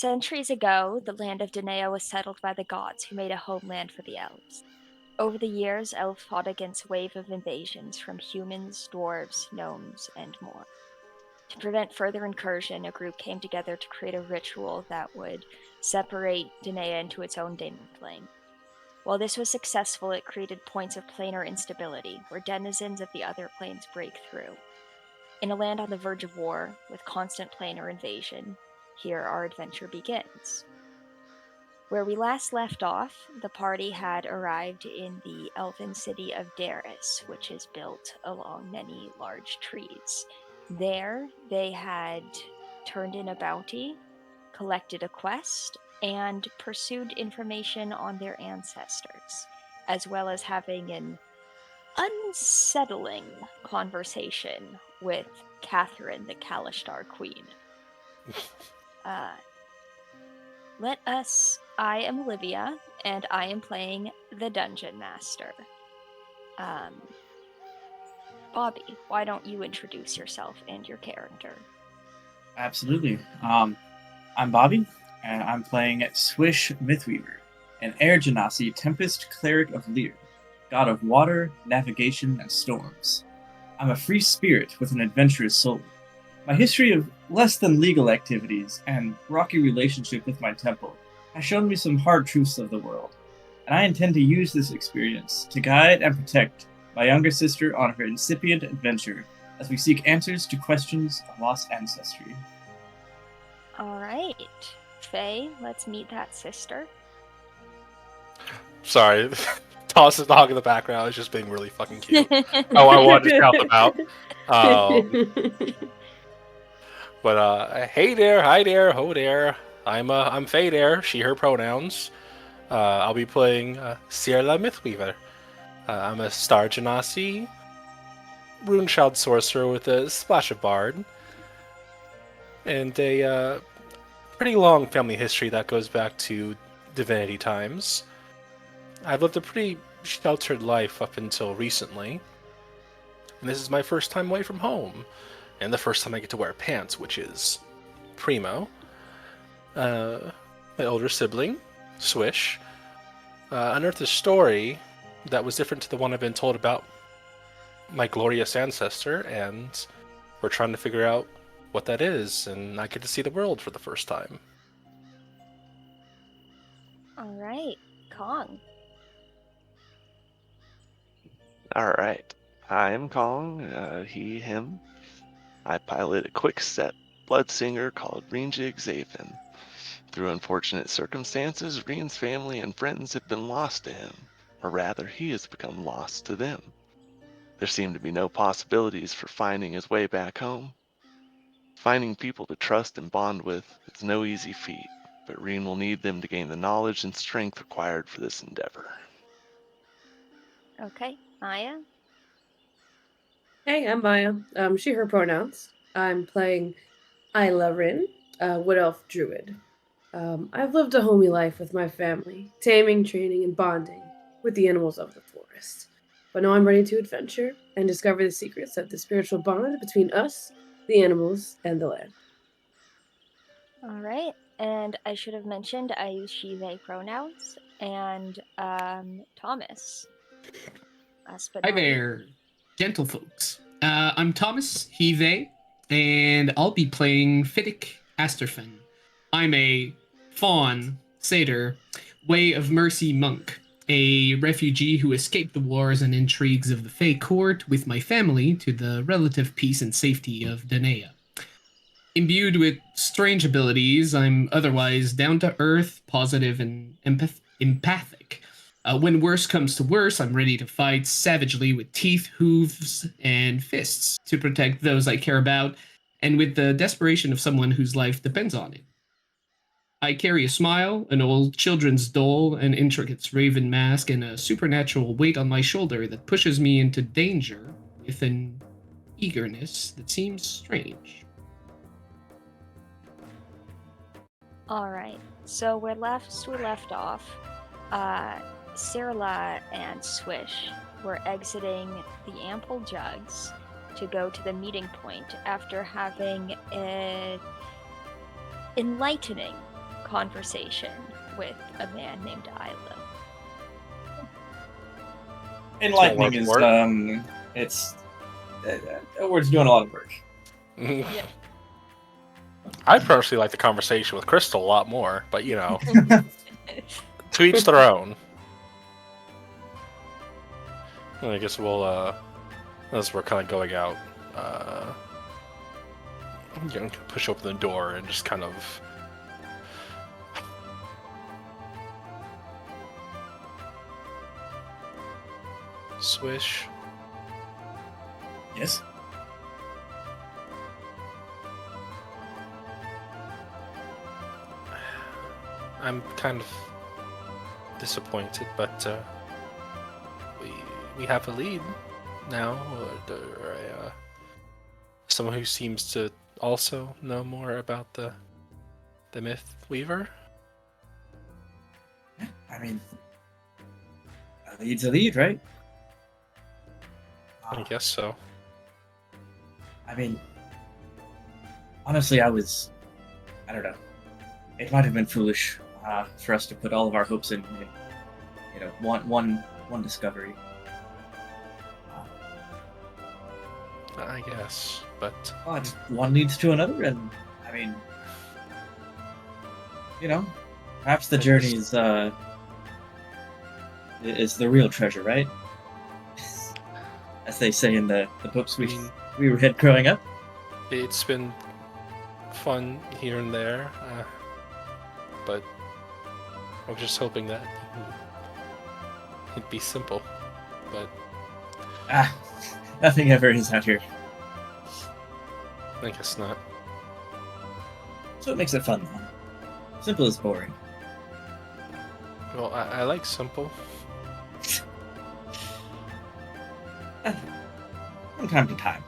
Centuries ago, the land of Danaea was settled by the gods who made a homeland for the elves. Over the years, elves fought against a wave of invasions from humans, dwarves, gnomes, and more. To prevent further incursion, a group came together to create a ritual that would separate Danaea into its own demon plane. While this was successful, it created points of planar instability, where denizens of the other planes break through. In a land on the verge of war, with constant planar invasion, here our adventure begins. Where we last left off, the party had arrived in the elven city of Daris, which is built along many large trees. There, they had turned in a bounty, collected a quest, and pursued information on their ancestors, as well as having an unsettling conversation with Catherine, the Kalishtar Queen. I am Olivia, and I am playing the Dungeon Master. Bobby, why don't you introduce yourself and your character? Absolutely. I'm Bobby, and I'm playing Swish Mythweaver, an Air Genasi Tempest Cleric of Lear, god of water, navigation, and storms. I'm a free spirit with an adventurous soul. My history of less than legal activities and rocky relationship with my temple has shown me some hard truths of the world, and I intend to use this experience to guide and protect my younger sister on her incipient adventure as we seek answers to questions of lost ancestry. All right. Faye, let's meet that sister. Sorry, Toss's dog in the background is just being really fucking cute. Oh, I wanted to shout them out. But hey there, hi there, ho there. I'm Faye there, she, her pronouns. I'll be playing Sierra Mythweaver. I'm a Star Genasi, Runechild sorcerer with a splash of Bard, and a pretty long family history that goes back to divinity times. I've lived a pretty sheltered life up until recently, and this is my first time away from home, and the first time I get to wear pants, which is primo. My older sibling, Swish, unearthed a story that was different to the one I've been told about my glorious ancestor, and we're trying to figure out what that is, and I get to see the world for the first time. All right, Kong. All right. I'm Kong, he, him. I pilot a quick-set blood singer called Reenjig Zaven. Through unfortunate circumstances, Reen's family and friends have been lost to him, or rather, he has become lost to them. There seem to be no possibilities for finding his way back home. Finding people to trust and bond with is no easy feat, but Reen will need them to gain the knowledge and strength required for this endeavor. Okay, Maya. Hey, I'm Maya. She, her pronouns. I'm playing Isla Rin, Wood Elf Druid. I've lived a homey life with my family, taming, training, and bonding with the animals of the forest. But now I'm ready to adventure and discover the secrets of the spiritual bond between us, the animals, and the land. All right, and I should have mentioned I use she, they pronouns, and Thomas. Hi there, gentlefolks. I'm Thomas, he, they, and I'll be playing Fiddick Asterfen. I'm a fawn, satyr, Way of Mercy monk, a refugee who escaped the wars and intrigues of the Fey court with my family to the relative peace and safety of Danaea. Imbued with strange abilities, I'm otherwise down-to-earth, positive, and empathic. When worse comes to worse, I'm ready to fight savagely with teeth, hooves, and fists to protect those I care about, and with the desperation of someone whose life depends on it. I carry a smile, an old children's doll, an intricate raven mask, and a supernatural weight on my shoulder that pushes me into danger with an eagerness that seems strange. All right, so we left off. Sirla and Swish were exiting the ample jugs to go to the meeting point after having an enlightening conversation with a man named Isla. Enlightening is it's Edward's doing a lot of work. Yeah. I personally like the conversation with Crystal a lot more, but you know, to each their own. I guess we'll, as we're kind of going out, push open the door and just kind of swish. Yes. I'm kind of disappointed, but we have a lead now. Someone who seems to also know more about the Myth Weaver. I mean, a lead's a lead, right? I guess so. I mean, honestly, I don't know. It might have been foolish for us to put all of our hopes in one discovery. I guess, but one leads to another, and I mean, perhaps the journey is the real treasure, right? As they say in the books we read growing up. It's been fun here and there, but I was just hoping that it'd be simple. But nothing ever is out here. I guess not. So it makes it fun, though. Simple is boring. Well, I like simple. From time to time.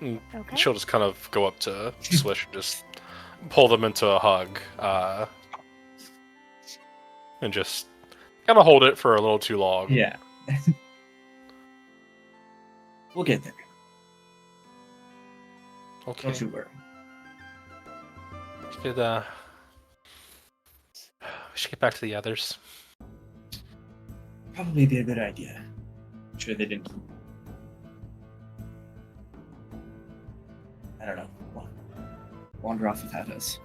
Okay. She'll just kind of go up to Swish and just pull them into a hug, and just kind of hold it for a little too long. Yeah. We'll get there. Okay. Don't you worry. We should get back to the others. Probably be a good idea. I'm sure they didn't. I don't know. Wander off without us.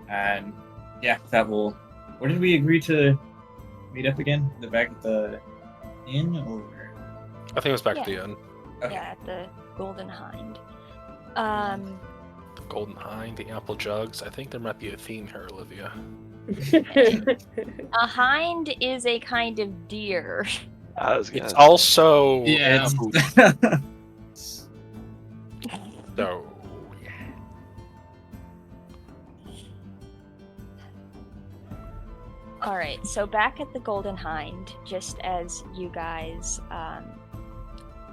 And yeah, that will. Where did we agree to meet up again? The back at the inn, or? I think it was back at the end. Okay. Yeah, at the Golden Hind. The Golden Hind, the Apple Jugs. I think there might be a theme here, Olivia. A hind is a kind of deer. I was gonna It's also Yeah. so yeah. All right, so back at the Golden Hind, just as you guys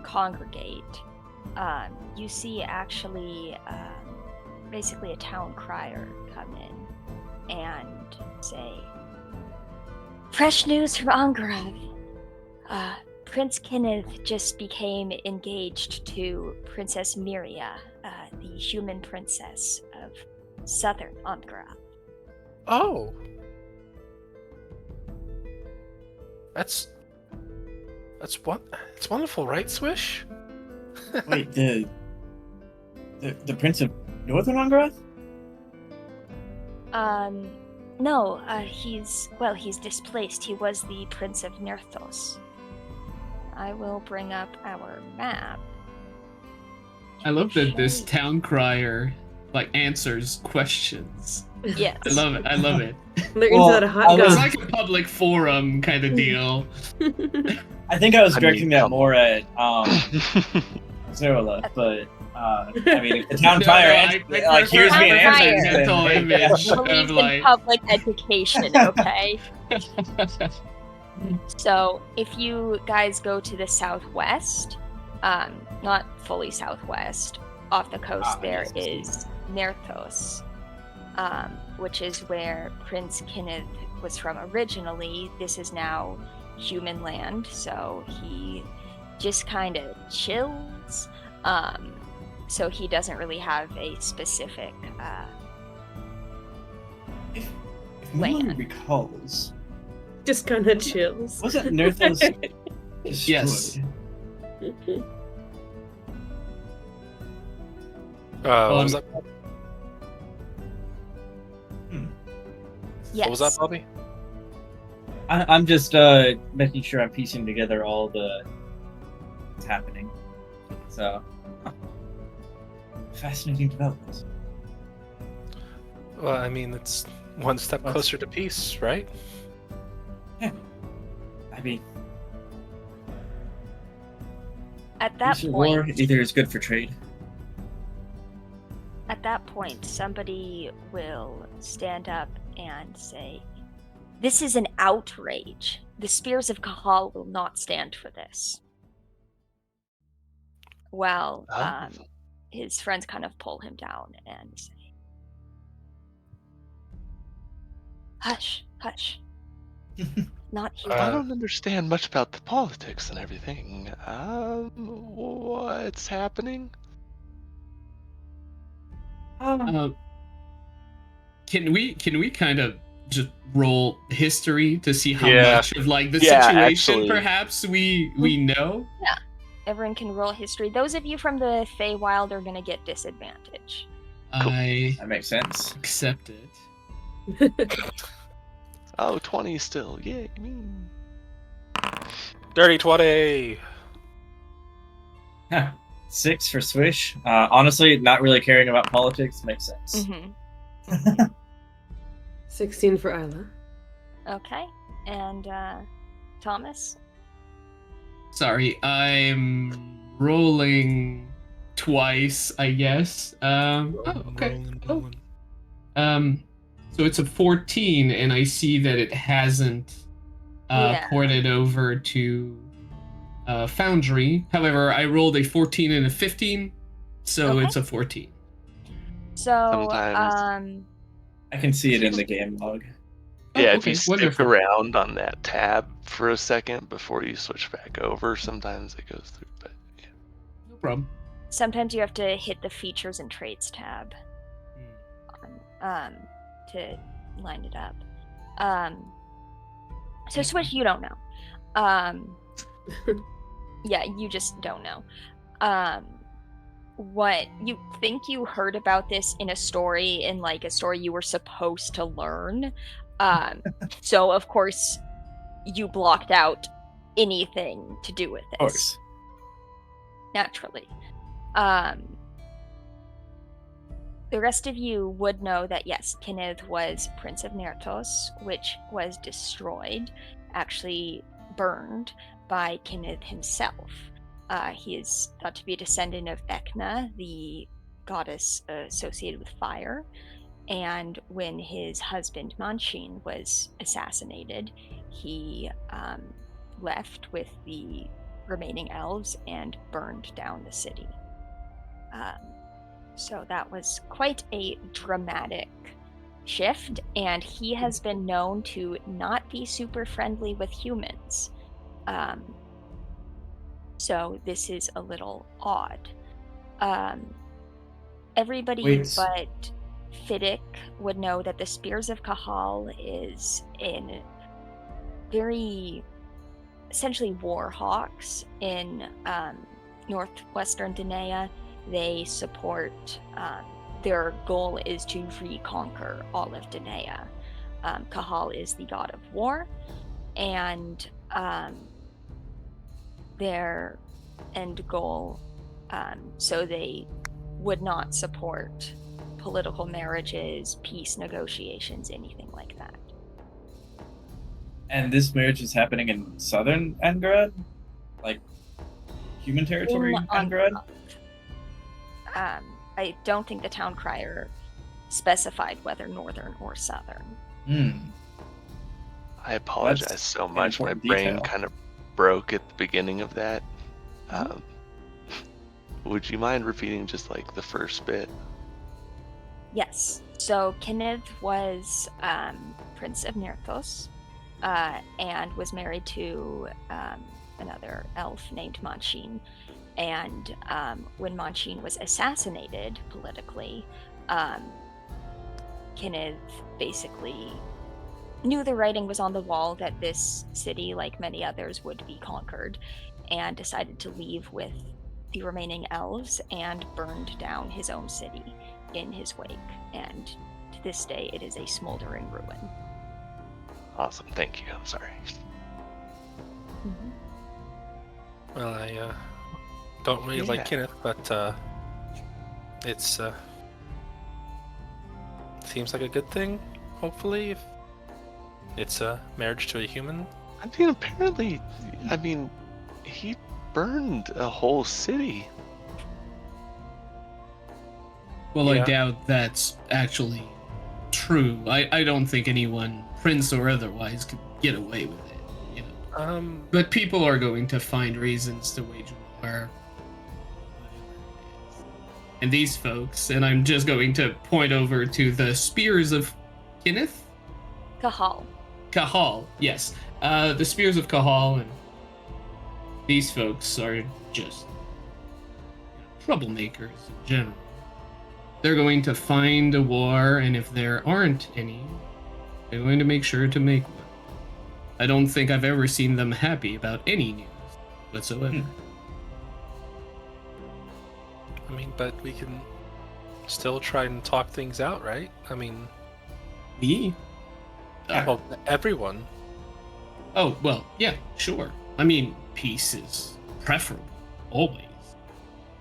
congregate, you see actually basically a town crier come in and say, "Fresh news from Angrav. Prince Kenneth just became engaged to Princess Miria, the human princess of southern Angrav." Oh. It's wonderful, right, Swish? Wait, the Prince of Northern Angrath? No, he's displaced. He was the Prince of Nerthos. I will bring up our map. I love that this Show you. town crier answers questions. Yes. I love it. Learns Well, how to hot I It's was- gun. like a public forum kind of deal. I think I was I directing mean, that more at Zerola, but I mean, if the town No, crier no, answers, I like, here's me an Town answer. crier. then, Mental hey, image. yeah. Believe in like- public education, okay? So, if you guys go to the southwest, not fully southwest, off the coast there yes, is Nerthos, which is where Prince Kenneth was from originally. This is now human land, so he just kind of chills. So he doesn't really have a specific If no one land. recalls, Just kind of chills. wasn't Nerthos destroyed? Yes. What was that? Yes. What was that, Bobby? I'm just making sure I'm piecing together all the what's happening. So, fascinating developments. Well, I mean, it's one step What? closer to peace, right? Yeah. I mean, At that peace or war point, either is good for trade. at that point, somebody will stand up and say, "This is an outrage. The spears of Kahal will not stand for this." Well, Oh. his friends kind of pull him down and say, "Hush, hush. Not here." I don't understand much about the politics and everything. What's happening? Can we kind of just roll history to see how Yeah. much of like the Yeah, situation actually. perhaps we know? Everyone can roll history. Those of you from the Feywild are going to get disadvantage. I That makes sense. accept it. Oh, 20 still. Yay, me. Dirty 20! 6 for Swish. Honestly, not really caring about politics makes sense. Mm-hmm. 16 for Isla. Okay. And Thomas? Sorry, I'm rolling twice, I guess. Okay. So it's a 14, and I see that it hasn't Yeah. ported over to Foundry. However, I rolled a 14 and a 15, so Okay. it's a 14. So, Sometimes- I can see it in the game log. Yeah, Oh, if you okay, stick wonderful. around on that tab for a second before you switch back over, sometimes it goes through. But yeah. No problem. sometimes you have to hit the features and traits tab to line it up. So Swish, you don't know. Yeah, you just don't know. What you think you heard about this in a story, in like a story you were supposed to learn. So of course you blocked out anything to do with Of this. course. Naturally. The rest of you would know that yes, Kenneth was Prince of Nertos, which was destroyed, actually burned by Kenneth himself. He is thought to be a descendant of Ekna, the goddess associated with fire. And when his husband Manchin was assassinated, he left with the remaining elves and burned down the city. So that was quite a dramatic shift, and he has been known to not be super friendly with humans. So this is a little odd. Everybody Wait. but Fiddick would know that the Spears of Kahal is in very essentially war hawks in northwestern Danae. They support, their goal is to reconquer all of Danae. Kahal is the god of war, and their end goal, so they would not support political marriages, peace negotiations, anything like that. And this marriage is happening in southern Angarad? Like, human territory In Angarad? I don't think the town crier specified whether northern or southern. I apologize That's so an much. My important brain detail. kind of broke at the beginning of that. Would you mind repeating just like the first bit? Yes. So Kenneth was Prince of Nerthos, and was married to another elf named Manchin. And when Manchin was assassinated politically, Kenneth basically knew the writing was on the wall that this city, like many others, would be conquered, and decided to leave with the remaining elves and burned down his own city in his wake. And to this day, it is a smoldering ruin. Awesome, thank you. I'm sorry. Well, I don't really like Kenneth, but it's seems like a good thing. Hopefully, if it's a marriage to a human. I mean, apparently, he burned a whole city. Well, I Yeah. doubt that's actually true. I don't think anyone, prince or otherwise, could get away with it. You know. But people are going to find reasons to wage war. And these folks, and I'm just going to point over to the spears of Kenneth? Kahal. Kahal, yes. The spears of Kahal, and these folks are just troublemakers in general. They're going to find a war, and if there aren't any, they're going to make sure to make one. I don't think I've ever seen them happy about any news whatsoever. I mean, but we can still try and talk things out, right? I mean, Me? well, everyone. Oh, well, yeah, sure. I mean, peace is preferable, always,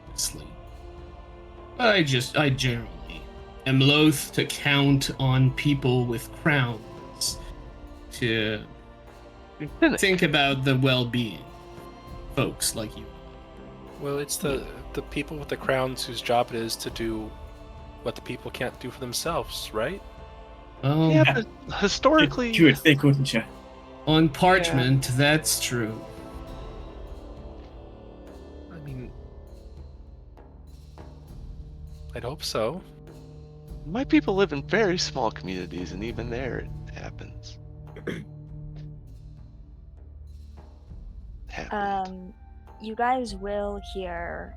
obviously. But I generally am loath to count on people with crowns to think about the well-being of folks like you. Well, it's the people with the crowns whose job it is to do what the people can't do for themselves, right? Yeah, but historically, You would think, wouldn't you? On parchment, that's true. I mean, I'd hope so. my people live in very small communities, and even there it happens. You guys will hear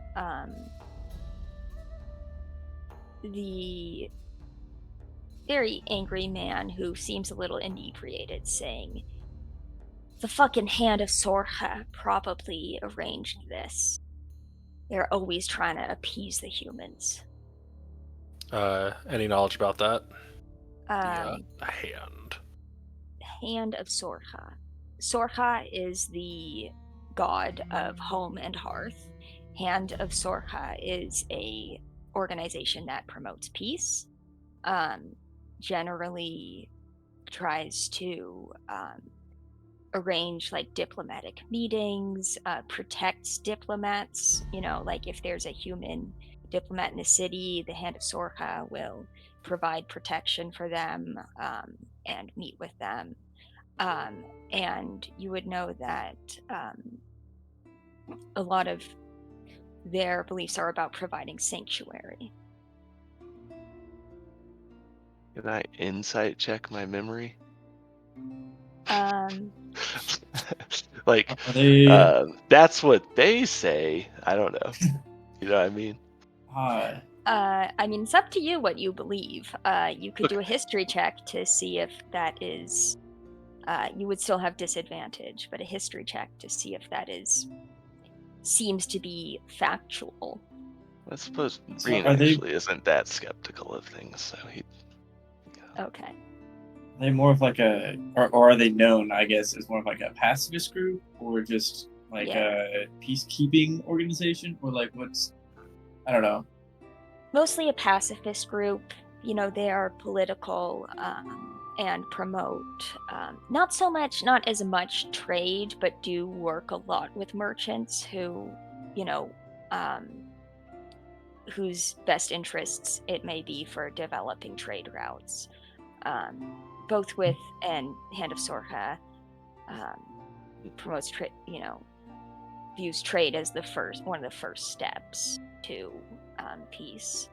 the very angry man who seems a little inebriated saying, "The fucking hand of Sorha probably arranged this. They're always trying to appease the humans." Any knowledge about that? Um, The hand. Hand of Sorha. Sorha is the god of home and hearth. Hand of Sorha is a organization that promotes peace. Generally tries to arrange like diplomatic meetings, protects diplomats. You know, like if there's a human diplomat in the city, the Hand of Sorha will provide protection for them and meet with them. And you would know that a lot of their beliefs are about providing sanctuary. Can I insight check my memory? Like, Are they? that's what they say. I don't know. You know what I mean? I mean, it's up to you what you believe. You could do a history check to see if that is. You would still have disadvantage, but a history check to see if that seems to be factual. I suppose So Breen are they- actually isn't that skeptical of things, so he. Okay. Are they more of like a, or are they known, I guess, as more of like a pacifist group, or just like a peacekeeping organization, or like what's, I don't know. Mostly a pacifist group. You know, they are political and promote not as much trade, but do work a lot with merchants who, you know, whose best interests it may be for developing trade routes. Both with and Hand of Sorha promotes views trade as one of the first steps to peace.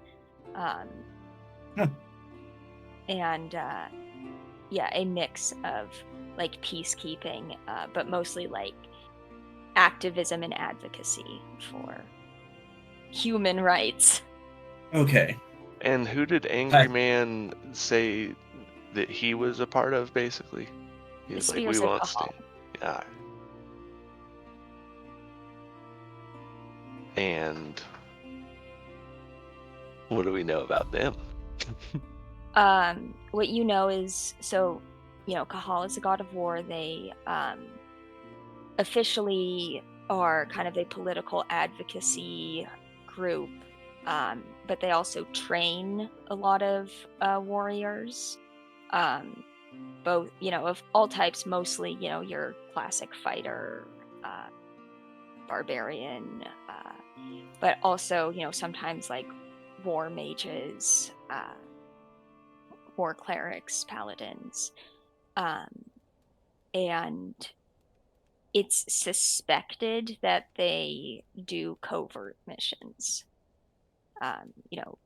And a mix of like peacekeeping, but mostly like activism and advocacy for human rights. Okay. And who did Angry Man say that he was a part of, basically? The He's like, Spears we of won't Cahal. stay. Yeah. And what do we know about them? What you know is, so, Cahal is the god of war. They officially are kind of a political advocacy group, but they also train a lot of warriors, both, of all types, mostly, your classic fighter, barbarian, but also, sometimes like war mages, war clerics, paladins, and it's suspected that they do covert missions,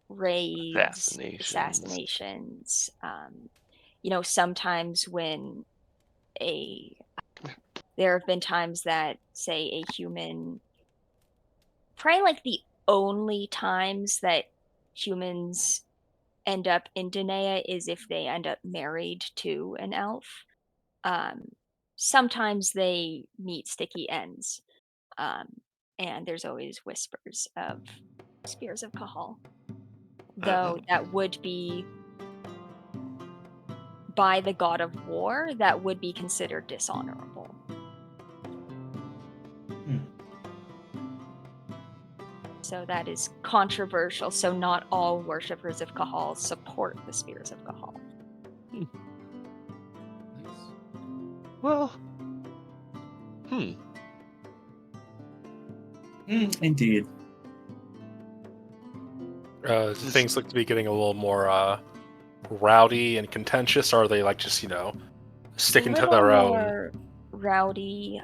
raids, assassinations. Sometimes when there have been times that, say, a human, probably like the only times that humans end up in Danae is if they end up married to an elf. Sometimes they meet sticky ends, and there's always whispers of Spears of Cahal. Though that would be, by the god of war, that would be considered dishonorable. So that is controversial. So not all worshippers of Cahal support the Spears of Cahal. Well, Indeed. Things look to be getting a little more rowdy and contentious, or are they like just, sticking to their own? More rowdy.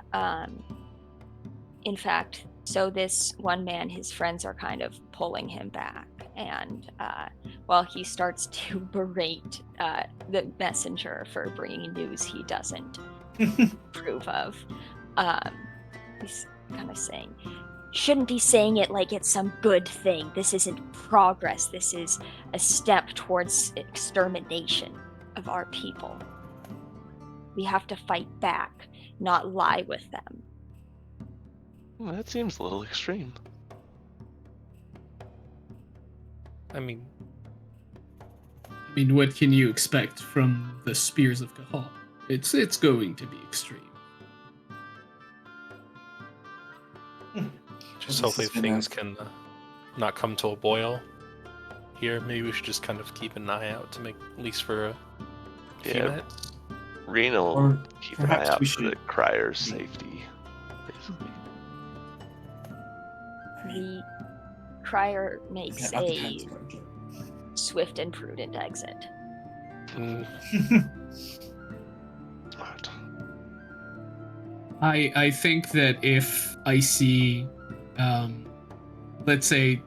In fact, so this one man, his friends are kind of pulling him back, and while he starts to berate the messenger for bringing news he doesn't approve of, he's kind of saying, shouldn't be saying it like it's some good thing. This isn't progress. This is a step towards extermination of our people. We have to fight back, not lie with them. Well, that seems a little extreme. I mean, what can you expect from the Spears of Cahal? It's going to be extreme. just hopefully things can not come to a boil here. Maybe we should just kind of keep an eye out to make, at least for a few minutes. Rena will keep an eye out for the Crier's safety, basically. The Crier makes a swift and prudent exit. Smart. I think that if I see, let's say,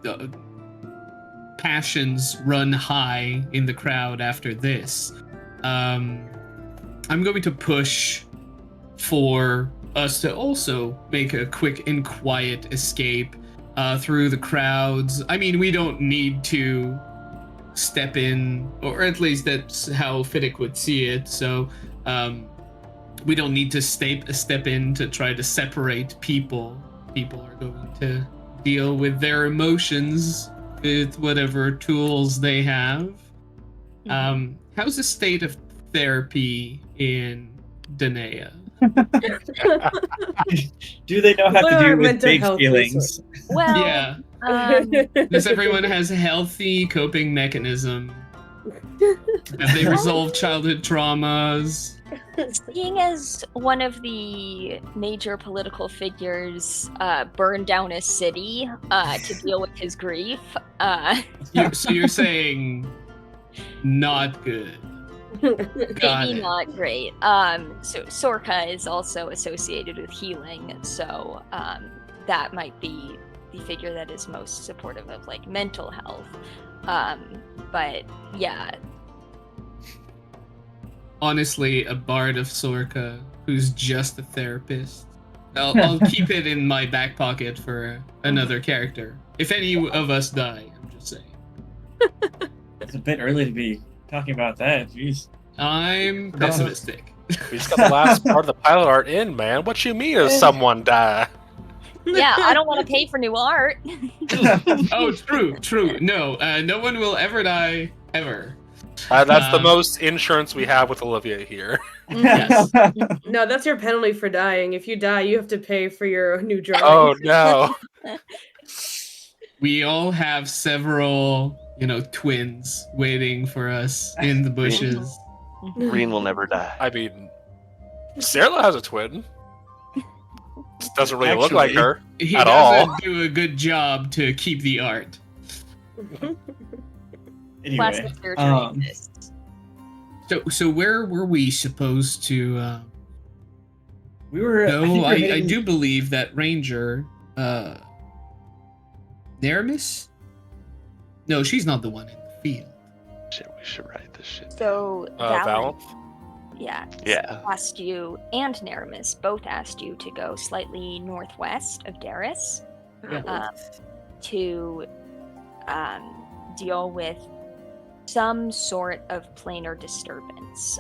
passions run high in the crowd after this, I'm going to push for us to also make a quick and quiet escape through the crowds. I mean, we don't need to step in, or at least that's how Fiddick would see it. So we don't need to step in to try to separate people. People are going to deal with their emotions with whatever tools they have. How's the state of therapy in Danae? Do they know how to deal with big feelings? Well, yeah. Does everyone has a healthy coping mechanism? Have they resolved childhood traumas? Seeing as one of the major political figures burned down a city to deal with his grief, so you're saying not good. Maybe not great. So Sorka is also associated with healing, so that might be the figure that is most supportive of like mental health. But yeah. Honestly, a bard of Sorka who's just a therapist I'll keep it in my back pocket for another character. If any of us die, I'm just saying. It's a bit early to be talking about that. Jeez. I'm pessimistic. We just got the last part of the pilot art in, man. What you mean if someone die? Yeah, I don't want to pay for new art. Oh, true. No, no one will ever die, ever. That's the most insurance we have with Olivia here. Yes. No, that's your penalty for dying. If you die, you have to pay for your new drawing. Oh no. We all have several, twins waiting for us in the bushes. Reen will never die. I mean, Sarah has a twin. Doesn't really look like her He at doesn't all. do a good job to keep the art. Anyway, Plastic surgery exists. So where were we supposed to we were. go? I heading- do believe that Ranger Naramis? No, she's not the one in the field. Shit, we should write this shit. So Valenth? yeah, Yeah. asked you and Naramis both asked you to go slightly northwest of Daris to deal with some sort of planar disturbance.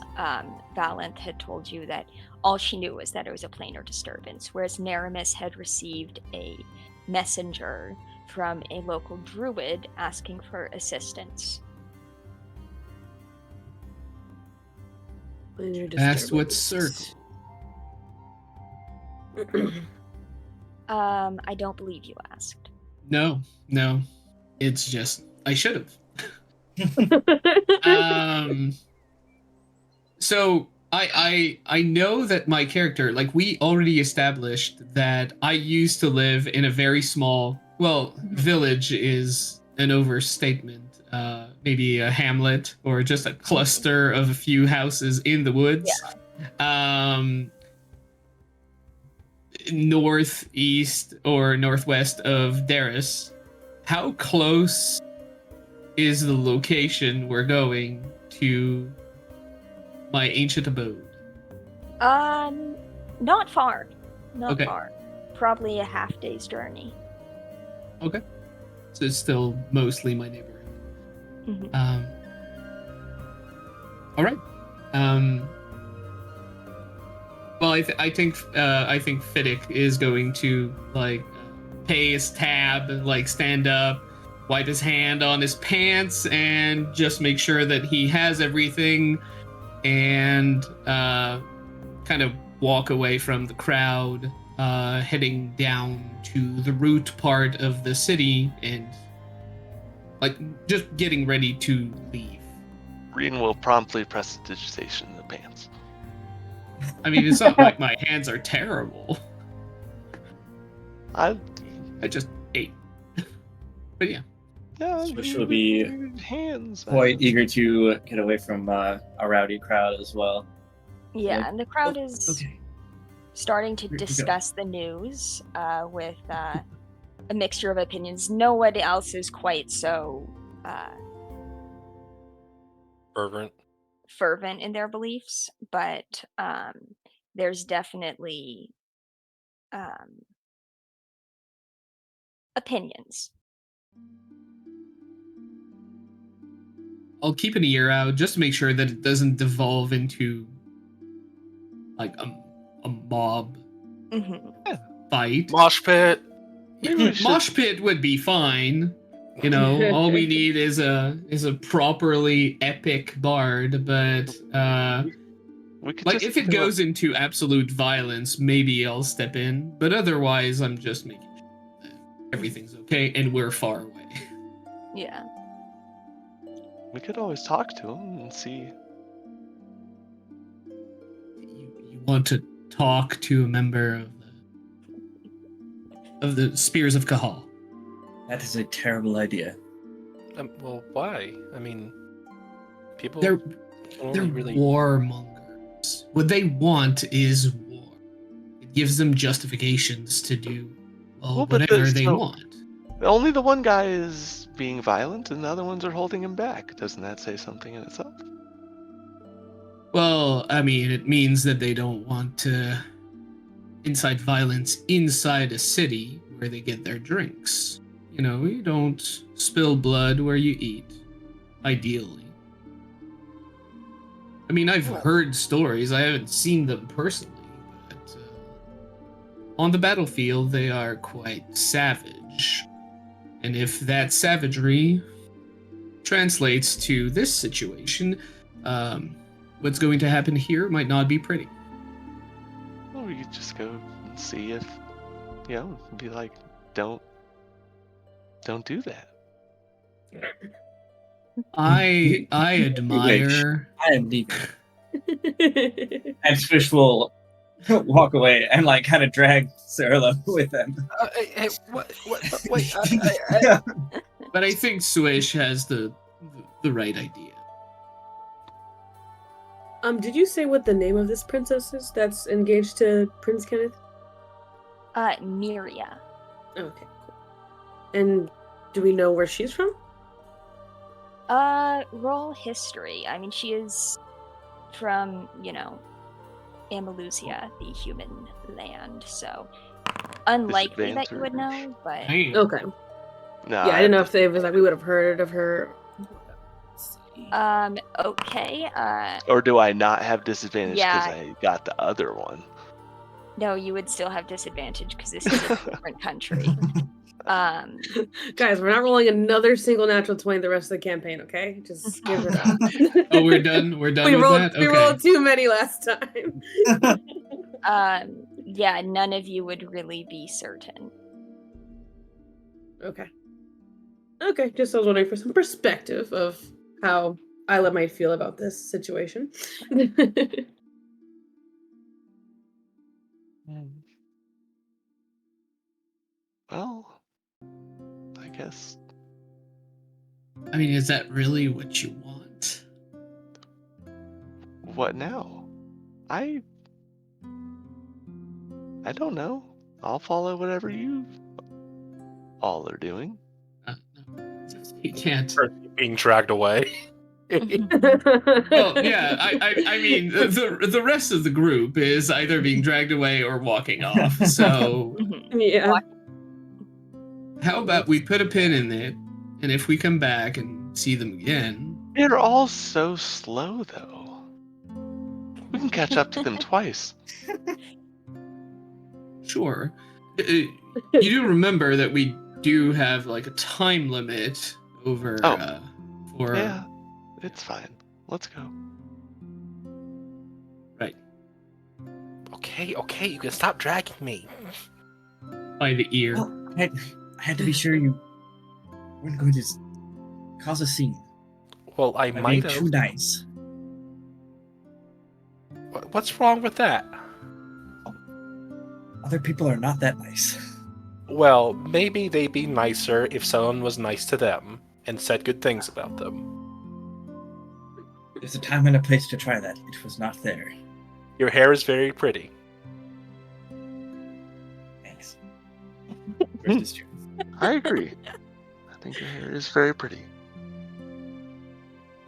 Valenth had told you that all she knew was that it was a planar disturbance, whereas Naramis had received a messenger from a local druid asking for assistance. Asked what circle. I don't believe you asked. No. It's just I should have. So I know that my character, like, we already established that I used to live in a very small, village is an overstatement. Maybe a hamlet or just a cluster of a few houses in the woods. Northeast or northwest of Daris. How close is the location we're going to my ancient abode? Not far. Not Okay. far. Probably a half day's journey. Okay. So it's still mostly my neighborhood. Mhm. All right. Well, I think Fiddick is going to pay his tab and stand up, wipe his hand on his pants, and just make sure that he has everything, and kind of walk away from the crowd, heading down to the root part of the city, and just getting ready to leave. Reen will promptly press the digitation in the pants. I mean, it's not like my hands are terrible. I just ate. But yeah. Swish will be hands. quite eager to get away from a rowdy crowd as well. Yeah, and the crowd is Okay. starting to Here we go. discuss the news with a mixture of opinions. Nobody else is quite so fervent in their beliefs, but there's definitely opinions. I'll keep an ear out just to make sure that it doesn't devolve into a mob fight. Mosh pit. Mosh pit would be fine. All we need is a properly epic bard, but we could just if it goes into absolute violence, maybe I'll step in. But otherwise, I'm just making sure that everything's okay and we're far away. Yeah. We could always talk to him and see. You want to talk to a member of the Spears of Kahal? That is a terrible idea. Well, why? I mean, people. They're only really. warmongers. What they want is war. It gives them justifications to do Well, but whatever there's they no- want. Only the one guy is being violent, and the other ones are holding him back. Doesn't that say something in itself? Well, I mean, it means that they don't want to incite violence inside a city where they get their drinks. You don't spill blood where you eat, ideally. I mean, I've heard stories, I haven't seen them personally, but on the battlefield, they are quite savage. And if that savagery translates to this situation, what's going to happen here might not be pretty. Well, we could just go and see if, be like, don't do that. I admire. I am leaving. And Swish will walk away and like kind of drag Sarla with them. Hey, wait. But I think Swish has the right idea. Did you say what the name of this princess is that's engaged to Prince Kenneth? Miria. Okay, cool. And do we know where she's from? Roll history. I mean, she is from, Andalusia, the human land, so unlikely that you would know, but... Hey. Okay. No, Yeah, I didn't know if they was like we would have heard of her. Okay, Or do I not have disadvantage because Yeah. I got the other one? no, you would still have disadvantage because this is a different country. Guys, we're not rolling another single natural 20 the rest of the campaign, okay? Just give it up. Oh, we're done. We're done we with rolled, that. We Okay. rolled too many last time. Yeah, none of you would really be certain. Okay. Okay, just I was wondering for some perspective of how Isla might feel about this situation. Well, I guess. I mean, is that really what you want? What now? I don't know. I'll follow whatever you all are doing. No. You can't. Being dragged away. Well, yeah. I mean, the rest of the group is either being dragged away or walking off. So Yeah. how about we put a pin in it, and if we come back and see them again, They're all so slow, though. We can catch up to them twice. sure. You do remember that we do have like a time limit over for Yeah, it's fine. Let's go. right Okay, you can stop dragging me. by the ear. Oh, I had to be sure you weren't going to cause a scene. Well, I By might being too have. nice. What's wrong with that? Other people are not that nice. Well, maybe they'd be nicer if someone was nice to them and said good things about them. There's a time and a place to try that. It was not there. Your hair is very pretty. Thanks. Yours is true. I agree. I think your hair is very pretty.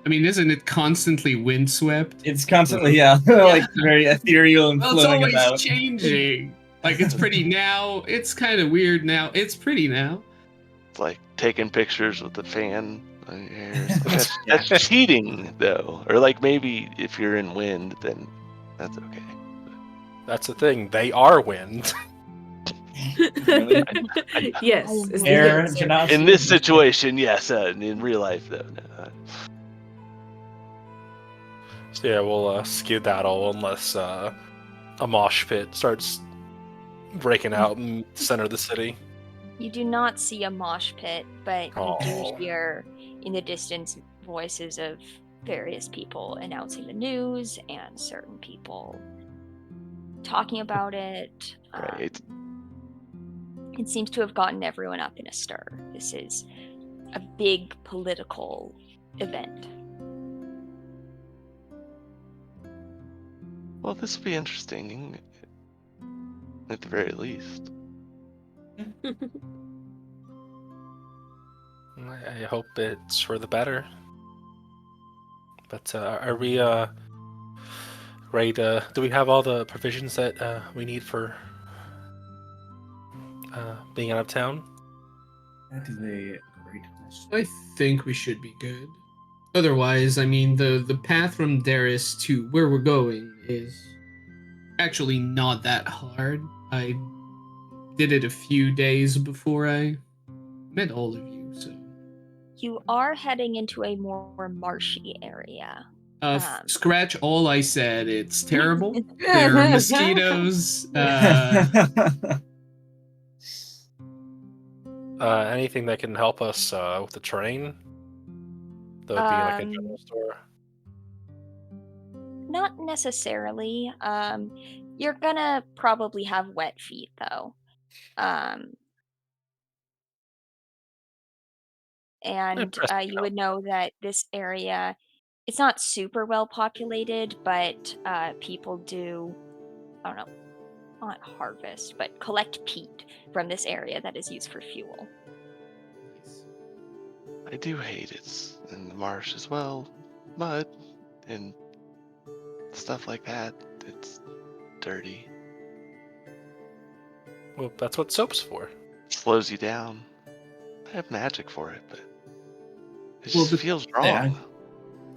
I mean, isn't it constantly windswept? It's constantly, like very ethereal and Well, it's flowing always about. changing. Like, it's pretty now. It's kind of weird now. It's pretty now. It's like taking pictures with the fan on your hair. That's cheating, though. Or like maybe if you're in wind, then that's okay. That's the thing. They are wind. Really? Yes. is the Air, answer. Janasi. In this situation, yes. In real life, though, no. So yeah, we'll skedaddle unless a mosh pit starts breaking out in the center of the city. You do not see a mosh pit, but you do Oh. hear in the distance voices of various people announcing the news and certain people talking about it. Right. It seems to have gotten everyone up in a stir. This is a big political event. Well, this will be interesting, at the very least. I hope it's for the better. But are we ready to? Do we have all the provisions that we need for being out of town? That is a great question. I think we should be good. Otherwise, I mean, the path from Darius to where we're going is actually not that hard. I did it a few days before I met all of you, so. You are heading into a more marshy area. Scratch all I said. It's terrible. There are mosquitoes. Anything that can help us with the terrain? That would be like a general store. Not necessarily. You're gonna probably have wet feet though. And you would know that this area, it's not super well populated, but people do, I don't know, not harvest, but collect peat from this area that is used for fuel. I do hate it in the marsh as well. Mud and stuff like that. It's dirty. Well, that's what soap's for. Slows you down. I have magic for it, but it Well, just feels wrong. Yeah,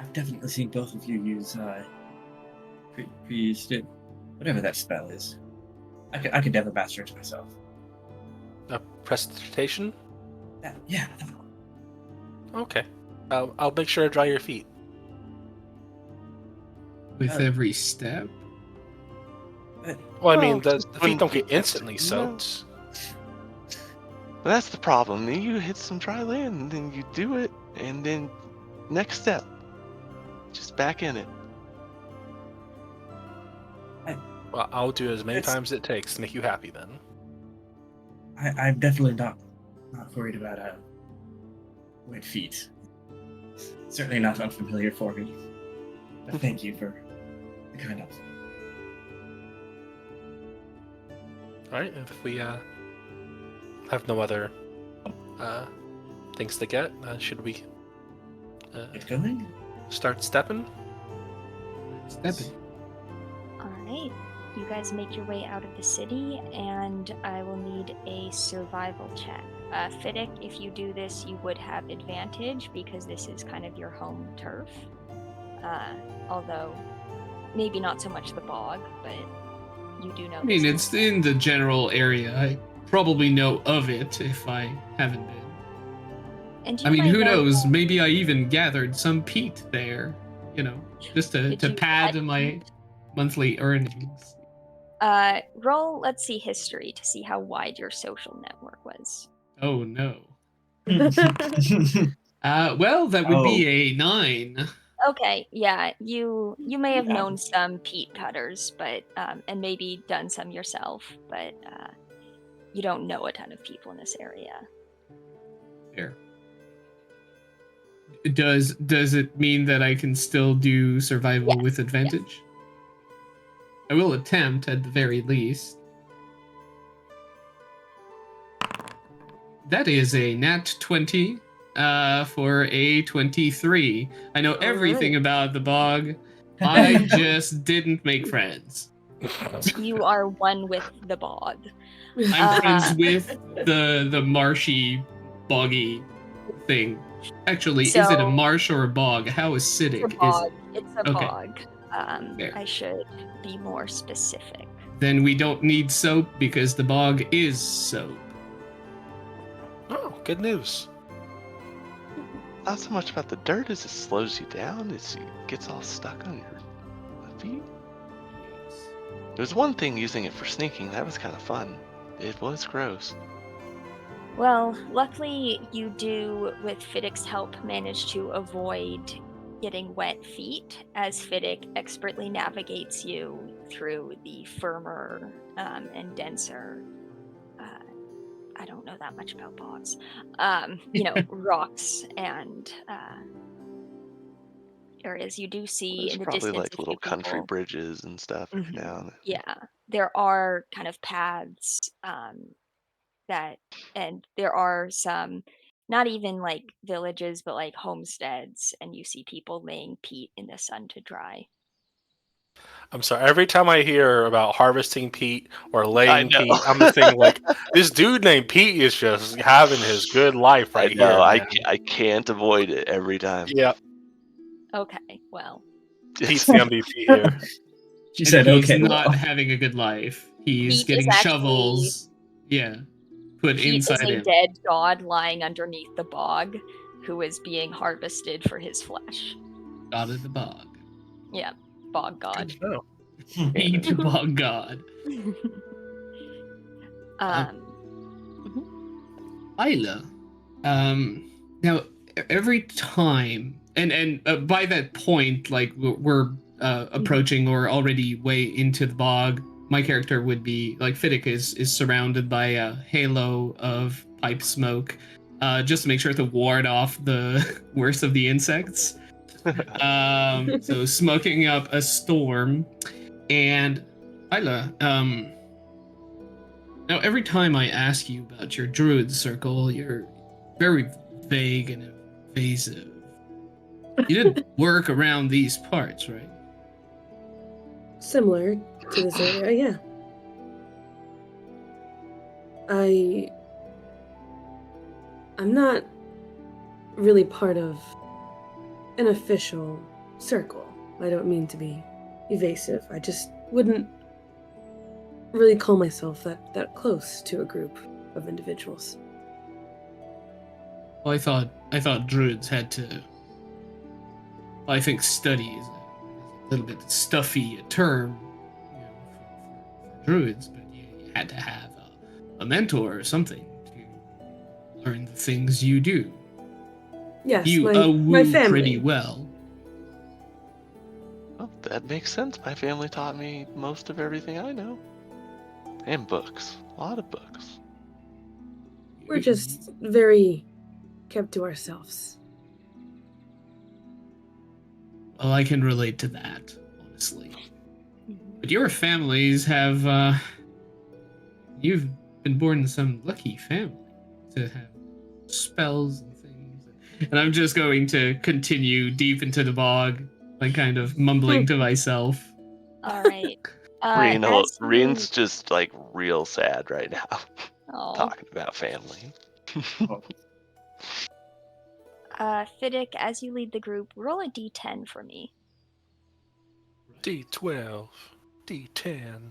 I've definitely seen both of you use whatever that spell is. I could never master it myself. Prestidigitation? Yeah. Okay. I'll make sure to dry your feet. With every step? Well, I mean, Well, the feet don't get instantly no. soaked. But that's the problem. Then you hit some dry land, and then you do it, and then next step, just back in it. Well, I'll do as many times as it takes to make you happy then. I'm definitely not worried about wet feet. Certainly not unfamiliar for me. But thank you for the kind offer. Alright, if we have no other things to get, should we Get going? start stepping? Stepping. Alright, you guys make your way out of the city, and I will need a survival check. Fiddick, if you do this, you would have advantage because this is kind of your home turf. Although, maybe not so much the bog, but you do know. I mean, it's in the general area. I probably know of it if I haven't been. And I mean, who knows? Maybe I even gathered some peat there, just to pad my monthly earnings. Roll, let's see, history to see how wide your social network was. Oh, no. Well, that would be a 9. Okay, yeah, you may have known some peat cutters, but and maybe done some yourself, but you don't know a ton of people in this area. Fair. Does it mean that I can still do survival with advantage? Yes. I will attempt at the very least. That is a nat 20 for a 23. I know everything about the bog. I just didn't make friends. You are one with the bog. I'm friends with the marshy, boggy thing. Actually, is it a marsh or a bog? How acidic is it? It's a bog. I should be more specific. Then we don't need soap because the bog is soap. Oh, good news. Not so much about the dirt as it slows you down, it gets all stuck on your feet. There's one thing using it for sneaking, that was kind of fun. It was gross. Well, luckily you do, with Fiddick's help, manage to avoid getting wet feet, as Fiddick expertly navigates you through the firmer and denser, I don't know that much about bogs, rocks and areas. You do see in the probably distance like little country bridges and stuff every now and then. Yeah, there are kind of paths and there are some, not even like villages, but like homesteads, and you see people laying peat in the sun to dry. I'm sorry. Every time I hear about harvesting peat or I laying know. peat, I'm just thinking like this dude named Pete is just having his good life I right know. here, man. I can't avoid it every time. Yeah, Okay, well, Pete's the MVP here. She And said, he's "Okay, not well." having a good life. He's Pete is getting actually shovels. Yeah. Put Pete is inside a him. dead god lying underneath the bog, who is being harvested for his flesh. God of the bog. Yeah, bog god. Good to know. Pete the bog god. Isla. Now every time, and by that point, like we're approaching or already way into the bog. My character would be like Fiddick is surrounded by a halo of pipe smoke, just to make sure to ward off the worst of the insects. So smoking up a storm, and Isla, now, every time I ask you about your druid circle, you're very vague and evasive. You didn't work around these parts, right? Similar to this area, yeah. I'm not really part of an official circle. I don't mean to be evasive. I just wouldn't really call myself that close to a group of individuals. Well, I thought druids had to. Well, I think study is a little bit stuffy a term, for druids, but you had to have a mentor or something to learn the things you do. Yes, You my woo family. pretty well. Well, that makes sense. My family taught me most of everything I know. And books. A lot of books. We're just very kept to ourselves. Well, I can relate to that, honestly. But your families have, you've been born in some lucky family to have spells and things. And I'm just going to continue deep into the bog, like kind of mumbling to myself. All right. Reen's just like real sad right now. Oh. Talking about family. Fiddick, as you lead the group, roll a d10 for me. D12, D10.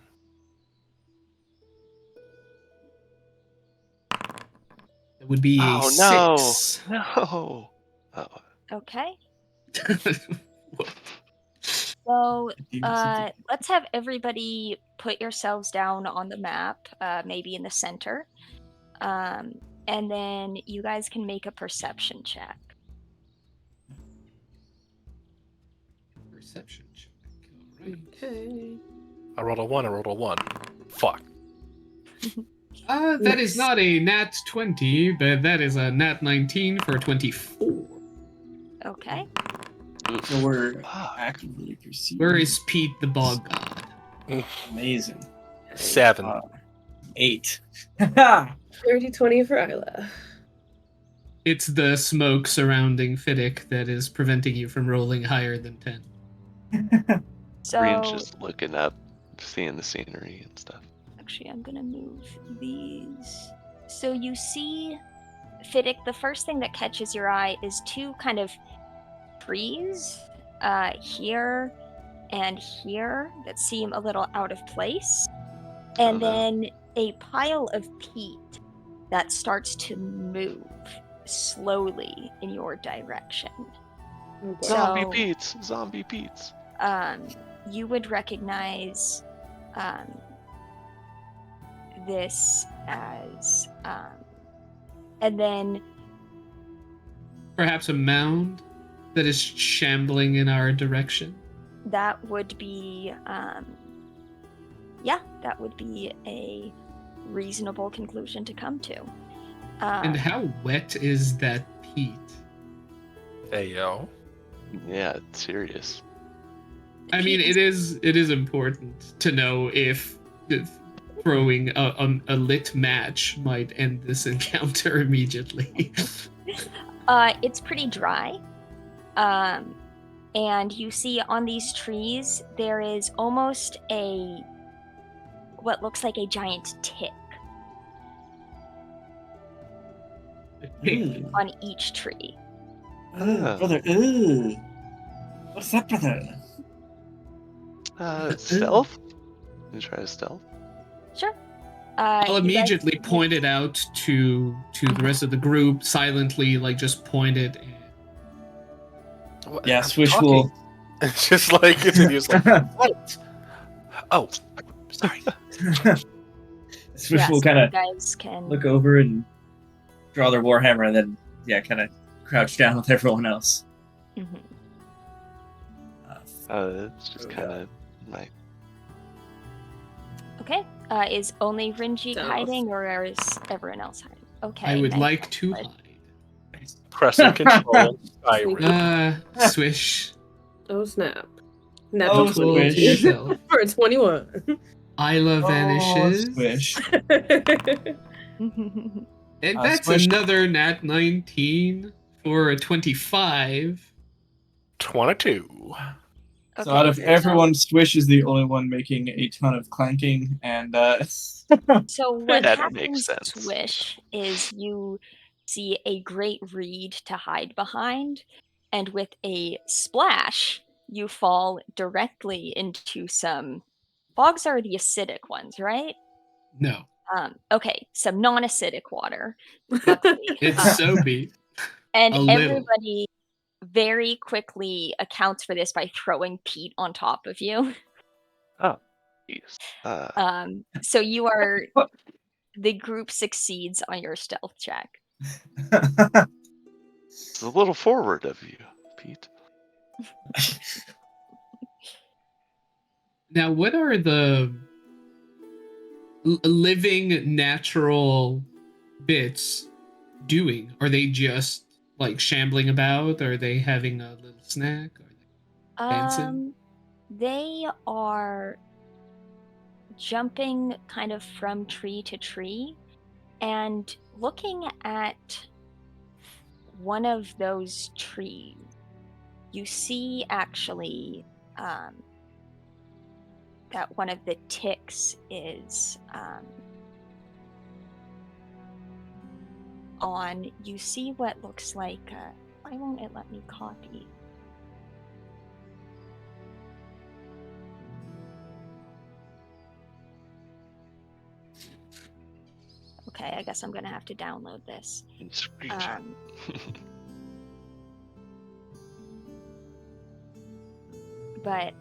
It would be a Oh no! 6. No! Oh. Okay. So, let's have everybody put yourselves down on the map, maybe in the center. And then you guys can make a perception check. Perception check. All right. Okay. I rolled a 1. Fuck. That is not a nat 20, but that is a nat 19 for 24. Okay. So we're actively perceiving. Where is Pete the bog god? Amazing. 7. 8. Dirty 20 for Isla. It's the smoke surrounding Fiddick that is preventing you from rolling higher than 10. So, Reen's just looking up, seeing the scenery and stuff. actually, I'm gonna move these. So you see, Fiddick, the first thing that catches your eye is two kind of trees here and here that seem a little out of place. And then a pile of peat that starts to move slowly in your direction. Zombie So, Pete's! Zombie Pete's! you would recognize this as, and then Perhaps a mound that is shambling in our direction. that would be, that would be a reasonable conclusion to come to. And how wet is that peat? Hey, yo. Yeah, it's serious. I mean, it is important to know if throwing a lit match might end this encounter immediately. It's pretty dry, And you see on these trees, there is almost what looks like a giant tick Ooh. on each tree. Ooh, Ah. brother. Ooh. What's that, brother? Stealth? You try to stealth? Sure. I'll you guys immediately see- point it out to the rest of the group, silently, like just point it. What? Yeah, I'm Swish talking. will. It's just like continues like what? Oh, sorry. Swish Yeah, will so kind you of guys can. look over and draw their warhammer, and then kind of crouch down with everyone else. Mhm. It's just kind of like Okay. Is only Rinjik Stealth. hiding, or is everyone else hiding? Okay. I would nice. like to Good. hide. Pressing control. Skyrim. Swish. Oh snap. Oh, Natural Equal 20 to yourself. for a 21. Isla Oh, vanishes. Swish. And that's Swish. another nat 19 for a 25. 22. So out of Okay, everyone, Swish is the only one making a ton of clanking, and So what That makes happens, sense. Swish, is you see a great reed to hide behind, and with a splash, you fall directly into some. Bogs are the acidic ones, right? No. Okay, some non-acidic water. Luckily, It's soapy. and a little. everybody very quickly accounts for this by throwing peat on top of you. oh, jeez. So you are the group succeeds on your stealth check. It's a little forward of you, Pete. Now, what are the living natural bits doing? Are they just like shambling about? Are they having a little snack? Are they dancing? They are jumping kind of from tree to tree and looking at one of those trees. You see actually that one of the ticks is on. You see what looks like. Why won't it let me copy? Okay, I guess I'm gonna have to download this. Screenshot. But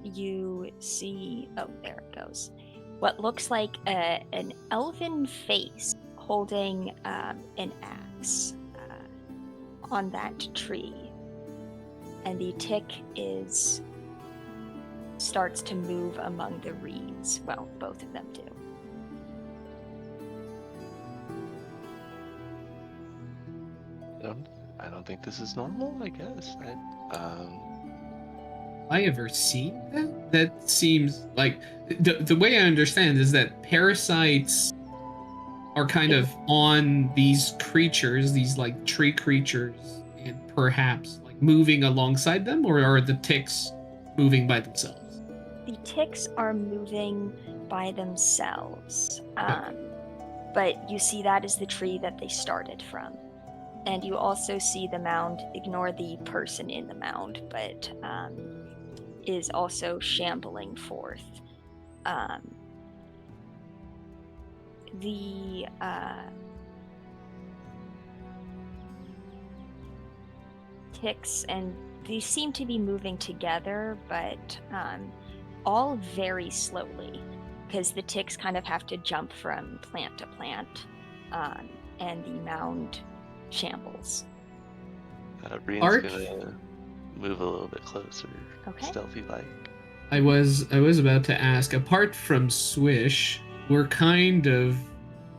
you see, oh, there it goes. What looks like an elven face holding an axe on that tree, and the tick starts to move among the reeds. Well, both of them do. I don't think this is normal. I guess. I ever seen that? That seems like the way I understand is that parasites are kind of on these creatures, these like tree creatures, and perhaps like moving alongside them, or are the ticks moving by themselves? The ticks are moving by themselves, Okay. but you see that is the tree that they started from. And you also see the mound, ignore the person in the mound, but is also shambling forth. The ticks, and these seem to be moving together, but all very slowly, because the ticks kind of have to jump from plant to plant, and the mound shambles. Breen's Arch? gonna move a little bit closer, Okay. stealthy like. I was about to ask. Apart from Swish, we're kind of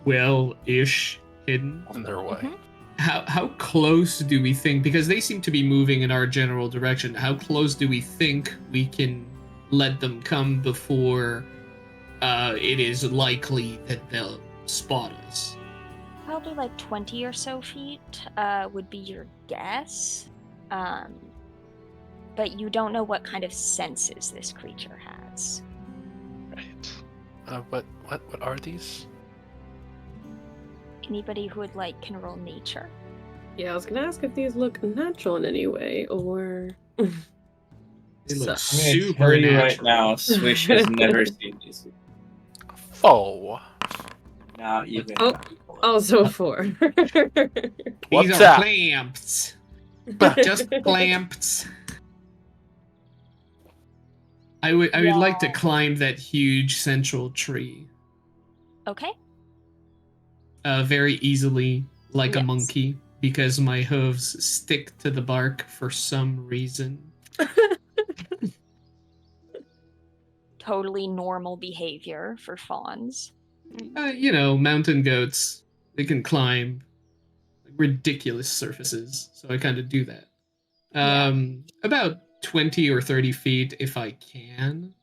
well-ish hidden. On their way. Mhm. How close do we think? Because they seem to be moving in our general direction. How close do we think we can let them come before it is likely that they'll spot us? Probably like 20 or so feet would be your guess. But you don't know what kind of senses this creature has. Right. What are these? Anybody who would like can roll nature. Yeah, I was gonna ask if these look natural in any way, or They look So- I'm going to tell you right supernatural. now, Swish has never seen these. Foe. Not even. Oh, also 4. These What's are that? clamps. Just clamps. I would like to climb that huge central tree. Okay. Very easily, like a Yes. monkey, because my hooves stick to the bark for some reason. Totally normal behavior for fawns. Mountain goats, they can climb ridiculous surfaces, so I kind of do that. Yeah. About 20 or 30 feet if I can.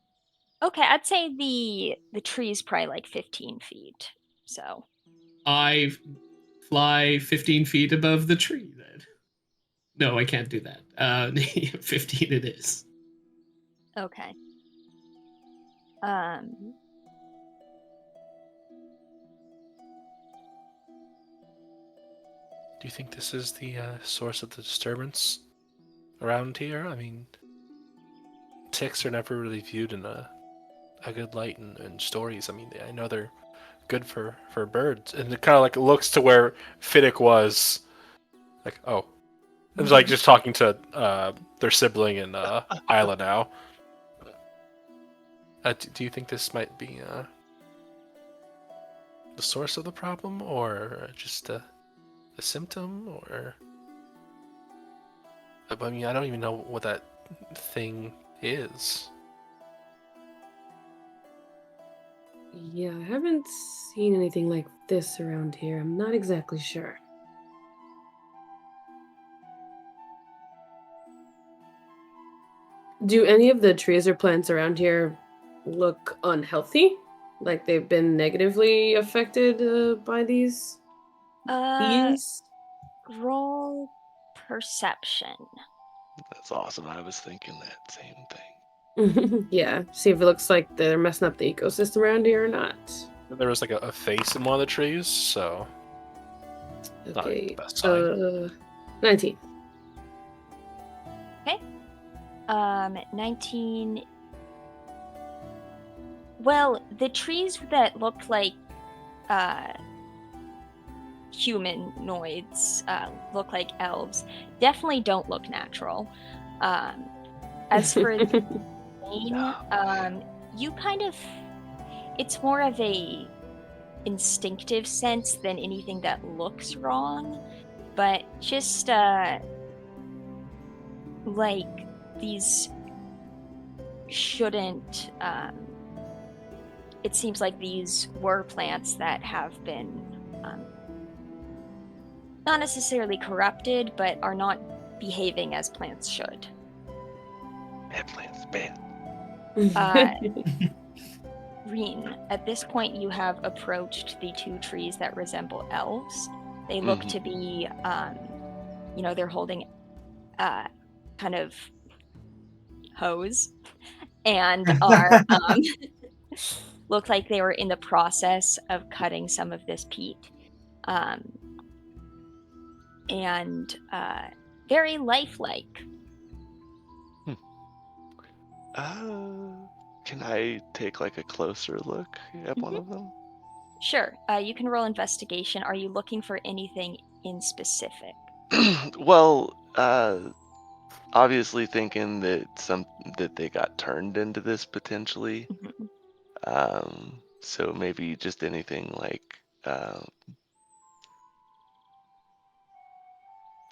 Okay, I'd say the tree's probably like 15 feet. So I fly 15 feet above the tree then. No, I can't do that. 15 it is. okay. Do you think this is the source of the disturbance around here? I mean, ticks are never really viewed in a good light in stories. I mean, I know they're good for birds, and it kind of like looks to where Fiddick was, like, oh, it's like just talking to their sibling in Isla now. Do you think this might be the source of the problem, or just a symptom, or? I mean, I don't even know what that thing is. Yeah, I haven't seen anything like this around here. I'm not exactly sure. Do any of the trees or plants around here look unhealthy? Like they've been negatively affected by these beings? roll perception. That's awesome. I was thinking that same thing. Yeah, see if it looks like they're messing up the ecosystem around here or not. There was like a face in one of the trees, so not Okay, the best sign. 19. Okay. 19. Well, the trees that looked like humanoids, look like elves, definitely don't look natural. As for the name, you kind of, it's more of a instinctive sense than anything that looks wrong, but just like these shouldn't, it seems like these were plants that have been not necessarily corrupted, but are not behaving as plants should. Bad plants, bad. Reen, at this point you have approached the two trees that resemble elves. They look to be, they're holding kind of hose and are look like they were in the process of cutting some of this peat. And very lifelike. Can I take like a closer look at one of them? Sure. You can roll investigation. Are you looking for anything in specific? Well, obviously thinking that they got turned into this potentially. So maybe just anything like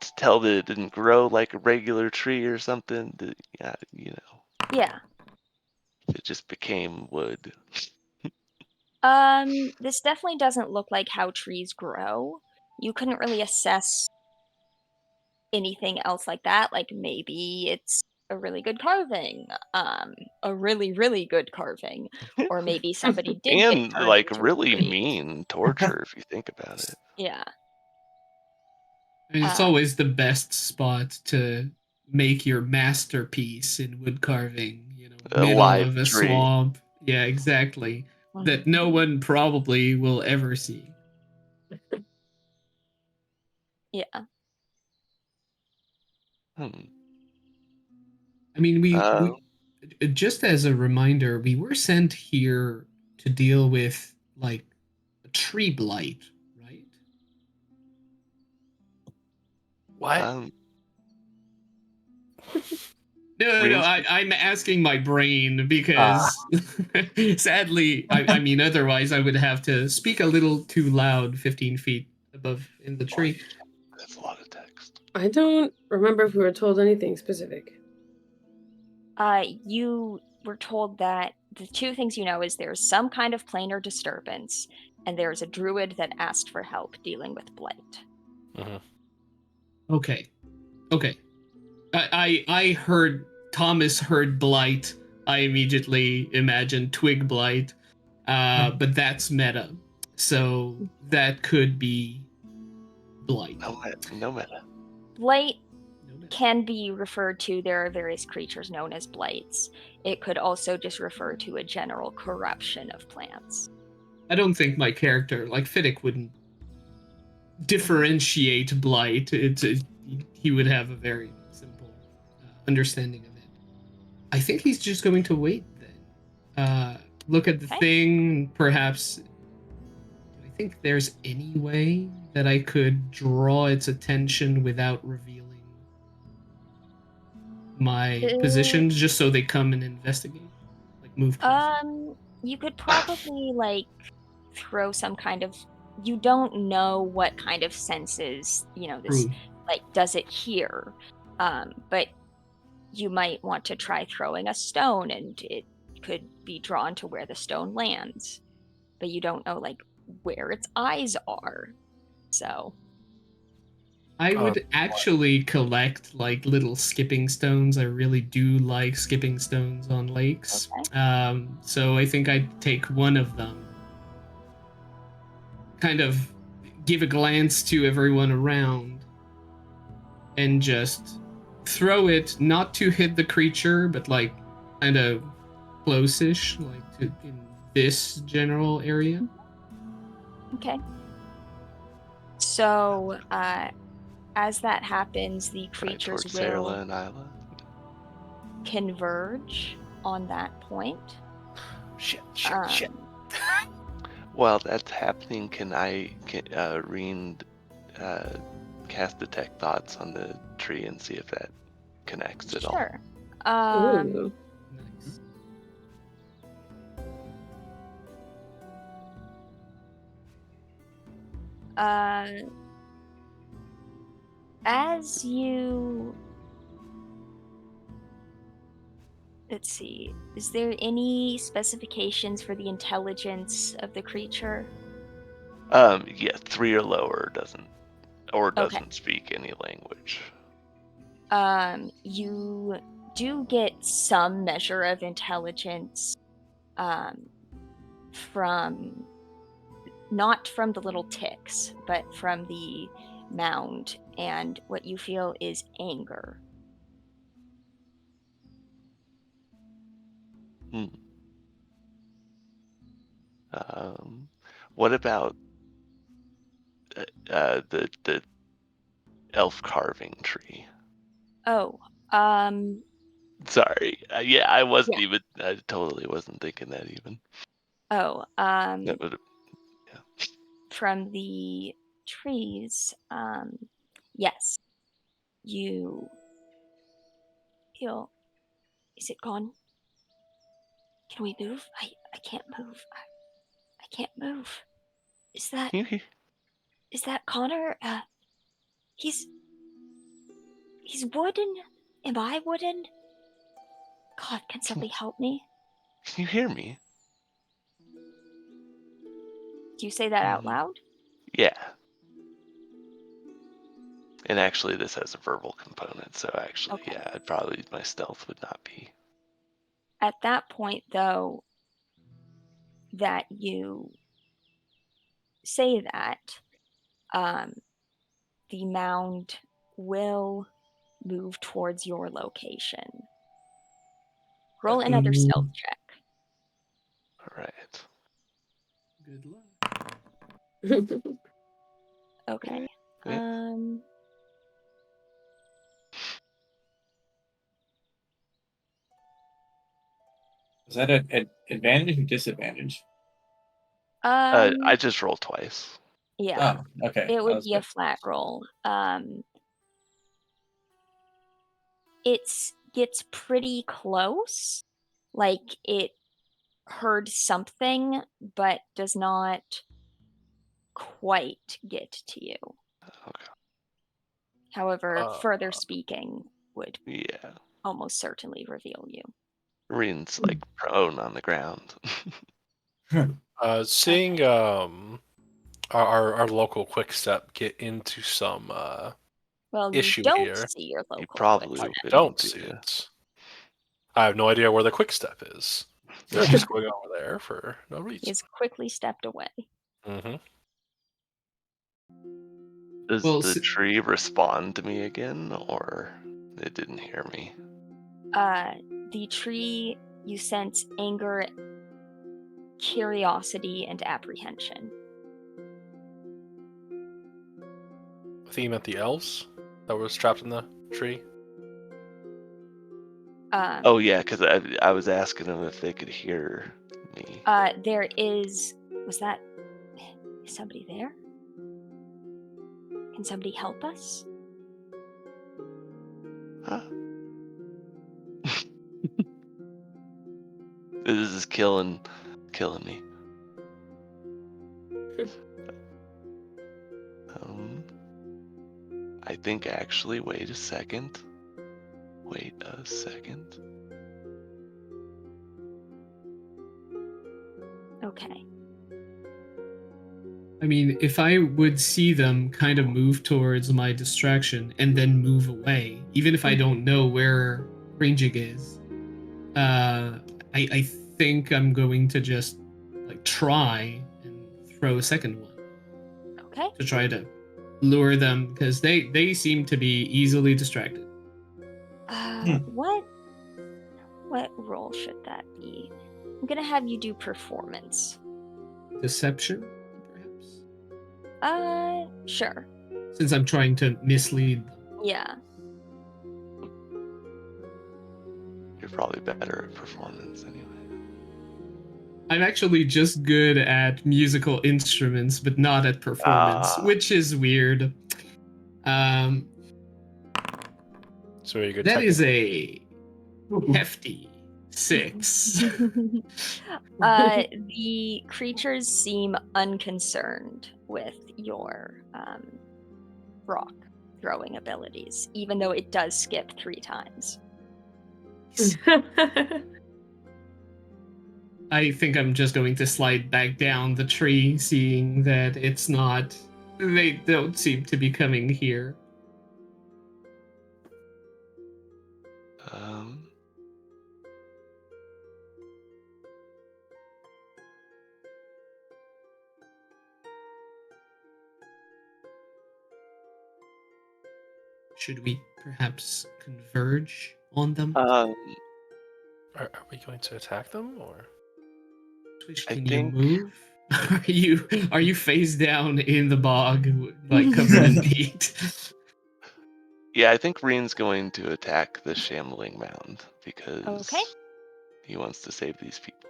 to tell that it didn't grow like a regular tree or something. That Yeah. it just became wood. This definitely doesn't look like how trees grow. You couldn't really assess anything else like that. Like maybe it's a really good carving, a really, really good carving, or maybe somebody did get And turned like into a really tree. mean torture if you think about it. Yeah. And it's Um, always the best spot to make your masterpiece in wood carving, A middle live of a tree. swamp. Yeah, exactly. That no one probably will ever see. yeah. Hmm. I mean, Uh, we just as a reminder, we were sent here to deal with like a tree blight, right? What? um, No, no, Range. I'm asking my brain Ah. because sadly, I mean, otherwise I would have to speak a little too loud 15 feet above in the tree. That's a lot of text. I don't remember if we were told anything specific. You were told that the two things you know is there's some kind of planar disturbance, and there's a druid that asked for help dealing with blight. Okay, okay. I heard Thomas heard blight. I immediately imagined twig blight, but that's meta, so that could be blight. No meta. Blight No meta. can be referred to, there are various creatures known as blights. It could also just refer to a general corruption of plants. I don't think my character, like Fiddick, wouldn't differentiate blight. He would have a very simple understanding of it. I think he's just going to wait then. Look at the Okay. thing. Perhaps. Do I think there's any way that I could draw its attention without revealing my positions, just so they come and investigate, like move closer? You could probably like throw some kind of, you don't know what kind of senses, this, True. like, does it hear? But you might want to try throwing a stone and it could be drawn to where the stone lands. But you don't know like where its eyes are. So I Oh, would actually collect like little skipping stones. I really do like skipping stones on lakes. okay. So I think I'd take one of them, kind of give a glance to everyone around, and just throw it not to hit the creature, but like kind of close-ish, like to in this general area. Okay. So as that happens, the Right creatures towards Sarah will and Isla. converge on that point. Shit. While that's happening, can Reen cast detect thoughts on the tree and see if that connects at all? Sure. Ooh. Nice. As you, let's see, is there any specifications for the intelligence of the creature? Yeah, 3 or lower doesn't Okay. speak any language. You do get some measure of intelligence from, not from the little ticks, but from the mound, and what you feel is anger. Hmm. What about the elf carving tree? Oh, Sorry. Yeah, I wasn't yeah. even. I totally wasn't thinking that even. Oh, That would. Yeah. from the trees, yes, you feel, is it gone? Can we move? I can't move. I can't move. Is that Connor? He's wooden? Am I wooden? God, can somebody help me? Can you hear me? Do you say that out loud? Yeah. And actually, this has a verbal component, so actually, Okay. yeah, probably my stealth would not be. At that point, though, that you say that, the mound will move towards your location. Roll another stealth check. All right. Good luck. Okay. Yeah. Is that an advantage or disadvantage? I just rolled twice. Yeah, Oh, okay. it I would was be a good. flat roll. It gets pretty close, like it heard something, but does not quite get to you. Okay. However, further speaking would Yeah. almost certainly reveal you. Reen's like prone on the ground. Seeing our local quick step get into some Well, you issue don't here. see your You local probably quick I step. don't do see you? it. I have no idea where the quick step is. They're just going over there for no He reason. has quickly stepped away. Mm-hmm. Does Well, the tree respond to me again, or it didn't hear me? The tree, you sense anger, curiosity, and apprehension. I think you meant the elves that was trapped in the tree. Oh yeah, because I was asking them if they could hear me. There is. Was that. Is somebody there? Can somebody help us? Huh? This is killing me. I think actually. Wait a second. Okay. I mean, if I would see them kind of move towards my distraction and then move away, even if I don't know where Ranging is, I think I'm going to just like try and throw a second one Okay. to try to lure them because they seem to be easily distracted. What role should that be? I'm gonna have you do performance. Deception, perhaps. Sure. Since I'm trying to mislead them. Yeah. You're probably better at performance anyway. I'm actually just good at musical instruments, but not at performance, which is weird. So very good. That is a hefty 6. The creatures seem unconcerned with your rock throwing abilities, even though it does skip 3 times. I think I'm just going to slide back down the tree, seeing that it's not. They don't seem to be coming here. Should we perhaps converge on them? Are we going to attack them or? Swish, I can think- you move? Are you face down in the bog, like covered in peat? Yeah, I think Reen's going to attack the shambling mound because Okay. he wants to save these people.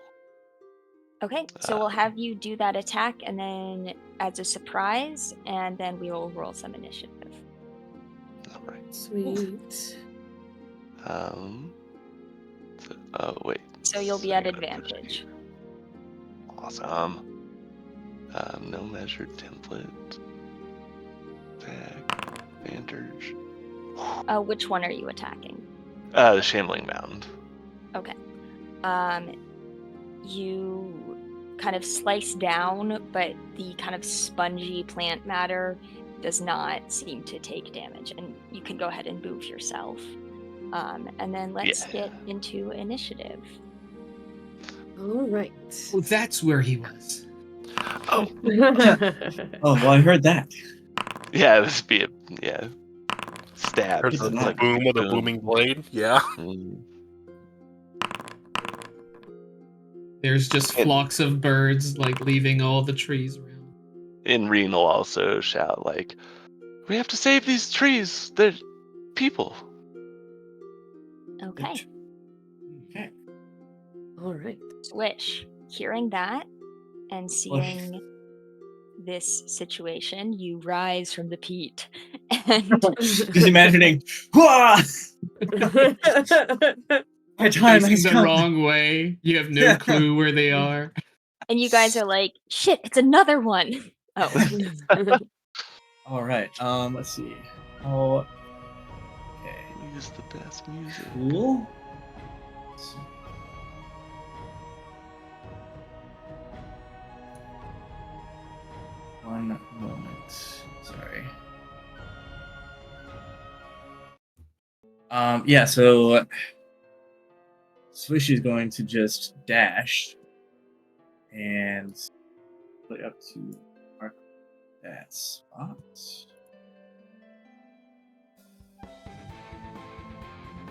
Okay, so we'll have you do that attack, and then as a surprise, and then we will roll some initiative. All right. Sweet. Wait. So you'll be at advantage. Awesome. No measured template. Attack. Advantage. Which one are you attacking? The shambling mound. Okay. You kind of slice down, but the kind of spongy plant matter does not seem to take damage, and you can go ahead and move yourself. And then let's get into initiative. All right. Oh, that's where he was. Oh, Oh, well, I heard that. yeah, this be stab. Heard It's the not. boom of the boom. booming blade. Yeah. Mm. There's just And- flocks of birds like leaving all the trees around. And Reen will also shout like, "We have to save these trees. They're people." Okay. Okay. All right. Swish. Hearing that and seeing this situation, you rise from the peat and Just imagining, "Wah! My time has Facing the come." wrong way. You have no clue where they are. and you guys are like, shit, it's another one. Oh, All right. Let's see. Oh. Okay. Use the best music. Cool. Let's see. One moment. Sorry. Yeah, so Swish is going to just dash and play up to mark that spot.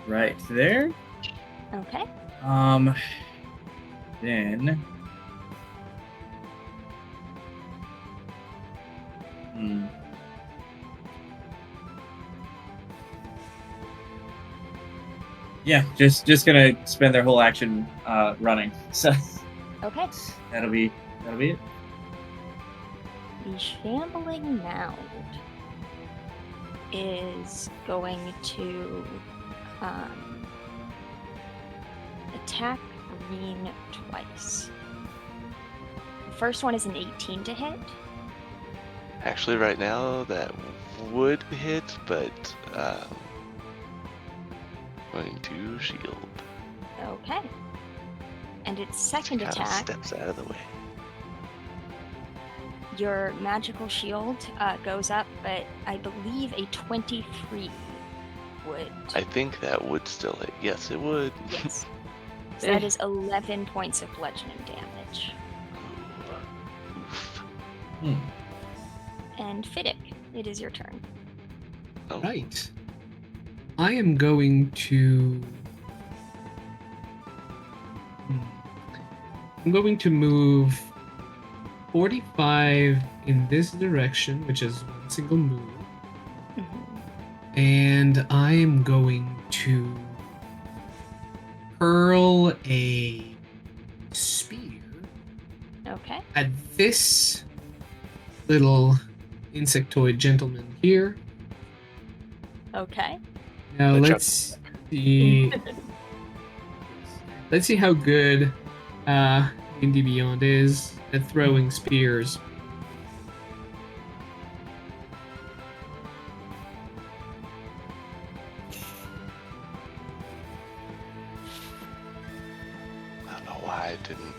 Right there. okay. Then yeah, just gonna spend their whole action running. So Okay. that'll be it. The shambling mound is going to attack Reen twice. The first one is an 18 to hit. Actually, right now that would hit, but going to shield. Okay. And its second Kinda attack, steps out of the way. your magical shield goes up, but I believe a 23 would. I think that would still hit. Yes, it would. Yes. So that is 11 points of bludgeoning damage. Oof. And Fiddick, it is your turn. Oh, Right. I am going to. I'm going to move 45 in this direction, which is one single move. And I am going to hurl a spear Okay. at this little insectoid gentleman here. Okay. Now The let's see. Let's see how good D&D Beyond is at throwing spears. I don't know why I didn't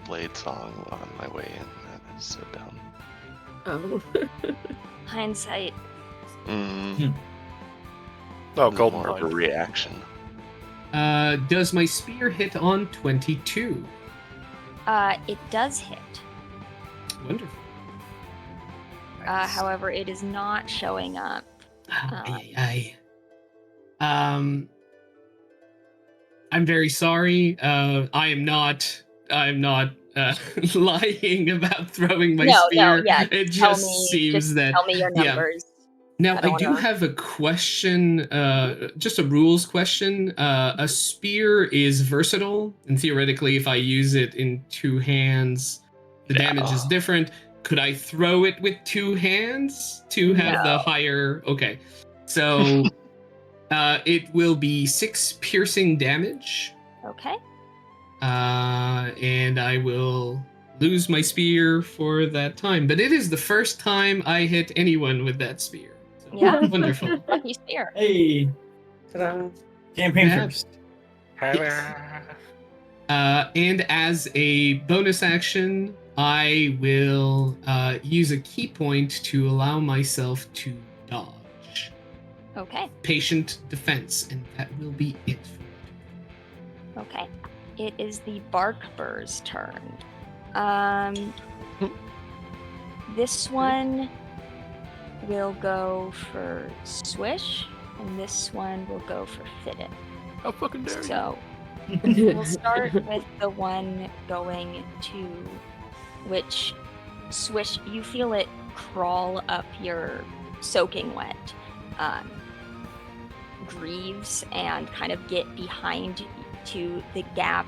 Blade Song on my way in. That is so dumb. Oh. Hindsight. Mm, Oh, this is golden more of a blade. reaction. Does my spear hit on 22? It does hit. Wonderful. However, it is not showing up. I'm very sorry. I'm not lying about throwing my spear. Yeah. It Tell just me, seems that. tell me your yeah. numbers. Now, I don't I do wanna- have a question, just a rules question. A spear is versatile, and theoretically, if I use it in two hands, the damage is different. Could I throw it with two hands to have the higher? Okay, so it will be 6 piercing damage, Okay. and I will lose my spear for that time. But it is the first time I hit anyone with that spear. So, Yeah. wonderful. Lucky spear. Hey, Ta-da. campaign Yeah. first. And as a bonus action, I will use a key point to allow myself to dodge. Okay. Patient defense, and that will be it. Okay. It is the bark burr's turn. This one will go for Swish, and this one will go for Fidget. How fucking dare you? So we'll start with the one going to which Swish, you feel it crawl up your soaking wet greaves and kind of get behind to the gap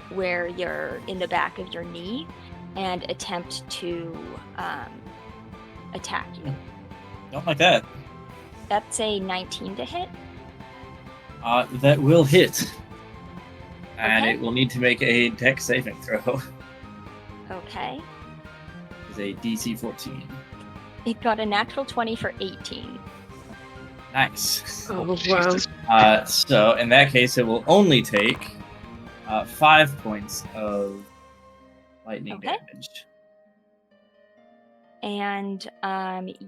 where you're in the back of your knee and attempt to attack you. Don't like that. That's a 19 to hit. That will hit. And Okay. it will need to make a dex saving throw. Okay. It's a DC 14. It got a natural 20 for 18. Nice. Oh, wow. Jesus. So in that case, it will only take 5 points of lightning Okay. damage. And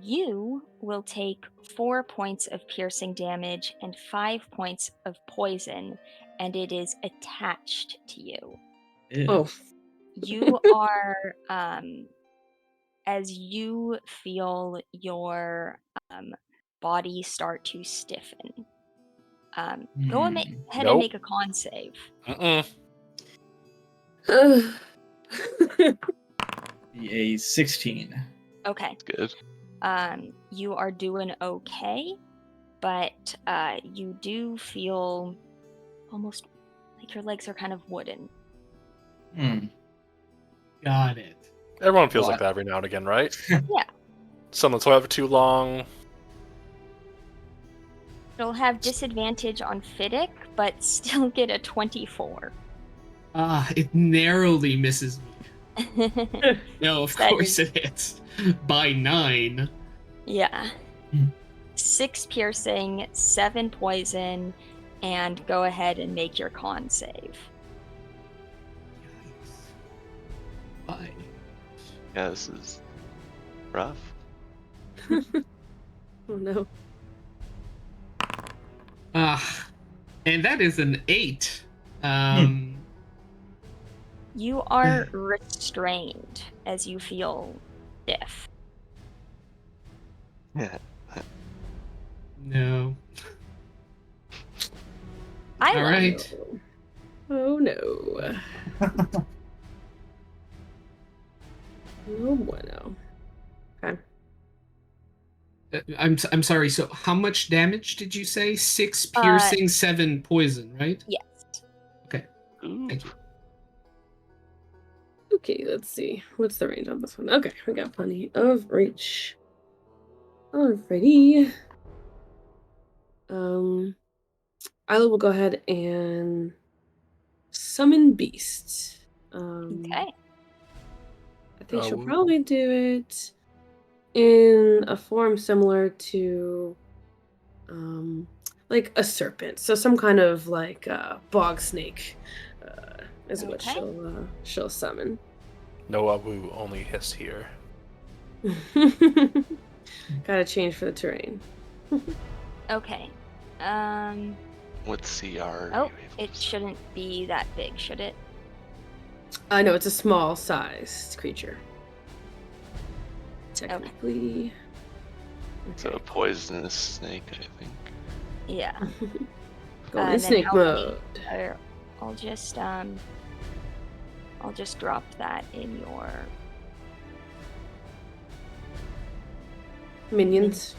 you will take 4 points of piercing damage and 5 points of poison, and it is attached to you. Ew. Oh. You are, as you feel your body start to stiffen. Go ahead and Nope. make a con save. A 16. Okay. Good. You are doing okay, but you do feel almost like your legs are kind of wooden. Got it. Everyone feels like What? that every now and again, right? Yeah. Some that's however too long. It'll have disadvantage on Fiddick, but still get a 24. It narrowly misses me. No, of That course it hits. By 9. Yeah. Hmm. 6 piercing, 7 poison, and go ahead and make your con save. Yikes. Why? Yeah, this is rough. Oh no. And that is an 8. You are restrained as you feel stiff. Yeah. No. I All like right. Oh no. Oh bueno. Okay. I'm sorry. So, how much damage did you say? 6 piercing, 7 poison, right? Yes. Okay. Ooh. Thank you. Okay, let's see. What's the range on this one? Okay, we got plenty of reach. Alrighty. I will go ahead and summon beasts. Okay. I think she'll Oh. probably do it in a form similar to like a serpent. So some kind of like bog snake is what Okay. she'll summon. No Awu, only hiss here. Gotta change for the terrain. Okay. What CR? are Oh, you able it to- shouldn't be that big, should it? No, it's a small sized creature. Technically. So a poisonous snake, I think. Yeah. Going in then snake help me. mode. I'll just drop that in your Minions.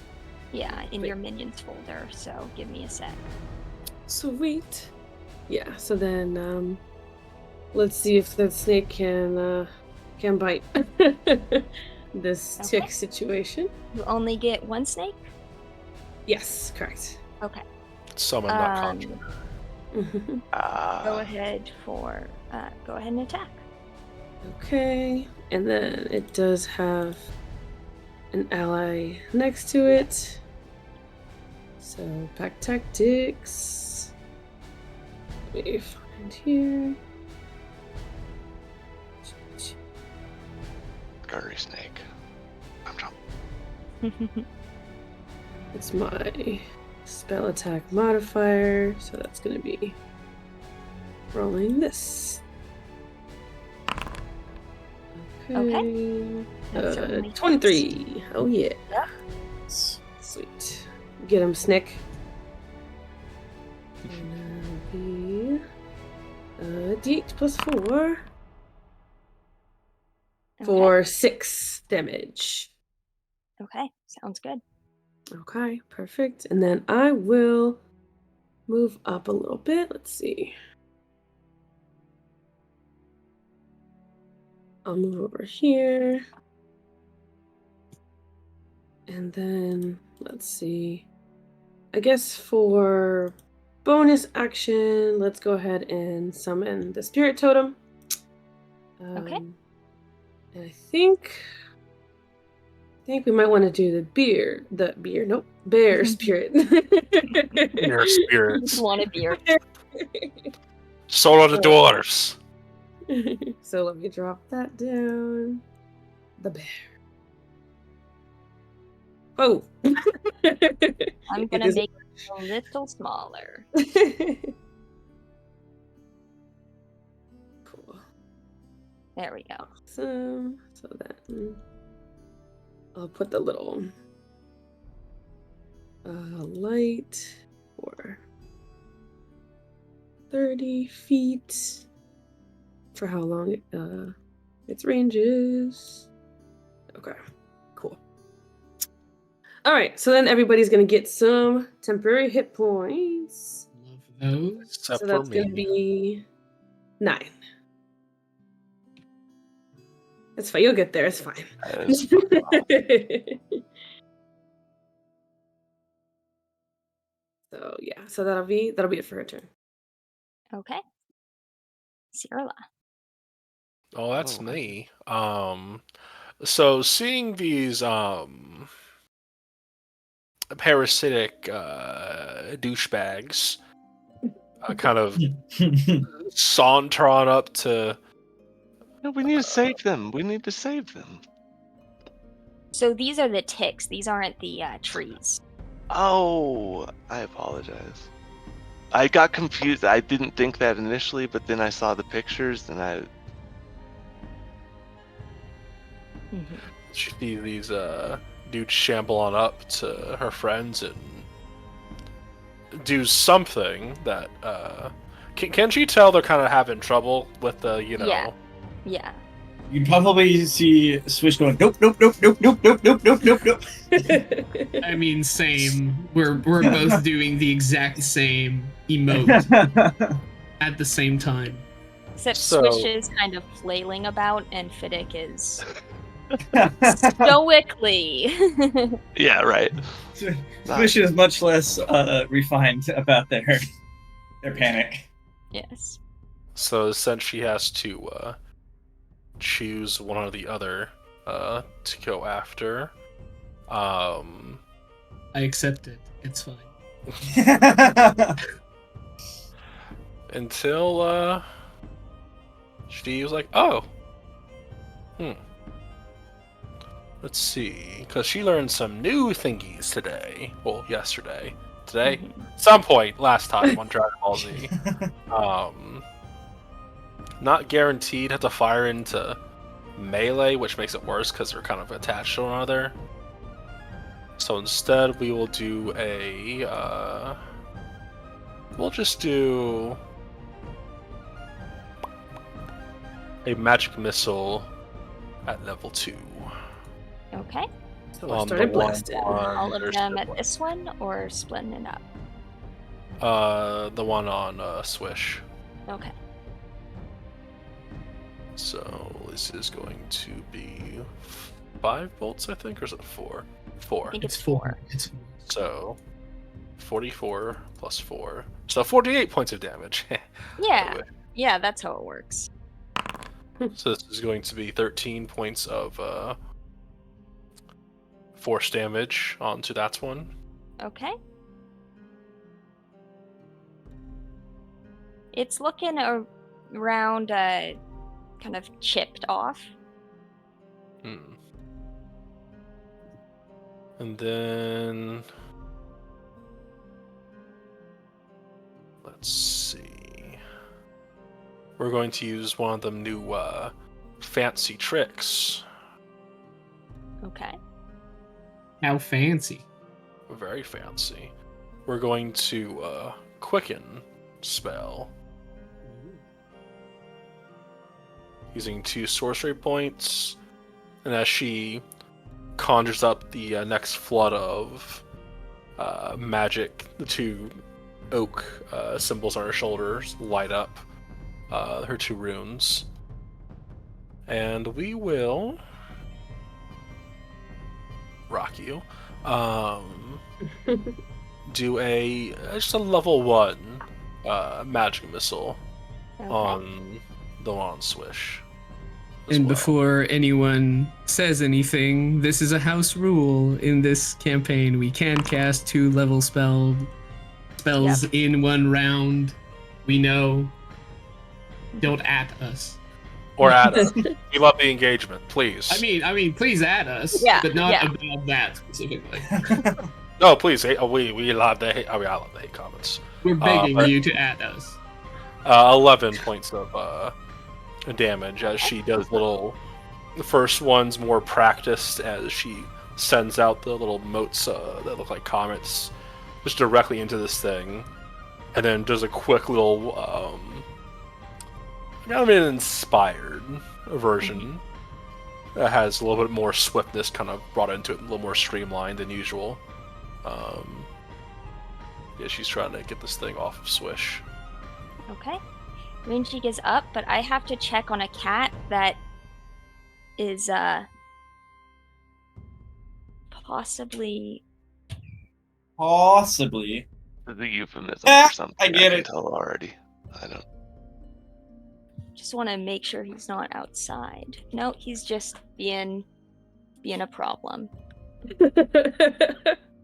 in your minions folder. So give me a sec. Sweet. Yeah, so then let's see if the snake can bite this Okay. tick situation. You only get one snake. Yes, correct. Okay. Summon, not conjure. Go ahead and attack. Okay, and then it does have an ally next to it. So pack tactics. Let me find here. Scurry snake. Jump. It's my spell attack modifier, so that's going to be rolling this. Okay. That's certainly 23. Oh, yeah. Yep. Sweet. Get him, Snick. And that'll be D8 plus 4 for 6 damage. Okay, sounds good. Okay, perfect. And then I will move up a little bit. Let's see. I'll move over here. And then, let's see. I guess for bonus action, let's go ahead and summon the spirit totem. Okay. And I think we might want to do bear spirit. Your spirits. Want a beer? Soul of the dwarves. So let me drop that down. The bear. Oh. I'm gonna make it a little smaller. Cool. There we go. Awesome. So then I'll put the little light for 30 feet for how long its range is. Okay, cool. All right, so then everybody's gonna get some temporary hit points. Love those. Except So for that's me. gonna be 9. That's fine. You'll get there. It's fine. That is So yeah, so that'll be it for her turn. Okay. Cirilla. Oh, that's Oh. me. So seeing these parasitic douchebags kind of saunter on up to. No, we need to save them. We need to save them. So these are the ticks. These aren't the trees. Oh, I apologize. I got confused. I didn't think that initially, but then I saw the pictures and I. She sees these dudes shamble on up to her friends and do something that can she tell they're kind of having trouble with the Yeah. You'd probably see Swish going, nope, nope, nope, nope, nope, nope, nope, nope, nope, nope. I mean, same. We're both doing the exact same emote at the same time. Except So- Swish is kind of flailing about, and Fiddick is stoically. Yeah, right. Swish is much less refined about their panic. Yes. So since she has to choose one or the other to go after, I accept it. It's fine. until she was like, oh, let's see, because she learned some new thingies today. Well, yesterday. Today? Some point last time on Dragon Ball Z. Not guaranteed have to fire into melee, which makes it worse because they're kind of attached to one another. So instead, we will do a. We'll just do a magic missile at level 2. Okay. So I started The one blasting. on- All of there's them the at one- this one, or splitting it up? The one on Swish. Okay. So this is going to be 5 bolts, I think, or is it 4? 4. I think it's It's 4. It's 4. So 44 plus 4. So 48 points of damage. Yeah. Yeah, that's how it works. So this is going to be 13 points of force damage onto that one. Okay. It's looking around kind of chipped off. Hmm. And then let's see. We're going to use one of them new fancy tricks. Okay. How fancy. Very fancy. We're going to quicken spell using 2 sorcery points, and as she conjures up the next flood of magic, the 2 oak symbols on her shoulders light up her 2 runes, and we will rock you. Do just a level 1 magic missile Okay. on the one on Swish. as And well. before anyone says anything, this is a house rule in this campaign. We can cast 2 level spells in 1 round. We know. Don't at us. Or add us. We love the engagement, please. I mean, please add us, Yeah, but not yeah. about that specifically. No, please. We love the hate. I love the hate comments. We're begging but- you to add us. 11 points of damage as she does the first one's more practiced as she sends out the little motes that look like comets just directly into this thing, and then does a quick little kind of an inspired version that has a little bit more swiftness kind of brought into it, a little more streamlined than usual. Yeah, she's trying to get this thing off of Swish. Okay. Rinjig is up, but I have to check on a cat that is possibly. Possibly. The euphemism Ah, for something. I get can it. tell already. I don't. Just want to make sure he's not outside. No, he's just being a problem.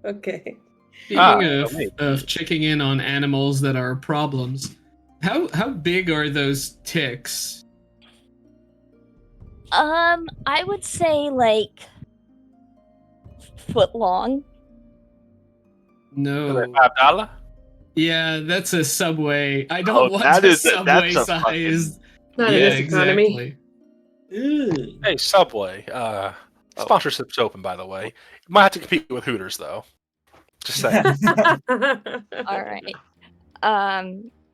Okay. Speaking of checking in on animals that are problems, how big are those ticks? I would say like foot long. No. $5? Yeah, that's a Subway. I don't want that a is Subway that's a size. Not Yeah, in this economy. exactly. Ew. Hey, Subway. Sponsorship's open, by the way. Might have to compete with Hooters, though. Just saying. All right.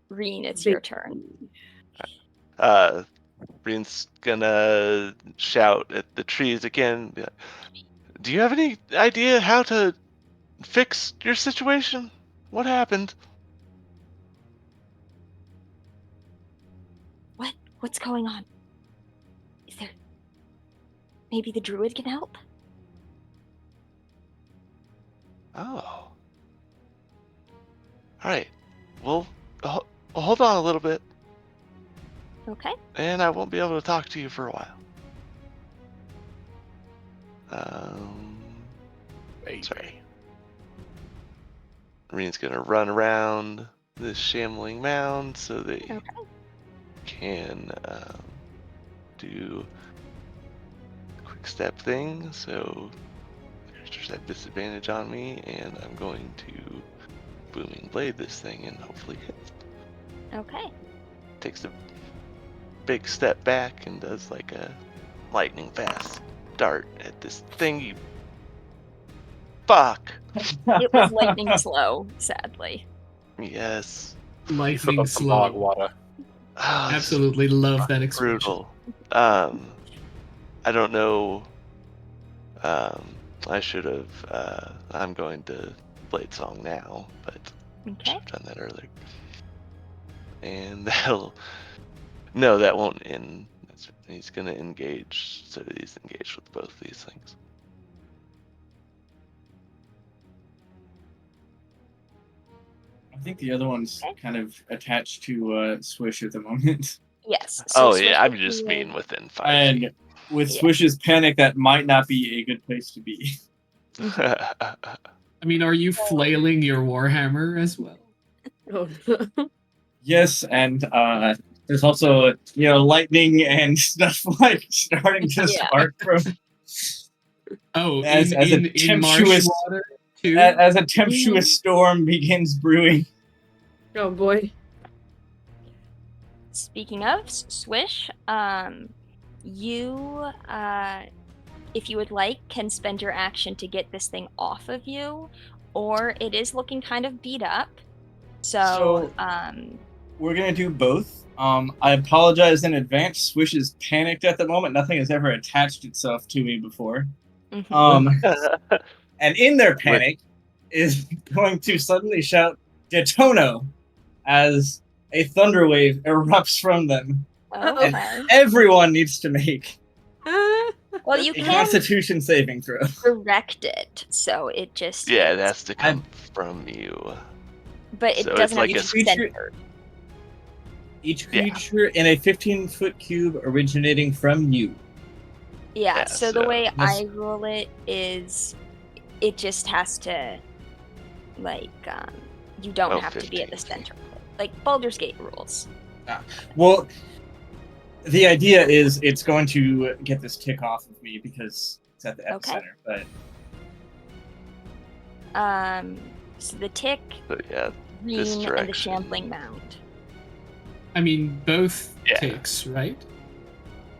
Reen, it's your turn. Bryn's gonna shout at the trees again. Be like, do you have any idea how to fix your situation? What happened? What's going on? Is there maybe the druid can help? Oh. All right. Well, hold on a little bit, Okay. and I won't be able to talk to you for a while. Sorry. Reen's gonna run around this shambling mound so they Okay. can do a quick step thing. So there's that disadvantage on me, and I'm going to booming blade this thing and hopefully hit. Okay. Takes a big step back and does like a lightning fast dart at this thing. You fuck. It was lightning slow, sadly. Yes. Lightning Dog slow. water. Oh, this is Absolutely love that expression. brutal. I don't know. I should have. I'm going to blade song now, but I should Okay. have done that earlier. And that'll. No, that won't end. He's gonna engage. So he's engaged with both these things. I think the other one's kind of attached to Swish at the moment. Yes. Oh Swish yeah, I'm would just be mean within 5 And with Yeah. Swish's panic, that might not be a good place to be. feet. I mean, are you flailing your Warhammer as well? Oh, no. Yes, and there's also lightning and stuff like starting to Yeah. spark from Oh, As a in marsh tempestuous water too. as a tempestuous storm begins brewing. Oh boy. Speaking of Swish, you, if you would like, can spend your action to get this thing off of you, or it is looking kind of beat up. So, we're gonna do both. I apologize in advance. Swish is panicked at the moment. Nothing has ever attached itself to me before. And in their panic is going to suddenly shout "Detono" as a thunder wave erupts from them. okay. And everyone needs to make Well, you a can Constitution saving throw. direct it, so it just Yeah, it hits. has to come from you. But it So it's doesn't have like to a be centered. Each creature in a 15-foot cube originating from you. Yeah, Yeah, so the so- way I rule it is it just has to, like, you don't Oh, have to be at the 15 center. Like Baldur's Gate rules. Well, the idea is it's going to get this tick off of me because it's at the epicenter. Okay. But So the tick, But yeah, green, this and the direction. shambling mound. I mean, both Yeah. ticks, right?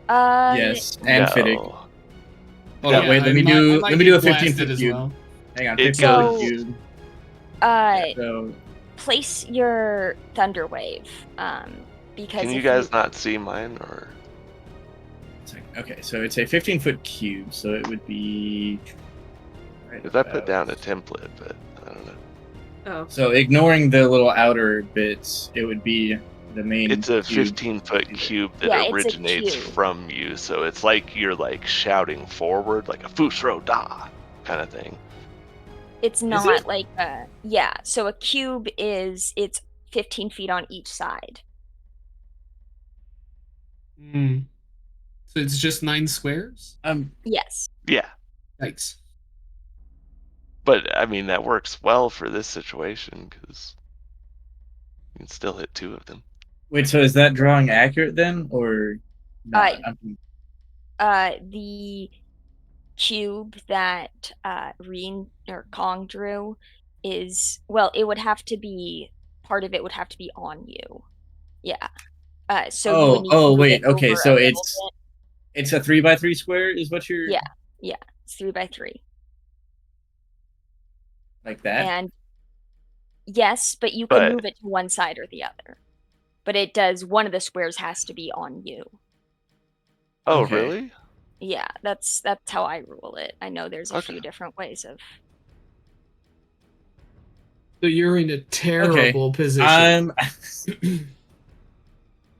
yes, and no. Fiddick. Hold on, Yeah, wait. Let me I do might a be 15-foot blasted as cube. well. Hang on, It 15-foot goes- cube. So Place your thunder wave, because Can you if guys not see mine, or okay, so it's a 15-foot cube, so it would be. Right because I put about- down a template, but I don't know. Oh. So ignoring the little outer bits, it would be the main. It's a cube. 15-foot cube that Yeah, it's a originates cube. from you, so it's like you're like shouting forward, like a Fusro Da kind of thing. It's it? not like so a cube it's 15 feet on each side. So it's just 9 squares? Yes. Yeah, Yikes. but I mean that works well for this situation because you can still hit 2 of them. Wait, so is that drawing accurate then, or not? The cube that Reen or Kong drew is, well, it would have to be, part of it would have to be on you. Yeah. So you would need to move wait, it okay, over so a little it's a 3x3 square, is what you're. Yeah. It's 3x3. Like that. And yes, but you can But- move it to one side or the other. But it does, one of the squares has to be on you. Oh, Okay. really? Yeah, that's how I rule it. I know there's a Okay. few different ways of. So you're in a terrible position.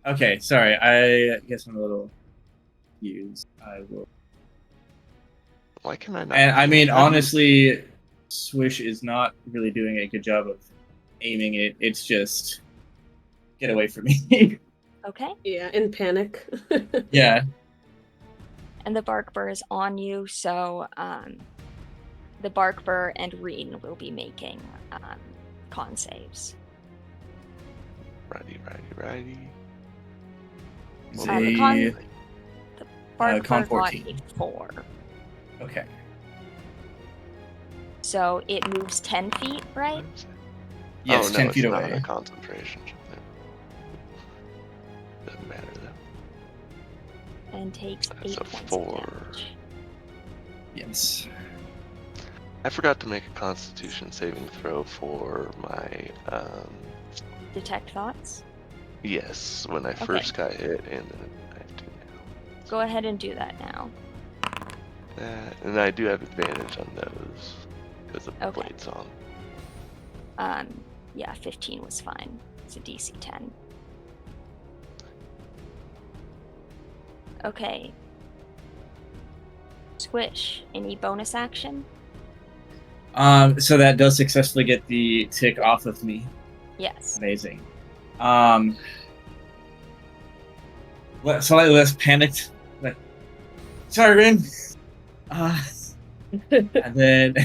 Okay, sorry. I guess I'm a little confused. I will. Why can I not? And I do mean, it? honestly, Swish is not really doing a good job of aiming it. It's just get away from me. Okay. Yeah, in panic. Yeah. And the bark burr is on you, so the bark burr and Reen will be making con saves. Righty. The bark con burr got 14. a 4. Okay. So it moves 10 feet, right? Yes, oh, no, 10 it's feet not away. a concentration. Doesn't matter though. And takes That's 8 a points 4. of damage. Yes. I forgot to make a Constitution saving throw for my Detect thoughts. yes when I first got hit, and then I have to now. Go ahead and do that now. And I do have advantage on those because of the Okay. blade song. Yeah, 15 was fine. It's a DC 10. Okay. Squish. Any bonus action? So that does successfully get the tick off of me. Yes. Amazing. Slightly less panicked. Like, sorry, Rin. And then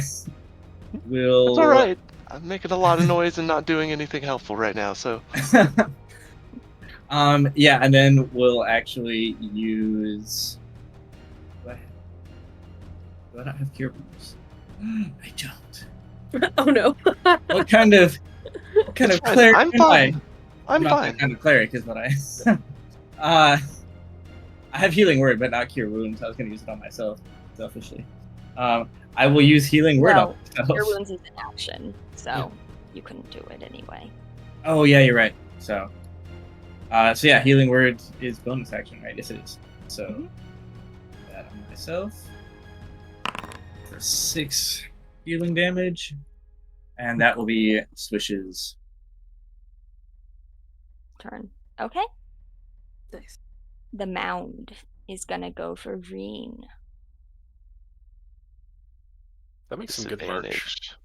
we'll. It's all right. I'm making a lot of noise and not doing anything helpful right now. So Yeah, and then we'll actually use. Do I not have cure wounds? I don't. Oh no. What kind of It's fine. cleric I'm am I? fine. I'm Not that fine. kind of cleric is what I. I have healing word, but not cure wounds. I was going to use it on myself, selfishly. I will use healing word on No, myself. your wounds is an action, so Yeah. you couldn't do it anyway. Oh yeah, you're right. So yeah, healing word is bonus action, right? Yes, it is. So Mhm. that on myself for 6 healing damage, and that will be Swish's. Turn. Okay. Nice. The mound is gonna go for Reen. That makes some good merch. Disadvantage.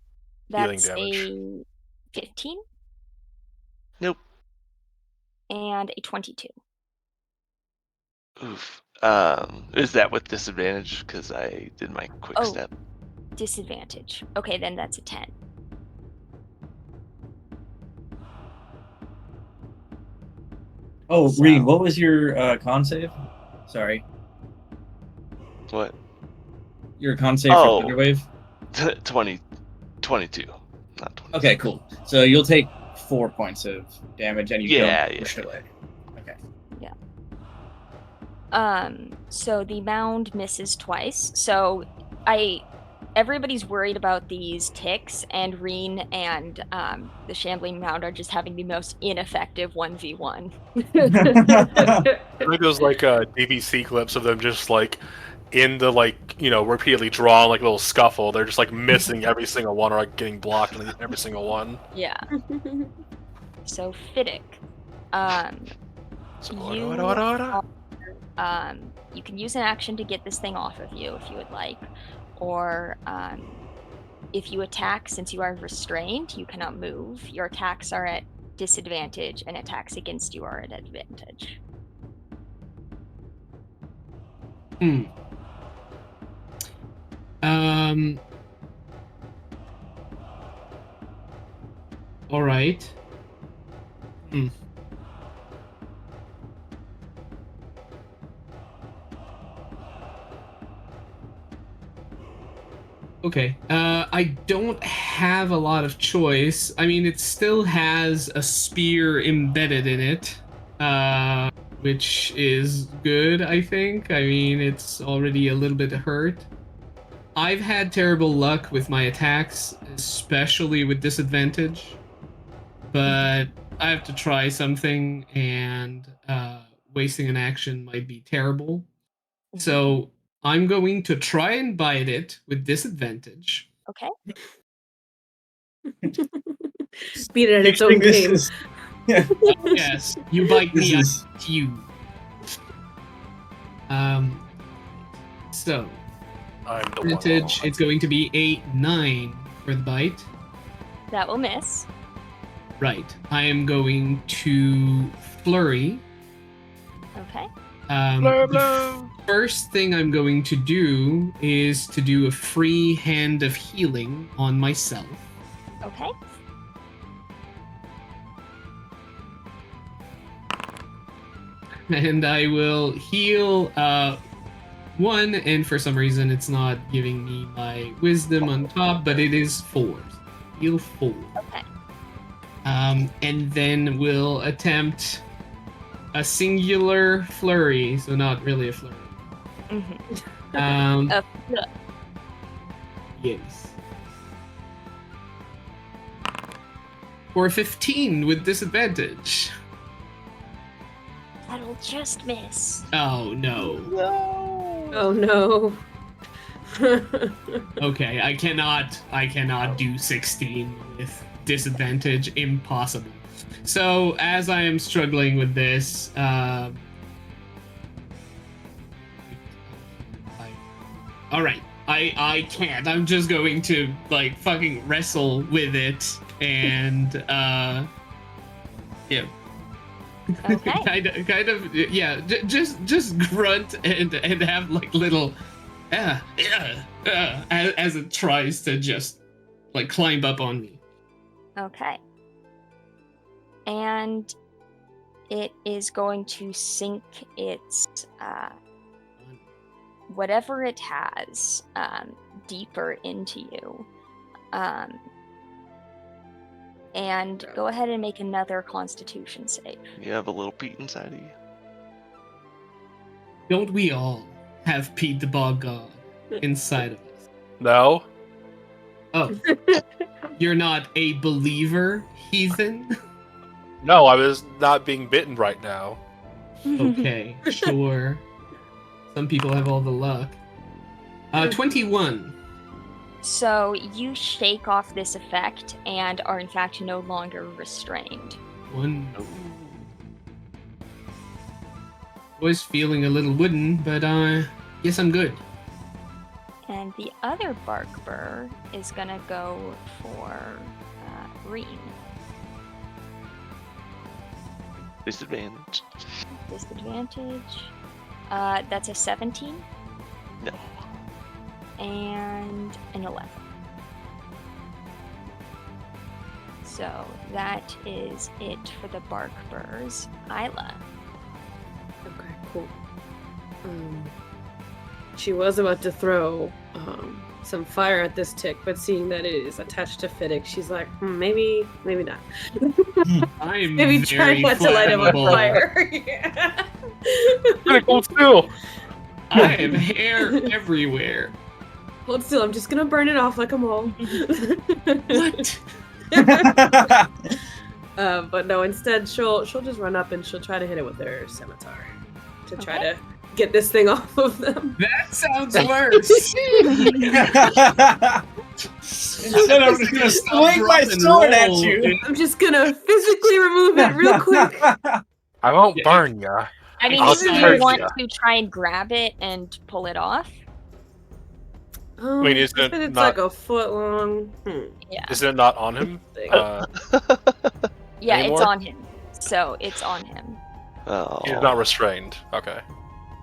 Healing That's damage. a 15 Nope. and a 22. Oof. Is that with disadvantage? Because I did my quick Oh, step. disadvantage. Okay, then that's a 10. Oh, So- Reen, what was your con save? Sorry, What? your con save for Oh, Thunderwave. 20, 22. Not 20. Okay, cool. So you'll take 4 points of damage, and you don't Yeah. push away. Okay. So the mound misses twice. So everybody's worried about these ticks, and Reen and the shambling mound are just having the most ineffective 1v1. I think those like DVC clips of them just like in the repeatedly drawn like little scuffle. They're just like missing every single one or like getting blocked on every single one. Yeah. So Fiddick, um, So, you can use an action to get this thing off of you if you would like, or if you attack, since you are restrained, you cannot move. Your attacks are at disadvantage, and attacks against you are at advantage. Hmm. All right. Hmm. Okay. I don't have a lot of choice. I mean, it still has a spear embedded in it, which is good, I think. I mean, it's already a little bit hurt. I've had terrible luck with my attacks, especially with disadvantage, but I have to try something, and wasting an action might be terrible. So I'm going to try and bite it with disadvantage. Okay. Beat it at its own Picturing this game. is- yeah. Yes, you bite This me, I is bite you. So I'm the percentage, one. it's going to be 8-9 for the bite. That will miss. Right. I am going to flurry. Okay. The first thing I'm going to do is to do a free hand of healing on myself. Okay. And I will heal 1, and for some reason it's not giving me my wisdom on top, but it is 4. Heal 4. Okay. And then we'll attempt a singular flurry, so not really a flurry. Uh, Yes. For 15 with disadvantage. That'll just miss. Oh no. Oh no. Okay, I cannot do 16 with disadvantage. Impossible. So as I am struggling with this, all right, I can't. I'm just going to like fucking wrestle with it and yeah. Okay. kind of yeah. Just grunt and have like little as it tries to just like climb up on me. Okay. And it is going to sink its whatever it has deeper into you. And go ahead and make another Constitution save. You have a little Pete inside of you. Don't we all have Pete the Bog God inside of us? No. Oh. You're not a believer, heathen? No, I was not being bitten right now. Okay, sure. Some people have all the luck. 21. So you shake off this effect and are in fact no longer restrained. One. Was feeling a little wooden, but guess I'm good. And the other bark burr is gonna go for Reen. Disadvantage. Disadvantage. That's a 17. No. And an 11. So that is it for the bark burrs. Isla. Okay, cool. She was about to throw some fire at this tick, but seeing that it is attached to Fiddick, she's like, maybe not. I'm Maybe try very not to light him on flammable. fire. Yeah. Critical skill. I have hair everywhere. Hold still, I'm just gonna burn it off like a mole. What? But no, instead she'll just run up and she'll try to hit it with her scimitar to try to get this thing off of them. That sounds worse. Instead, I'm just gonna swing my sword at you. I'm just gonna physically remove it real quick. I won't burn ya. I mean, I'll if you hurt want ya. to try and grab it and pull it off. Wait, isn't it it's not- like a foot long. Yeah. Isn't it not on him? Yeah, it's anymore? on him. So it's on him. Oh. He's not restrained. Okay.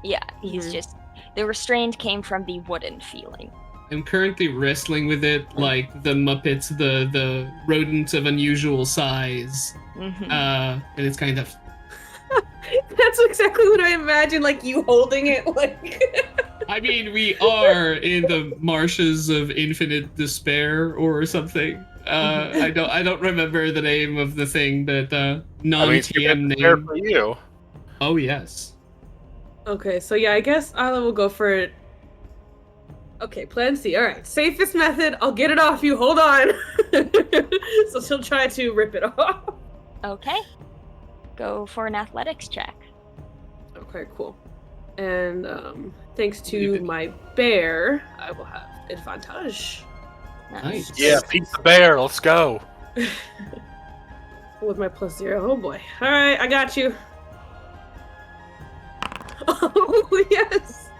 Yeah, he's Mhm. just. The restrained came from the wooden feeling. I'm currently wrestling with it like the Muppets, the rodents of unusual size. Mm-hmm. And it's kind of. That's exactly what I imagine, like you holding it like. I mean, we are in the marshes of infinite despair or something. I don't remember the name of the thing, but I mean, non-TM it's fair name. for you. Oh yes. Okay, so yeah, I guess Isla will go for it. Okay, plan C. All right, safest method. I'll get it off you. Hold on. So she'll try to rip it off. Okay. Go for an athletics check. Okay, cool. And thanks to my bear, I will have advantage Nice. Yeah, Pete the Bear, let's go. with my +0. Oh boy. All right, I got you. Oh yes.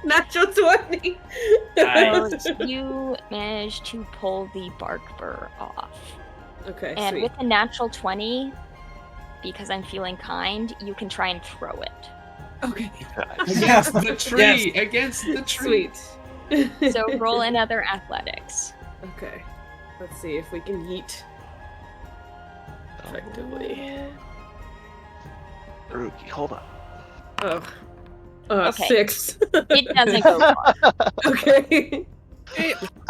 Natural 20. Nice. So you managed to pull the bark burr off. Okay, And sweet. with a natural 20, because I'm feeling kind, you can try and throw it. Okay, Against the tree. Against the tree. sweet. So roll another athletics. Okay, let's see if we can yeet effectively. Rookie, hold on. Oh, Okay. 6. It doesn't go far. Okay.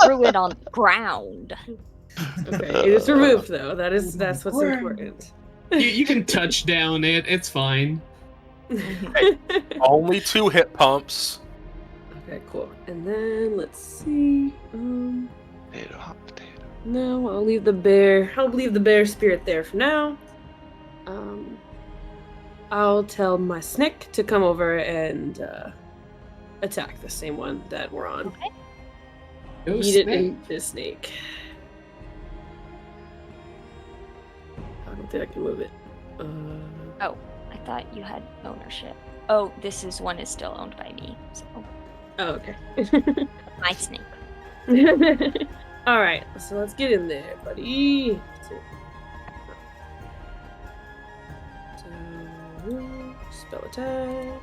Threw it on the ground. Okay, it is removed though. That's what's important. You can touch down it. It's fine. Only 2 hit pumps. Okay, cool. And then let's see. Potato, hot potato. No, I'll leave the bear. I'll leave the bear spirit there for now. I'll tell my snake to come over and attack the same one that we're on. Okay. Go Eat it snake. in the snake. I don't think I can move it. Oh, I thought you had ownership. Oh, this one is still owned by me. So Oh, okay. my snake. All right, so let's get in there, buddy. So, spell attack.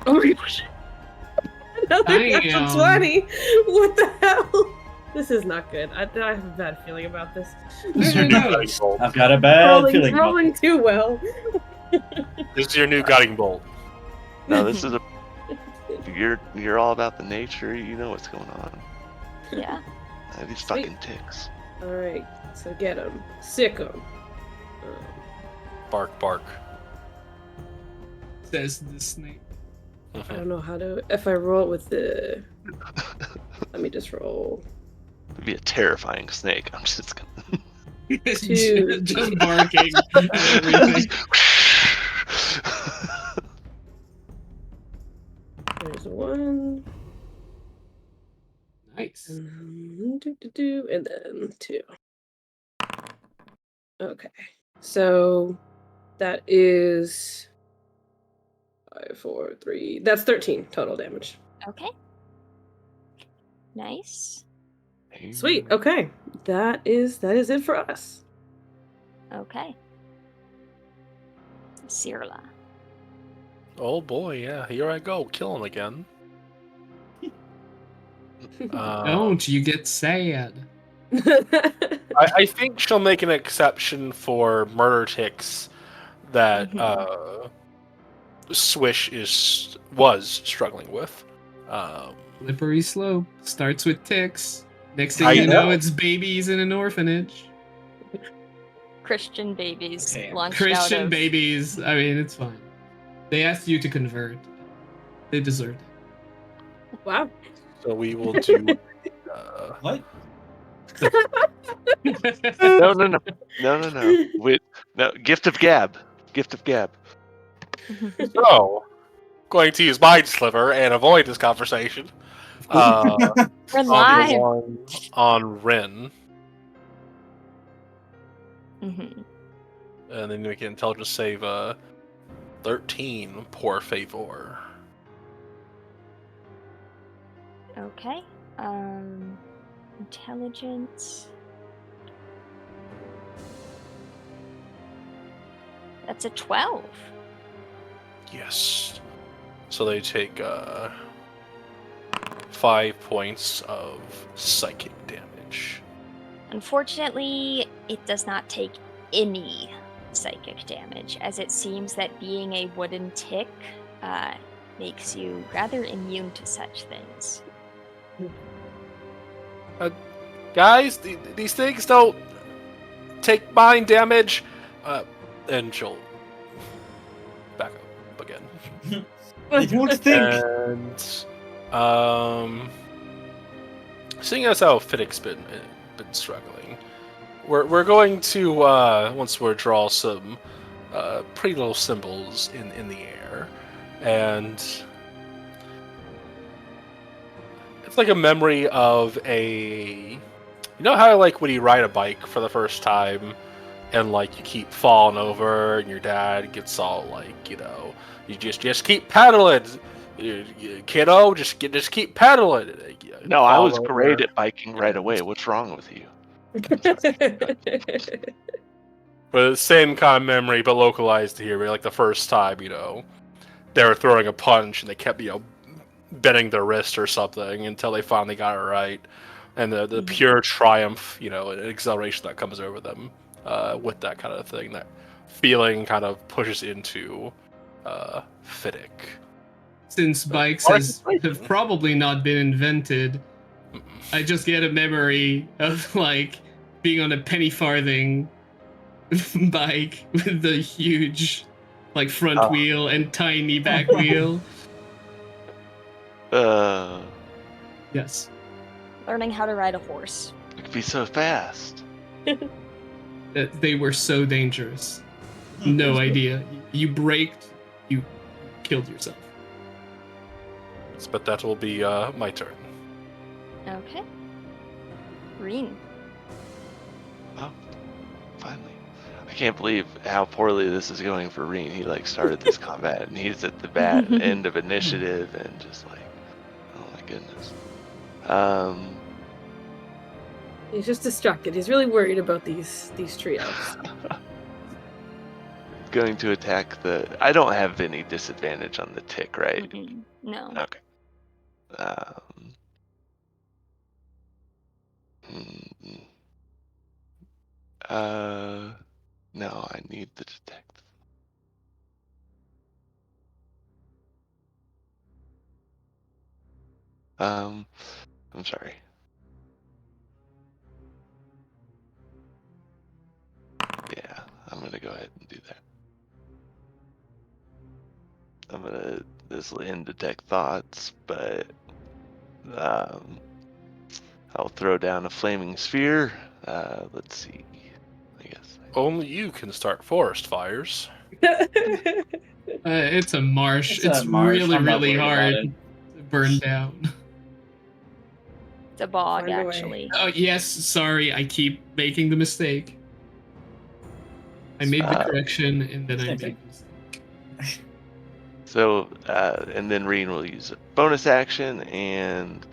Oh my gosh. Another natural Damn. 20. What the hell? This is not good. I have a bad feeling about this. Very good. I've got a bad feeling about rolling too well. This is your new guiding bolt. No, this is a. You're all about the nature. You know what's going on. Yeah. These Sweet. fucking ticks. Alright, so get him. Sick him. Bark, bark. Says the snake. I don't know how to. If I roll with the. Let me just roll. It'd be a terrifying snake. I'm just gonna. Two. Just barking at everything. There's one. Nice. And then two. Okay. So that is 5, 4, 3. That's 13 total damage. Okay. Nice. Sweet. Okay. That is it for us. Okay. Cirla. Oh boy, yeah, here I go, killing again. Don't you get sad? I think she'll make an exception for murder ticks that Swish was struggling with. Slippery slope. Starts with ticks. Next thing I you know, know. it's babies in an orphanage. Christian babies Okay. launched Christian out of... babies. I mean, it's fine. They asked you to convert. They deserved it. Wow. So we will do. What? No. Wait, no. Gift of gab. Gift of gab. So, going to use Mind Sliver and avoid this conversation. We're On the live. one on Rin, Mhm. and then make an intelligence save 13. Poor favor. Okay. Intelligence. That's a 12. Yes. So they take 5 points of psychic damage. Unfortunately, it does not take any psychic damage, as it seems that being a wooden tick makes you rather immune to such things. Guys, these things don't take mind damage. And she'll back up again. They don't think. And seeing as how Fiddick's been struggling, we're going to once more draw some pretty little symbols in the air, and it's like a memory of you know how like when you ride a bike for the first time and like you keep falling over and your dad gets all like, you know, you just keep pedaling, kiddo, just keep pedaling. No, I was Fall great over. at biking right away. What's wrong with you? But the same kind of memory, but localized here. Where like the first time, you know, they were throwing a punch and they kept, you know, bending their wrist or something until they finally got it right, and the pure triumph, you know, and exhilaration that comes over them with that kind of thing. That feeling kind of pushes into Fiddick. Since bikes have probably not been invented, I just get a memory of like being on a penny farthing bike with the huge like front wheel and tiny back wheel. Yes. Learning how to ride a horse. It could be so fast. They were so dangerous. No idea. You braked, you killed yourself. But that will be my turn. Okay. Green. Oh, finally. I can't believe how poorly this is going for Reen. He like started this combat and he's at the end of initiative and just like, oh my goodness. He's just distracted. He's really worried about these tree elves. Going to attack I don't have any disadvantage on the tick, right? No. Okay. No, I need the detect. I'm sorry. Yeah, I'm gonna go ahead and do that. This will end detect thoughts, but I'll throw down a flaming sphere. Let's see. I guess. Only you can start forest fires. It's a marsh. It's a It's marsh. really, I'm not really worried about hard it. to burn down. It's a bog, Find a way. actually. Oh, yes, sorry, I keep making the mistake. I made the correction, and then I same made thing. the mistake. So, and then Reen will use a bonus action, and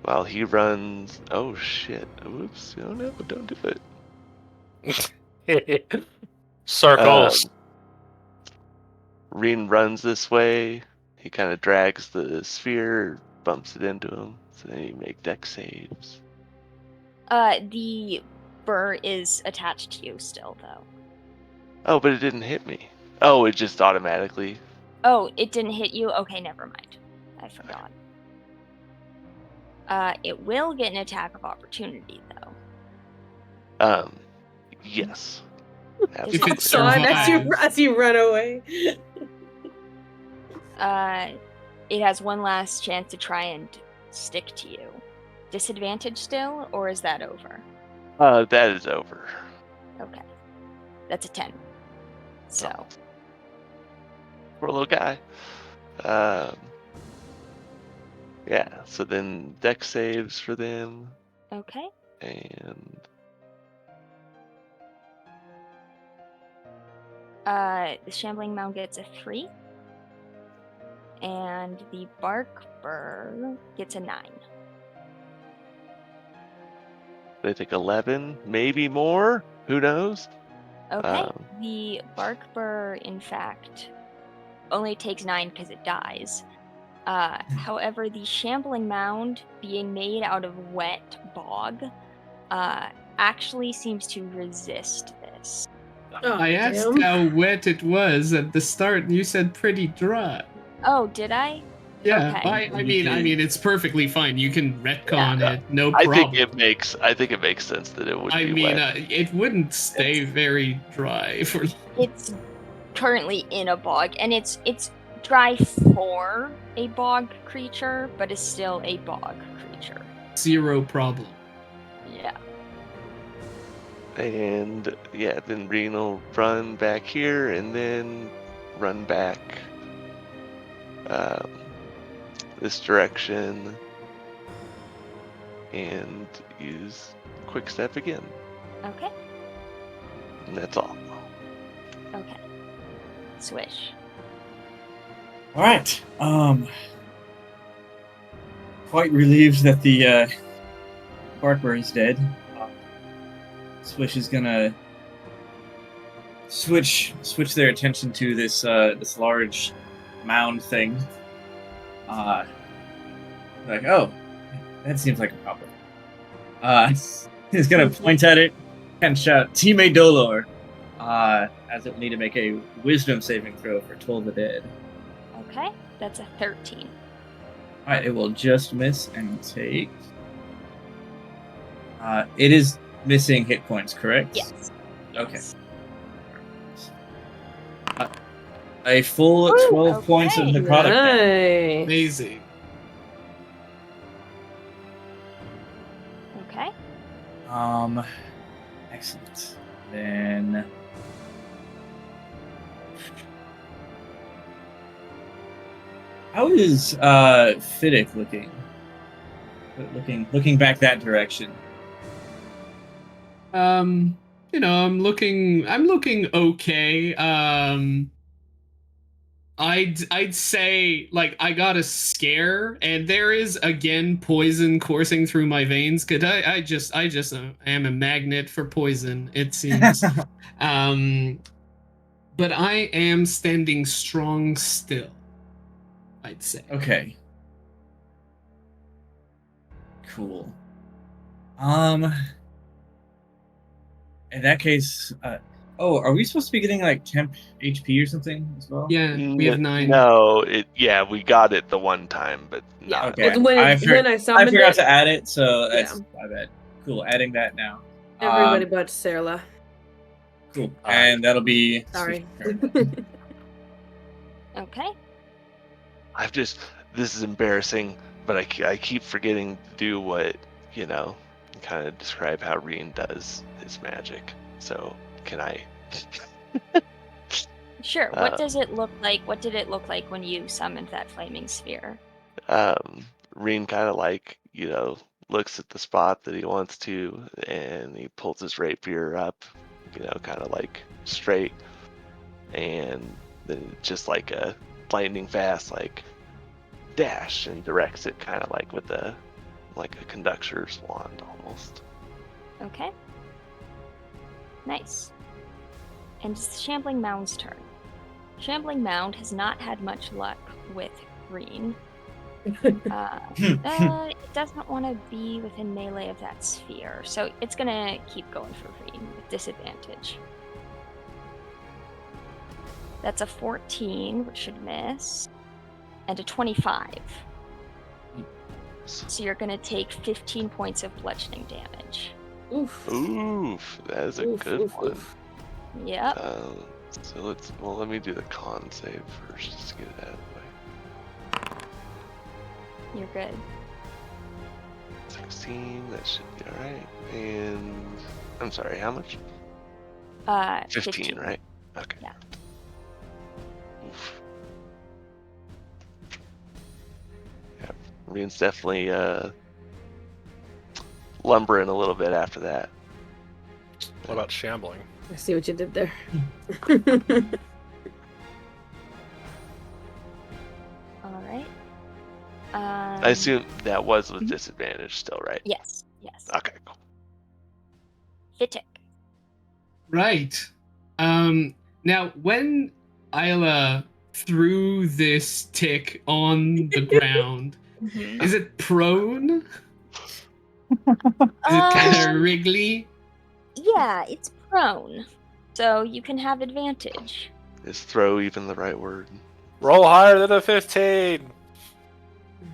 while he runs, oh shit! Oops! Oh no! Don't do it. Circles. Reen runs this way. He kind of drags the sphere, bumps it into him. So then you make deck saves. The burr is attached to you still, though. Oh, but it didn't hit me. Oh, it just automatically. Oh, it didn't hit you? Okay, never mind. I forgot. It will get an attack of opportunity, though. Yes. If it It's Son, survives. as you run away. It has one last chance to try and stick to you. Disadvantage still, or is that over? That is over. Okay. That's a 10. So, Poor little guy. Yeah, so then deck saves for them, okay. and The Shambling Mound gets a 3. And the Bark Burr gets a 9. they take 11, maybe more. Who knows? Okay. The Bark Burr, in fact, only takes 9 because it dies. However, the Shambling Mound, being made out of wet bog, actually seems to resist this. Oh, I asked damn. how wet it was at the start, and you said pretty dry. Oh, did I? Yeah, Okay. I mean, it's perfectly fine. You can retcon Yeah. it, no I problem. think it makes sense that it would I be mean, wet. it wouldn't stay very dry for It's currently in a bog, and it's dry for a bog creature, but is still a bog creature. zero problem. Yeah. And yeah, then Reen will run back here and then run back this direction and use quick step again. Okay. And that's all. Okay. Swish. All right. Quite relieved that the Barker is dead. Swish is gonna switch their attention to this this large mound thing. Like, oh, that seems like a problem. He's gonna point at it and shout, "Time Dolor!" As it will need to make a Wisdom saving throw for Toll the Dead. Okay. That's a 13. All right, it will just miss and take. It is missing hit points, correct? Yes. Okay. Yes. A full 12 points of okay. necrotic damage. Nice. Amazing. Okay. Excellent. Then how is Fiddick looking? Looking back that direction. You know, I'm looking okay. I'd say like I got a scare, and there is again poison coursing through my veins. Cause I just am a magnet for poison. It seems. But I am standing strong still. I'd say. Okay. Cool. In that case, Oh, are we supposed to be getting like temp HP or something as well? Yeah, we have 9. No, we got it the one time, but Yeah. not. Okay. Well, when I I summoned forgot it, to add it, so Yeah. that's my bad. Cool, adding that now. everybody but Sarla. Cool, and that'll be Sorry. Okay. This is embarrassing, but I keep forgetting to do what, kind of describe how Reen does his magic. So, can I? Sure. What does it look like? What did it look like when you summoned that flaming sphere? Reen kind of looks at the spot that he wants to, and he pulls his rapier up, kind of like straight, and then just like a lightning fast, like dash, and directs it kind of like with a conductor's wand almost. Okay. Nice. And it's Shambling Mound's turn. Shambling Mound has not had much luck with Green. It doesn't want to be within melee of that sphere, so it's gonna keep going for Green with disadvantage. That's a 14, which should miss, and a 25. So you're gonna take 15 points of bludgeoning damage. Oof. That is a good one. Yep. So let me do the con save first, just to get it out of the way. You're good. 16, that should be alright. And I'm sorry, how much? 15, right? Okay. Yeah. Oof. Yeah, Reen's definitely lumbering a little bit after that. What about shambling? I see what you did there. All right. I assume that was with disadvantage still, right? Yes. Okay, cool. Fitic. Right. Now, when Isla threw this tick on the ground, is it prone? Is it kind of wriggly? Yeah, it's prone, so you can have advantage. Is throw even the right word? Roll higher than a 15.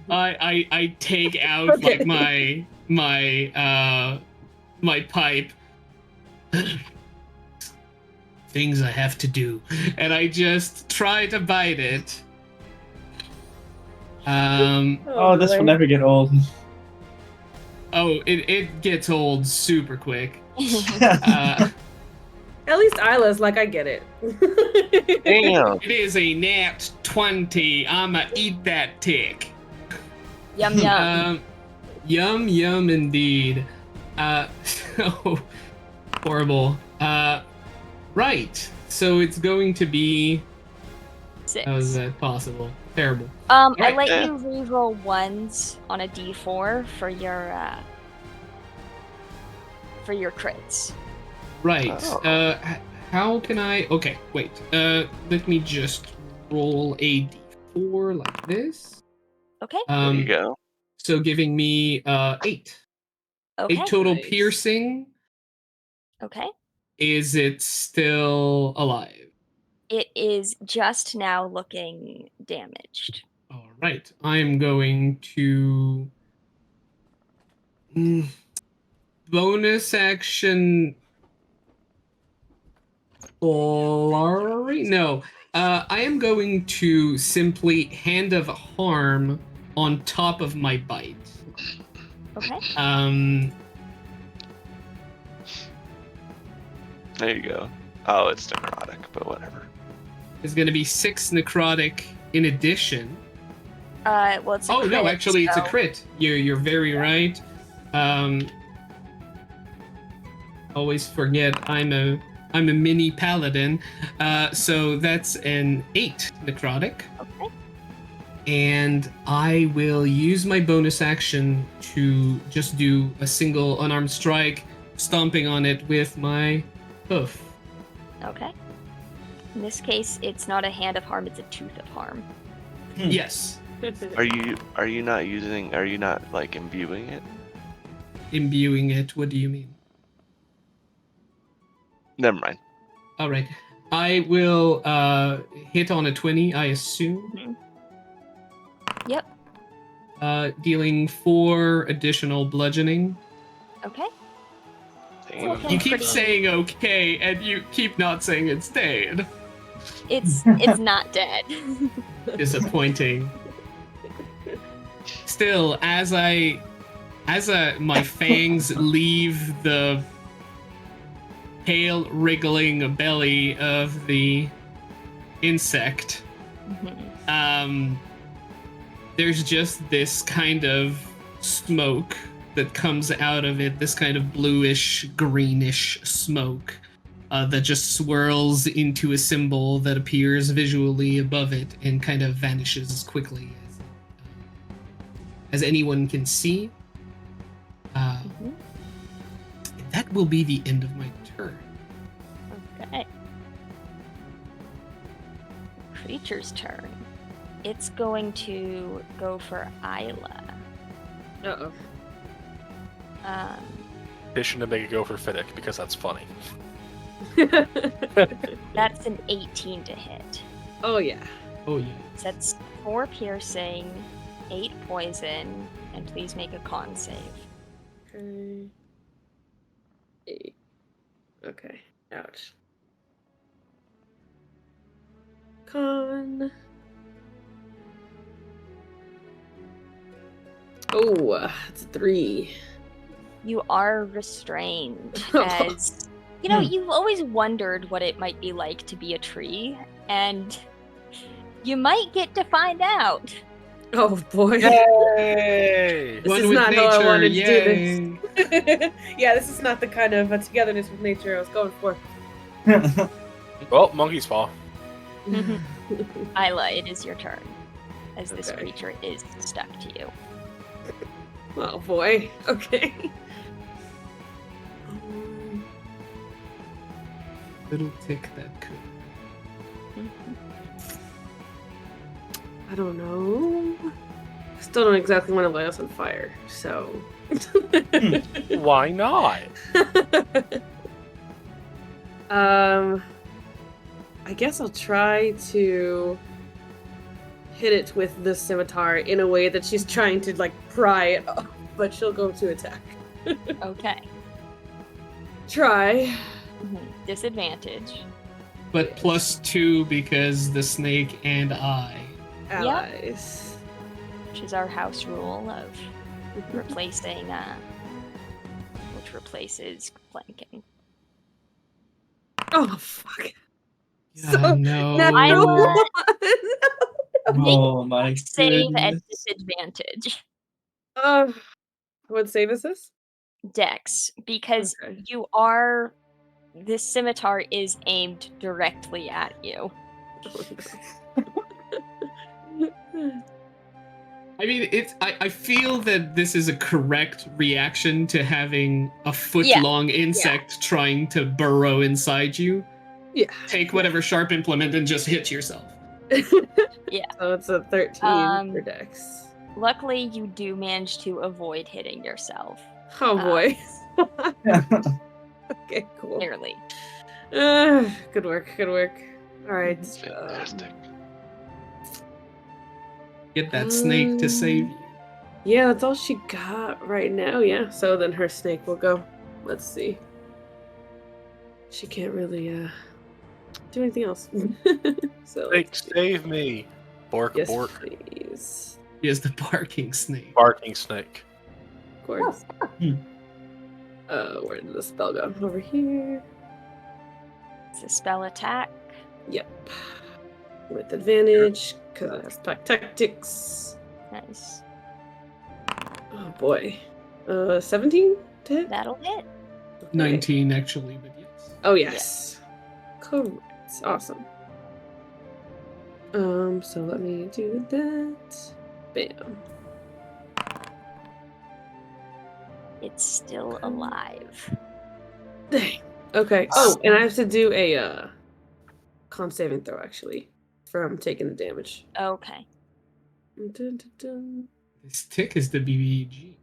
I take out like my pipe. Things I have to do, and I just try to bite it. This will never get old. Oh, it gets old super quick. At least Isla's like, I get it. Damn. It is a nat 20. I'ma eat that tick. Yum yum. Yum indeed. So horrible. Right. So it's going to be 6. how is that possible? Terrible. I Right. let you reroll ones on a d4 for your crits. Right. Oh. How can I? Okay, wait. Let me just roll a d4 like this. Okay. There you go. So giving me 8. Okay. 8 total Nice. piercing. Okay. Is it still alive? It is just now looking damaged. All right. I'm going to bonus action. Flurry? No. I am going to simply Hand of Harm on top of my bite. Okay. There you go. Oh, it's necrotic, but whatever. It's going to be 6 necrotic in addition. Well, it's a Oh crit, no, actually it's a so- crit. You're very right. Always forget I'm a mini paladin. So that's an 8 necrotic. Okay. And I will use my bonus action to just do a single unarmed strike, stomping on it with my hoof. Okay. In this case, it's not a hand of harm; it's a tooth of harm. Yes. Are you not like imbuing it? Imbuing it. What do you mean? Never mind. All right. I will hit on a 20, I assume. Mhm. Yep. Dealing 4 additional bludgeoning. Okay. Damn. Looking You keep pretty- saying okay, and you keep not saying it's dead. It's not dead. Disappointing. Still, as my fangs leave the pale wriggling belly of the insect, Mhm. there's just this kind of smoke that comes out of it, this kind of bluish, greenish smoke that just swirls into a symbol that appears visually above it and kind of vanishes as quickly as anyone can see. Mhm. That will be the end of my turn. Okay. Creature's turn. It's going to go for Isla. Uh-oh. Fishing to make it go for Fiddick because that's funny. That's an 18 to hit. Oh, yeah. Oh yeah. So that's 4 piercing, 8 poison, and please make a con save. Okay. 8. Okay. Ouch. Con. Oh, it's a 3. You are restrained as you've always wondered what it might be like to be a tree, and you might get to find out. Oh boy. Yay! This One is with not how I nature, wanted to do yay. this. Yeah, this is not the kind of togetherness with nature I was going for. Well, monkey's paw. Isla, it is your turn, as this Okay. creature is stuck to you. Oh boy. Okay. Little tick that could. I don't know. Still don't exactly want to light us on fire, so. Why not? I guess I'll try to hit it with the scimitar in a way that she's trying to like pry it off, but she'll go to attack. Okay. Try. Disadvantage. But +2 because the snake and I. Allies. Which is our house rule of replacing, which replaces flanking. Oh fuck. Yeah, So, no. Isla- Oh my Save at goodness. disadvantage. What save is this? Dex, because Okay. this scimitar is aimed directly at you. I mean, I feel that this is a correct reaction to having a foot-long insect trying to burrow inside you. Yeah. Take whatever sharp implement and just hit yourself. Yeah. So it's a 13 for Dex. Luckily, you do manage to avoid hitting yourself. Oh boy. Okay, cool. Nearly. Good work, good work. Alright. Fantastic. Get that snake to save you. Yeah, that's all she got right now, yeah. So then her snake will go. Let's see. She can't really do anything else. So Snake, let's see. save me! Bork, Yes, bork. please. Here's the barking snake. Barking snake. Of course. Where did the spell go? Over here. It's a spell attack. Yep. With advantage, because it has tactics. Nice. Oh boy. 17 to hit? That'll hit. Okay. 19 actually, but yes. Oh yes. Correct. Awesome. So let me do that. Bam. It's still alive. Dang. Okay. Oh, and I have to do a con saving throw actually from taking the damage. Okay. Dun, dun, dun. This tick is the BBG.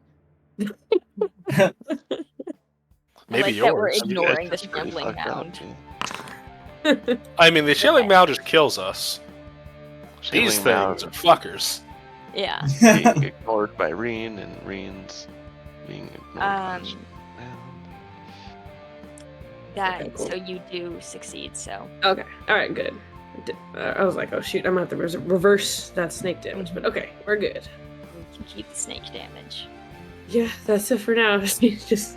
I Maybe like that we're yours. ignoring the That's pretty shambling fucked up, mound. dude. I mean, the shielding mound just kills us. These Shielding things Mound are fuckers. Yeah. being ignored by Reen, and Reen's being ignored by the Shielding Mound. That Okay, cool. so you do succeed. So Okay. All right. Good. I was like, oh shoot, I'm gonna have to reverse that snake damage, but okay, we're good. you can keep the snake damage. Yeah, that's it for now. She's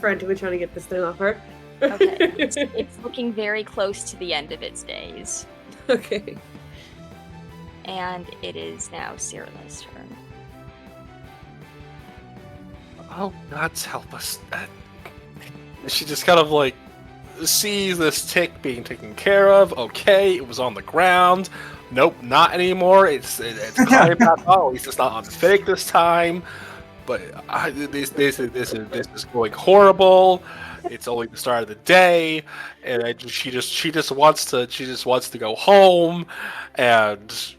frantically trying to get this thing off her. Okay. It's looking very close to the end of its days, Okay. and it is now Cyrilla's turn. Oh, God's help us. She just kind of like sees this tick being taken care of. Okay, it was on the ground. Nope, not anymore. It's climbing back up. At least it's not on fake this time. But this is going horrible. It's only the start of the day, and she just wants to go home, and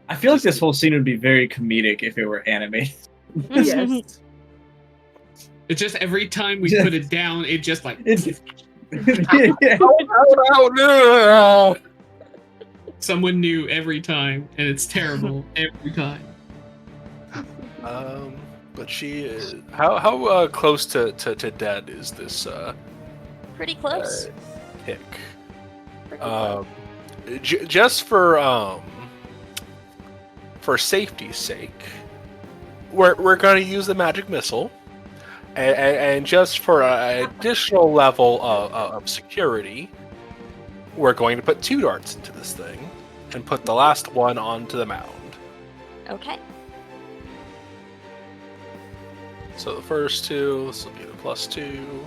I feel like this whole scene would be very comedic if it were animated. Yes. It's just every time we put it down, it just like oh, someone new every time, and it's terrible every time. But she is how close to dead is this Pretty close. tick? Pretty close. Just for safety's sake, we're going to use the magic missile, and just for an additional level of security, we're going to put 2 darts into this thing and put the last one onto the mound. Okay. So the first 2, this will be the +2.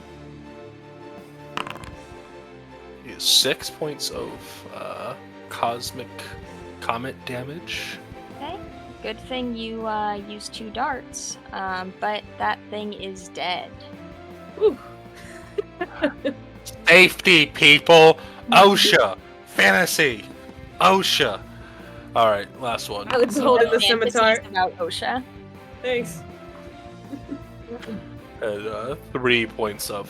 Is 6 points of cosmic comet damage. Okay. Good thing you used 2 darts, but that thing is dead. Ooh. Safety, people! OSHA! Fantasy! OSHA! Alright, last one. Alex is holding the Fantasies scimitar. about OSHA. Thanks. And 3 points of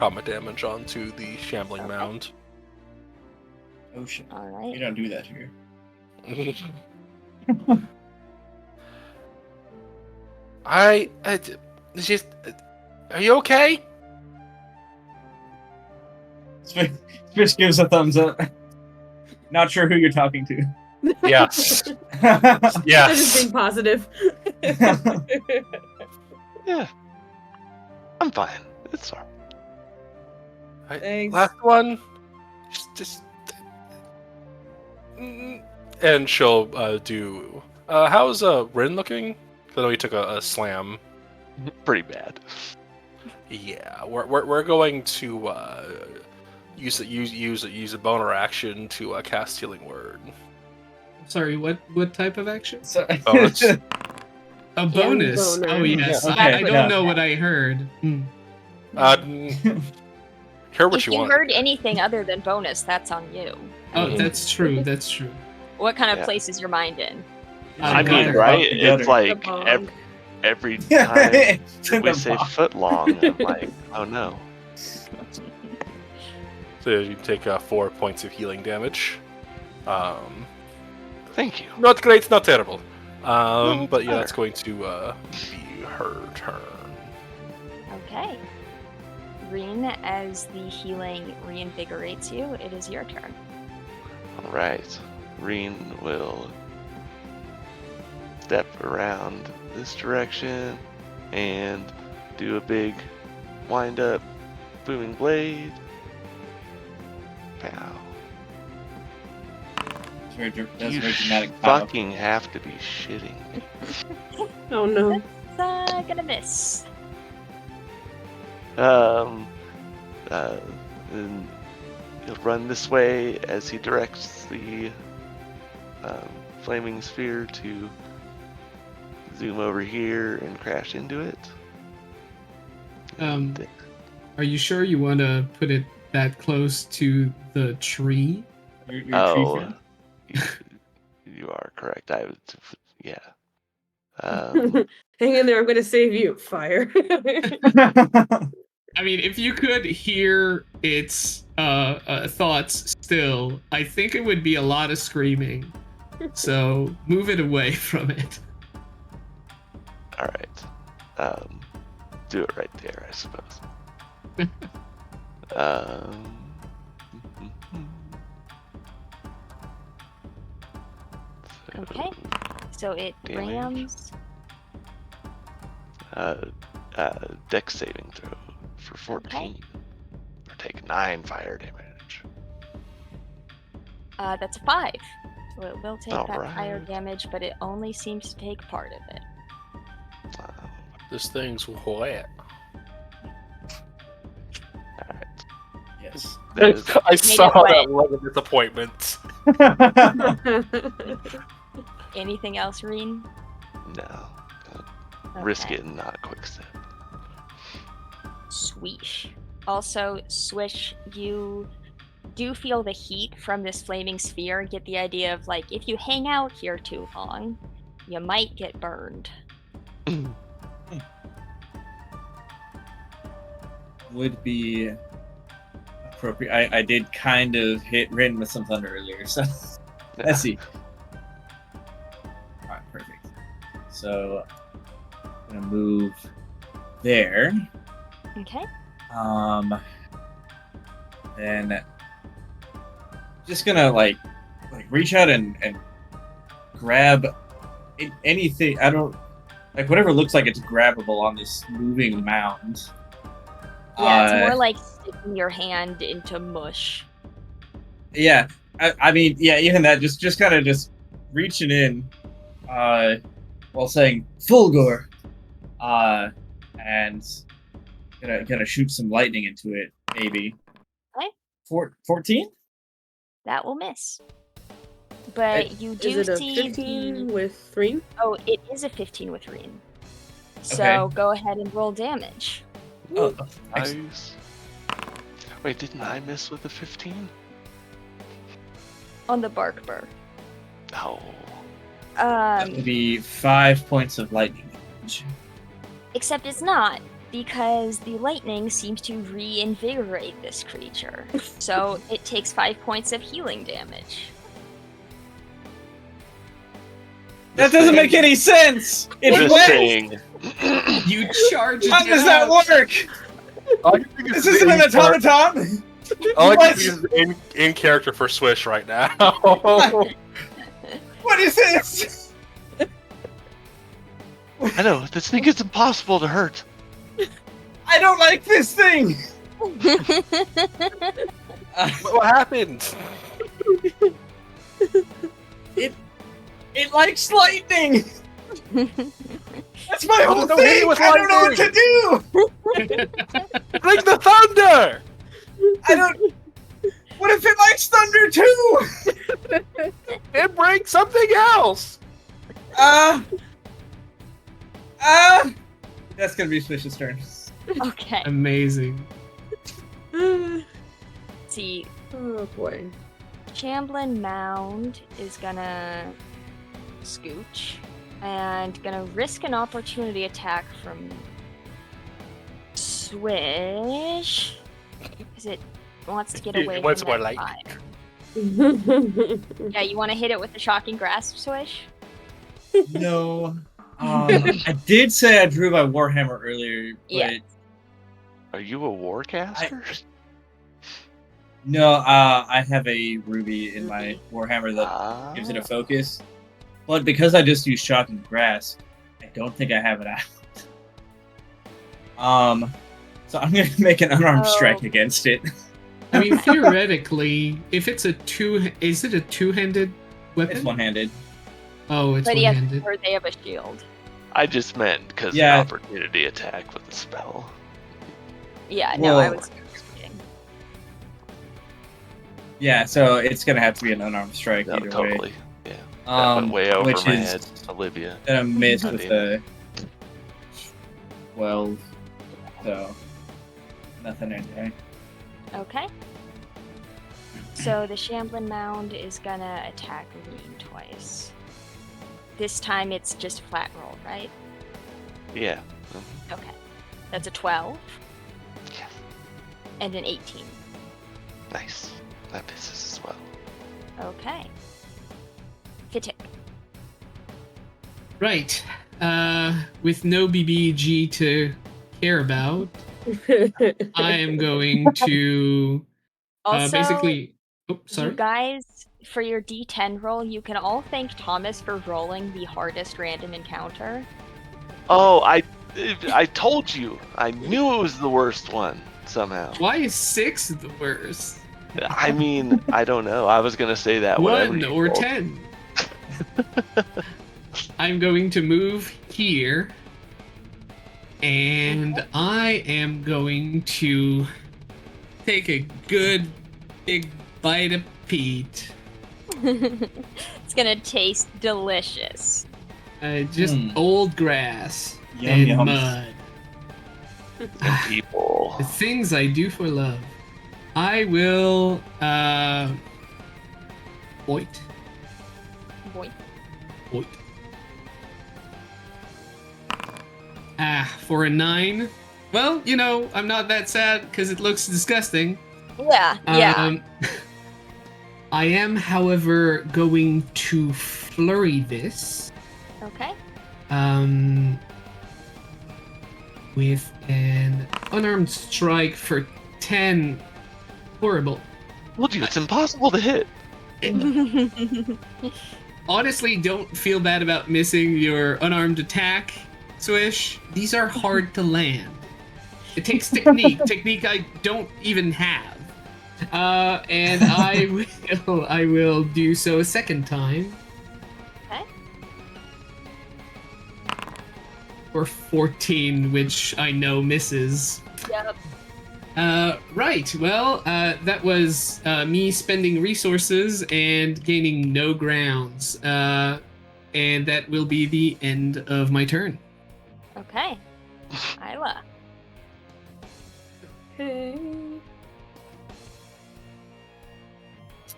comet damage onto the shambling mound. Oh shit. All You right. don't do that here. Just, are you okay? Fish gives a thumbs up. Not sure who you're talking to. Yes. I'm just Yes. being positive. Yeah, I'm fine. It's alright. Thanks. Last one. Just. And she'll do. How's Rin looking? I know he took a slam. Pretty bad. Yeah, we're going to use a boner action to cast Healing Word. Sorry, what type of action? So, Bonus. A bonus. boner. Oh yes, Yeah, okay, I don't yeah. know what I heard. Hmm. Hear what If you you want. heard anything other than bonus, that's on you. Oh, that's true. That's true. What kind of Yeah. place is your mind in? I got mean, it. right? Together. It's like The bong. every time It's in we the say box. foot long, I'm like, oh no. So you take 4 points of healing damage. Thank you. Not great, not terrible. No, But yeah, better. that's going to be her turn. Okay. Reen, as the healing reinvigorates you, it is your turn. All right. Reen will step around this direction and do a big wind up booming blade. Pow. That's You very dramatic. Pow. fucking have to be shitting me. Oh no. It's gonna miss. And he'll run this way as he directs the flaming sphere to zoom over here and crash into it. Are you sure you want to put it that close to the tree? You're a tree fan. You are correct. I would, yeah. Hang in there, I'm gonna save you. Fire. I mean, if you could hear its thoughts still, I think it would be a lot of screaming. So move it away from it. All right. Do it right there, I suppose. Okay. So it Damage. rams. Dex saving throw for 14. Or take 9 fire damage. That's a 5. So it will take that fire Alright. damage, but it only seems to take part of it. This thing's wet. Alright. Yes. That is I saw it wet. that look of disappointment. Anything else, Reen? no. Risk Okay. it and not a quick step. Swish. Also, Swish, you do feel the heat from this flaming sphere and get the idea of, like, if you hang out here too long, you might get burned. Would be appropriate. I did kind of hit Rin with some thunder earlier, so let's see. Alright, perfect. So I'm gonna move there. Okay. Then just gonna like reach out and grab anything. I don't like whatever looks like it's grabbable on this moving mound. Yeah, it's more like sticking your hand into mush. Yeah, I mean, yeah, even that, just kind of just reaching in, while saying Fulgor, and gonna shoot some lightning into it, maybe. Okay. 14? That will miss. But you do Is it a see 15 with 3? Oh, it is a 15 with Reen. So Okay. go ahead and roll damage. Oh, excellent. Nice. Wait, didn't I miss with the 15? On the bark burr. Oh. That would be 5 points of lightning damage. Except it's not, because the lightning seems to reinvigorate this creature. So it takes 5 points of healing damage. That doesn't make any sense! It's This wet! thing. You charge it How does that out. work? This isn't an automaton! I like What? to use in character for Swish right now. What is this? I know, this thing is impossible to hurt. I don't like this thing! What happened? It likes lightning! That's my whole no, hit thing! it with I don't know what to do! Bring the thunder! I don't... What if it likes thunder too? And bring something else! That's gonna be Swish's turn. Okay. Amazing. See, Oh boy. Chamblin Mound is gonna scooch and gonna risk an opportunity attack from Swish because it wants to get away It wants from more that lightning. vibe. Yeah, you want to hit it with the shocking grasp, Swish? No. I did say I drew my Warhammer earlier, but Yeah. Are you a warcaster? no, I have a ruby in my Warhammer that Ah. gives it a focus. But because I just used shock and grasp, I don't think I have it out. So I'm gonna make an unarmed strike Oh. against it. I mean, theoretically, if it's is it a two-handed weapon? It's one-handed. Oh, it's But yes, one-handed. or they have a shield. I just meant because Yeah. of opportunity attack with the spell. Yeah, no, I Whoa. was kidding. Yeah, so it's gonna have to be an unarmed strike No, either totally. Yeah. way. That went way over which my is head, Olivia. gonna miss with Indeed. the 12. So nothing in there. Okay. So the Chamblin Mound is gonna attack Reen twice. This time it's just flat roll, right? Yeah. Okay. That's a 12. Yes. And an 18. Nice. That misses as well. Okay. Fitik. Right. With no BBG to care about, I am going to Also, basically. Oh, you sorry. guys, for your D10 roll, you can all thank Thomas for rolling the hardest random encounter. Oh, I told you. I knew it was the worst one somehow. Why is 6 the worst? I mean, I don't know. I was gonna say that whatever 1 you or rolled. 10. I'm going to move here. And I am going to take a good big bite of peat. It's gonna taste delicious. Just old grass Yum, and yum. mud. And people. The things I do for love. I will Void. Boy. Void. For a 9. Well, you know, I'm not that sad because it looks disgusting. Yeah, yeah. I am, however, going to flurry this. Okay. With an unarmed strike for 10. Horrible. Told you it's impossible to hit. Honestly, don't feel bad about missing your unarmed attack, Swish. These are hard to land. It takes technique. Technique I don't even have. And I will do so a second time. Okay. For 14, which I know misses. Yep. Right. Well, that was me spending resources and gaining no grounds. And that will be the end of my turn. Okay. Isla. Okay.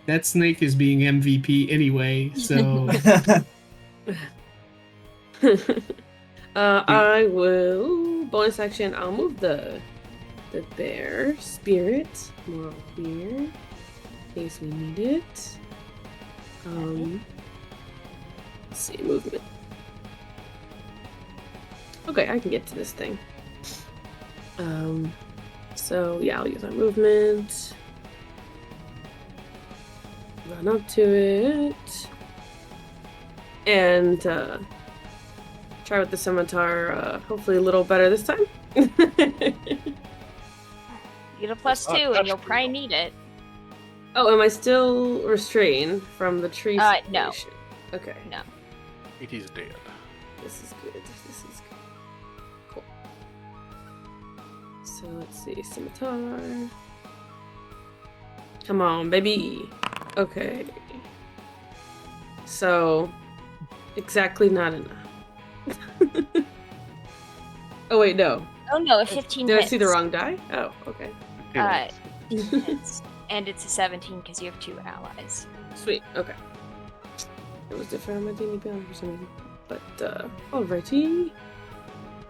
That snake is being MVP anyway, so I will bonus action. I'll move the bear spirit more over here in case we need it. Let's see, movement. Okay, I can get to this thing. So yeah, I'll use my movement. Run up to it. And try with the scimitar, hopefully a little better this time. You get a +2 and you'll probably need it. Oh, am I still restrained from the tree No. situation? Okay. No. He's dead. This is good. This is good. Cool. So let's see. Scimitar. Come on, baby. Okay. So, exactly not enough. Oh, wait, no. Oh no, a 15 Did hits. I see the wrong die? Oh, okay. Hits. And it's a 17 because you have 2 allies. Sweet. Okay. It was different on my D&D Beyond for some reason. But, alrighty.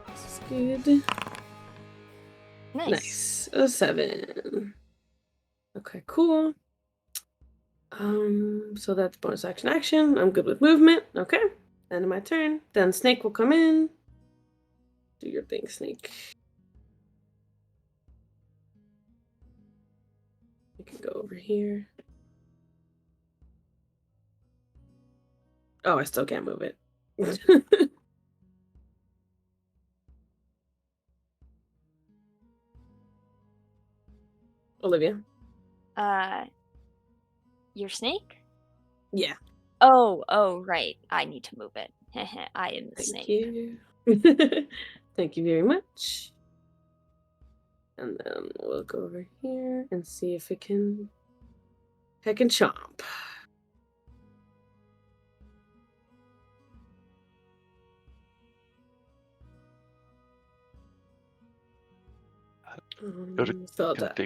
This is good. Nice. A 7. Okay, cool. So that's bonus action. I'm good with movement. Okay. End of my turn. Then Snake will come in. Do your thing, Snake. You can go over here. Oh, I still can't move it. Olivia. Your snake? Yeah. Oh, right. I need to move it. I am the Thank snake. you. Thank you very much. And then we'll go over here and see if it can heck and chomp. Go to So that.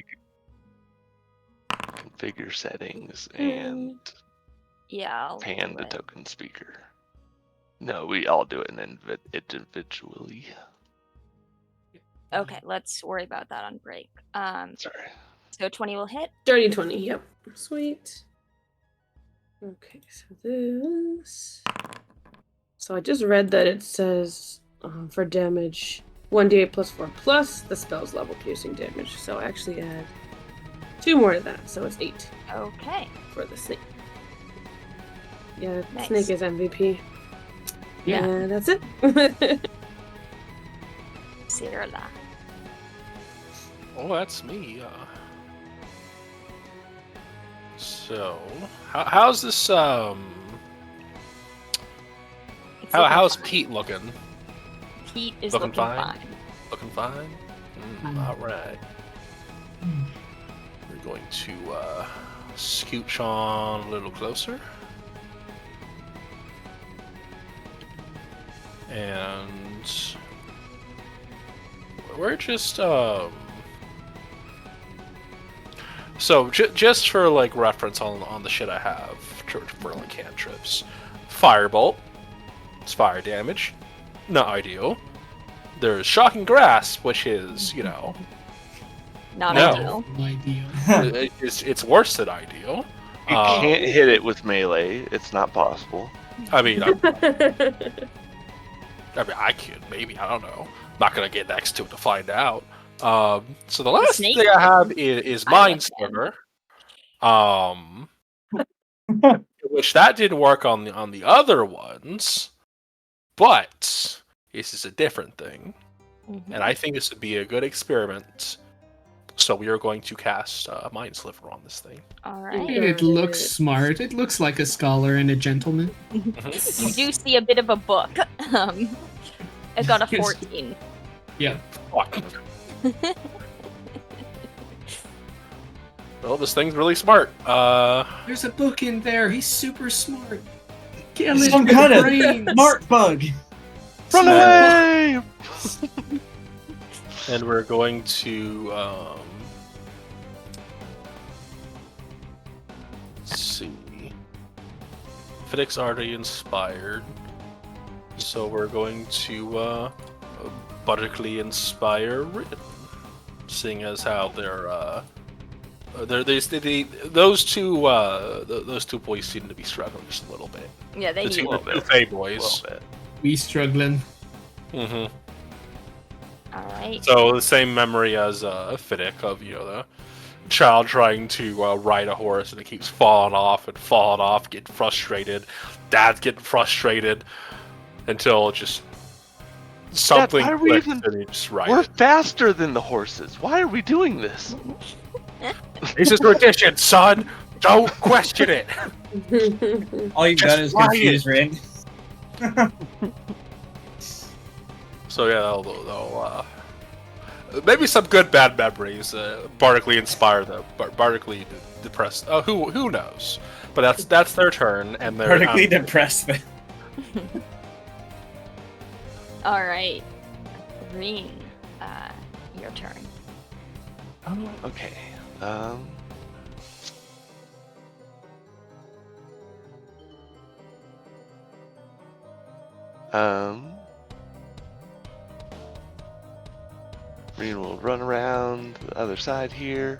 configure settings and Yeah, I'll pan do the it. token speaker. No, we all do it and then individually. Okay, let's worry about that on break. Sorry. So 20 will hit. Dirty 20, yep. Sweet. Okay, so this. So I just read that it says for damage 1d8 plus 4 plus the spell's level piercing damage. So I actually add 2 more to that, so it's 8 Okay. for the snake. Yeah, Nice. snake is MVP. Yeah. And that's it. Cirilla. Oh, that's me. So, how's this? It's looking How's fine. Pete looking? Pete is Looking looking fine? fine. Looking fine. All right. We're going to scooch on a little closer, and we're just So just for like reference on the shit I have for like cantrips, firebolt, it's fire damage, not ideal. There's shocking grasp, which is Not No. ideal. No idea. it's worse than ideal. You can't hit it with melee. It's not possible. I mean, I could maybe, I don't know. Not gonna get next to it to find out. So the last snake thing I have is I Mind understand. Sliver. Which that didn't work on the other ones, but this is a different thing, Mhm. and I think this would be a good experiment. So we are going to cast Mind Sliver on this thing. All And right. it looks smart. It looks like a scholar and a gentleman. You do see a bit of a book. I got a 14. Yeah. Fuck. Well, this thing's really smart. There's a book in there. He's super smart. Kill It's it some with kind of brains. smart bug. Run away! And we're going to let's see. Fidix already inspired, so we're going to buttercly inspire Rin, seeing as how those two boys seem to be struggling just a little bit. Yeah, they The need two little bit. Fey A boys. little bit. We struggling. Mm-hmm. All right. So the same memory as Fiddick of the child trying to ride a horse and it keeps falling off, getting frustrated. Dad's getting frustrated until just something why are we clicks even- and he just rides We're it. faster than the horses. Why are we doing this? This is tradition, son. Don't question it. All you've Just done is ride confuse Rin. So yeah, they'll maybe some good bad memories. Bardically inspire them. Bardically depressed. Oh, who knows? But that's their turn, and they're Vertically depressed them. All right. Green, your turn. Okay. Reen will run around the other side here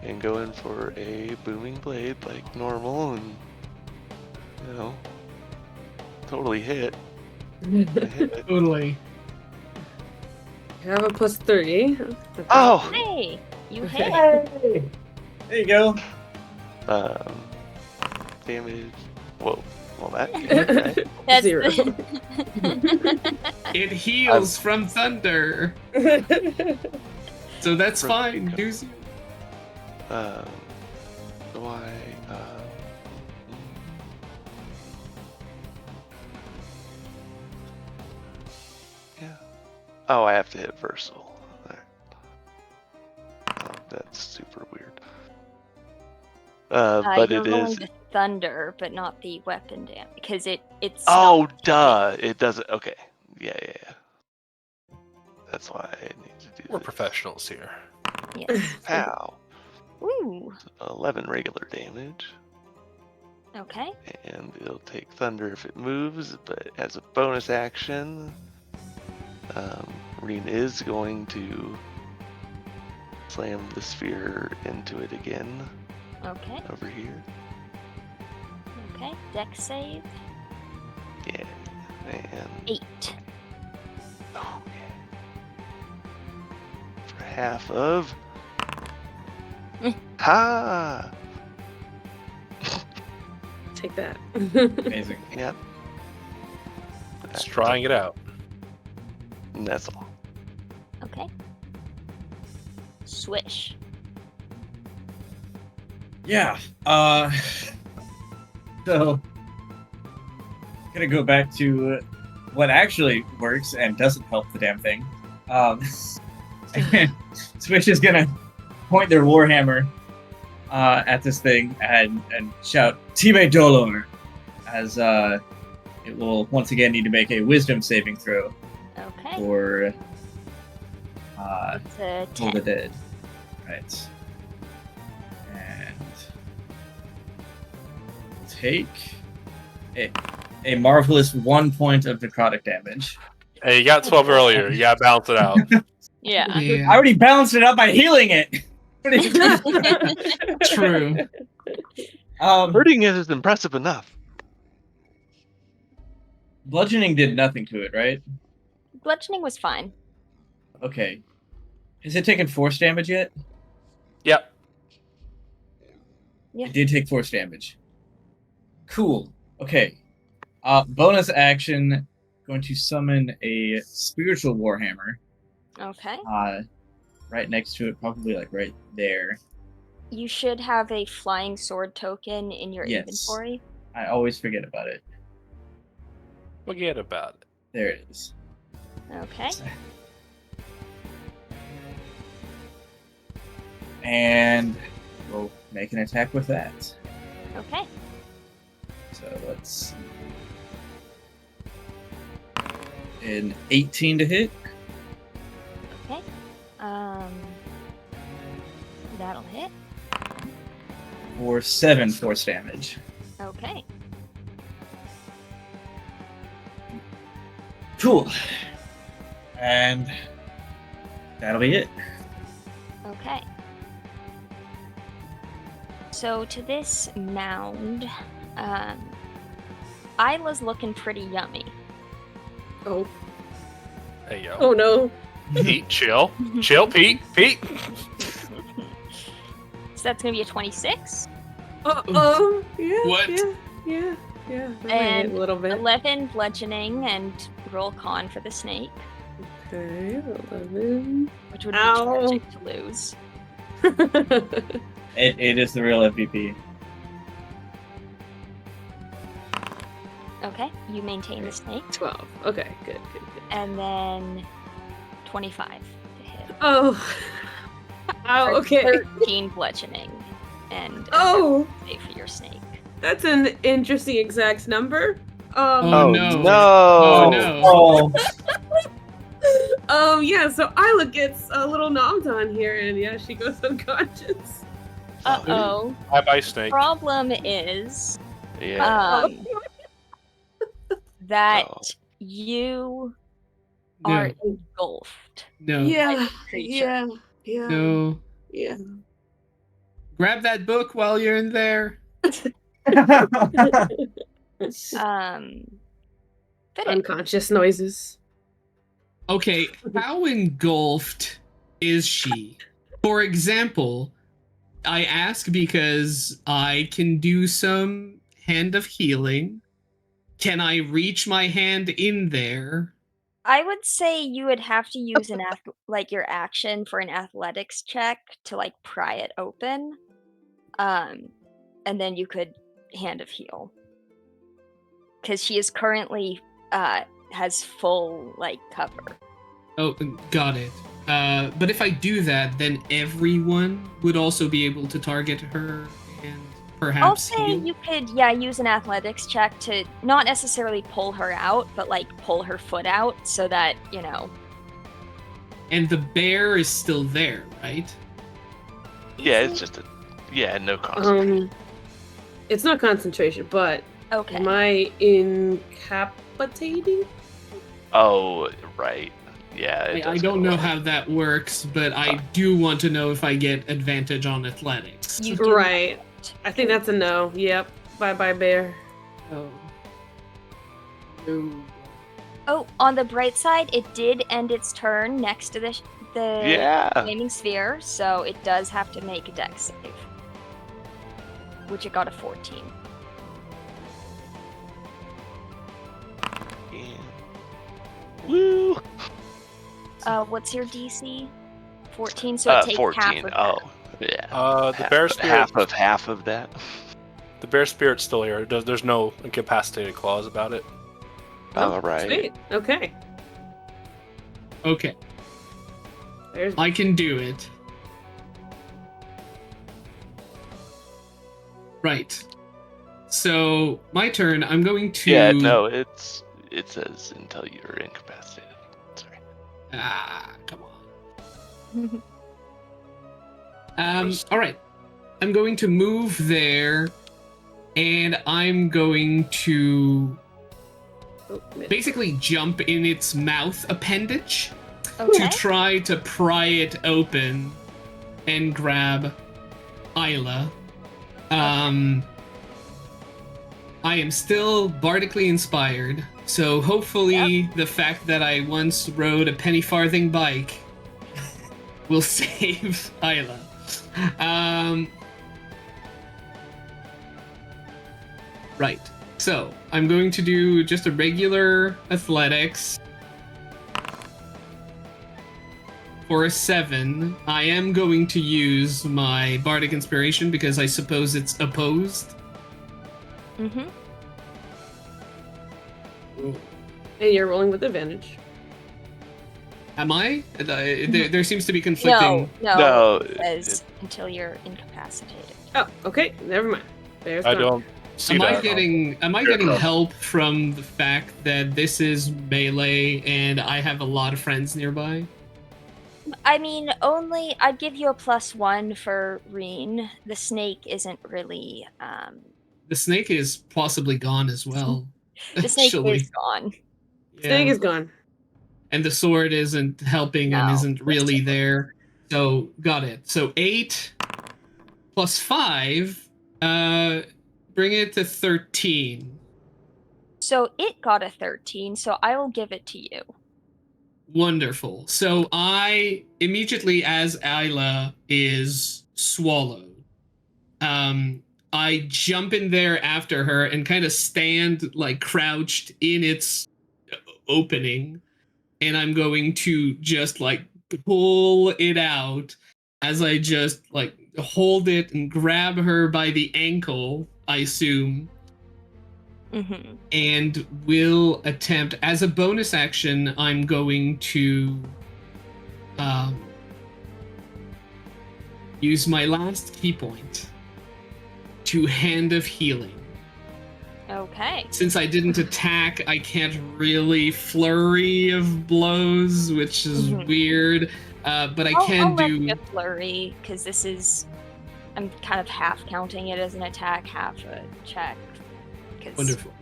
and go in for a booming blade like normal and totally hit. Hit it. Totally. You have a +3. Oh! Hey, you Okay. hit. Hey! There you go. Damage. Whoa. Well, that okay. That's 0. It heals from thunder. So that's From- fine. Do zero. Do I? Yeah. Oh, I have to hit versatile. Alright. Oh, that's super weird. But you're it rolling is. the thunder, but not the weapon damage because it's. Oh, duh! It doesn't. Okay. Yeah. That's why I need to do We're this. professionals here. Yes. Ow. Ooh. 11 regular damage. Okay. And it'll take thunder if it moves, but as a bonus action, Reen is going to slam the sphere into it again Okay. over here. Okay. Dex save. Yeah. And 8. oh, yeah. For half of. Ha! Take that. Amazing. Yep. It's trying it out. And that's all. Okay. Swish. Yeah. So gonna go back to what actually works and doesn't help the damn thing. Swish is gonna point their warhammer at this thing and shout "Tibe Dolor," as it will once again need to make a Wisdom saving throw Okay. for It's a Toll the 10. Dead. Right. And take a marvelous 1 point of necrotic damage. Hey, you got 12 earlier. You gotta balance it out. Yeah. I Yeah, already balanced it up by healing it. true. Hurting it is impressive enough. Bludgeoning did nothing to it, right? Bludgeoning was fine. Okay. Has it taken force damage yet? Yep. Yeah. It did take force damage. Cool. Okay. Bonus action, going to summon a spiritual warhammer. Okay. Right next to it, probably like right there. You should have a flying sword token in your Yes. inventory. I always forget about it. Forget about it. There it is. Okay. And we'll make an attack with that. Okay. So let's see. An 18 to hit. Okay. That'll hit. For 7 force damage. Okay. Cool. And that'll be it. Okay. So to this mound, Isla's looking pretty yummy. Oh. Hey, yo. Oh no. Pete, chill. Chill, Pete. Pete. So that's gonna be a 26. Oh. Yeah. What? Yeah. That might hit And a little bit. 11 bludgeoning and roll con for the snake, Okay. 11. which would be Ow. tragic to lose. It is the real MVP. Okay, you maintain the snake, 12. Okay. Good. and then 25 to hit. Oh. For Okay. 13 bludgeoning, and Oh. save for your snake. That's an interesting exact number. Oh, no. No! Oh, no. Oh, Yeah, so Isla gets a little nommed on here, and yeah, she goes unconscious. Uh-oh. Bye-bye, snake. Problem is, Yeah. that Oh. you No. are engulfed. No. Yeah, creature. No. yeah. Grab that book while you're in there. Fiddick. Unconscious noises. Okay, how engulfed is she? For example, I ask because I can do some hand of healing. Can I reach my hand in there? I would say you would have to use your action for an athletics check to like pry it open, and then you could hand of heal, because she is currently has full like cover. Oh, got it. But if I do that, then everyone would also be able to target her and perhaps I'll say heal? you could use an athletics check to not necessarily pull her out, but like pull her foot out so that And the bear is still there, right? Yeah, it's just no concentration. It's not concentration, but Okay. am I incapacitating? Oh, right. Yeah, it I does don't go know away. how that works, but I do want to know if I get advantage on athletics. You do Right. I think that's a no. Yep. Bye bye, bear. Oh. No. Oh, on the bright side, it did end its turn next to the Yeah. flaming sphere, so it does have to make a dex save, which it got a 14. Yeah. Woo! What's your DC? 14, so it takes 14. half of that. Yeah. The bear spirit. Half of that. The bear spirit's still here. There's no incapacitated clause about it. All right. Sweet. Okay. Okay, There's I can do it. Right. So my turn. I'm going to. Yeah, no, it says until you're incapacitated. Sorry. Come on. All right. I'm going to move there, and I'm going to basically jump in its mouth appendage Okay. to try to pry it open and grab Isla. I am still bardically inspired, so hopefully the fact that I once rode a penny farthing bike will save Isla. Right. So I'm going to do just a regular athletics. For a 7, I am going to use my bardic inspiration because I suppose it's opposed. Mm-hmm. and you're rolling with advantage. Am I? There seems to be conflicting. No, It says until you're incapacitated. Oh, okay. Never mind. There's I gone. don't see Am that. I getting help from the fact that this is melee and I have a lot of friends nearby? I mean, I'd give you a +1 for Reen. The snake isn't really. The snake is possibly gone as well. The snake actually. is gone. Snake Yeah. is gone. And the sword isn't helping and No, isn't really there. So got it. So 8 plus 5, bring it to 13. So it got a 13, so I will give it to you. Wonderful. So I immediately, as Isla is swallowed, I jump in there after her and kind of stand like crouched in its opening, and I'm going to just like pull it out as I just like hold it and grab her by the ankle, I assume, Mm-hmm. and will attempt as a bonus action. I'm going to use my last key point to Hand of Healing. Okay. Since I didn't attack, I can't really flurry of blows, which is weird. But I can I'll do. let you flurry because this is. I'm kind of half counting it as an attack, half a check. Because Wonderful.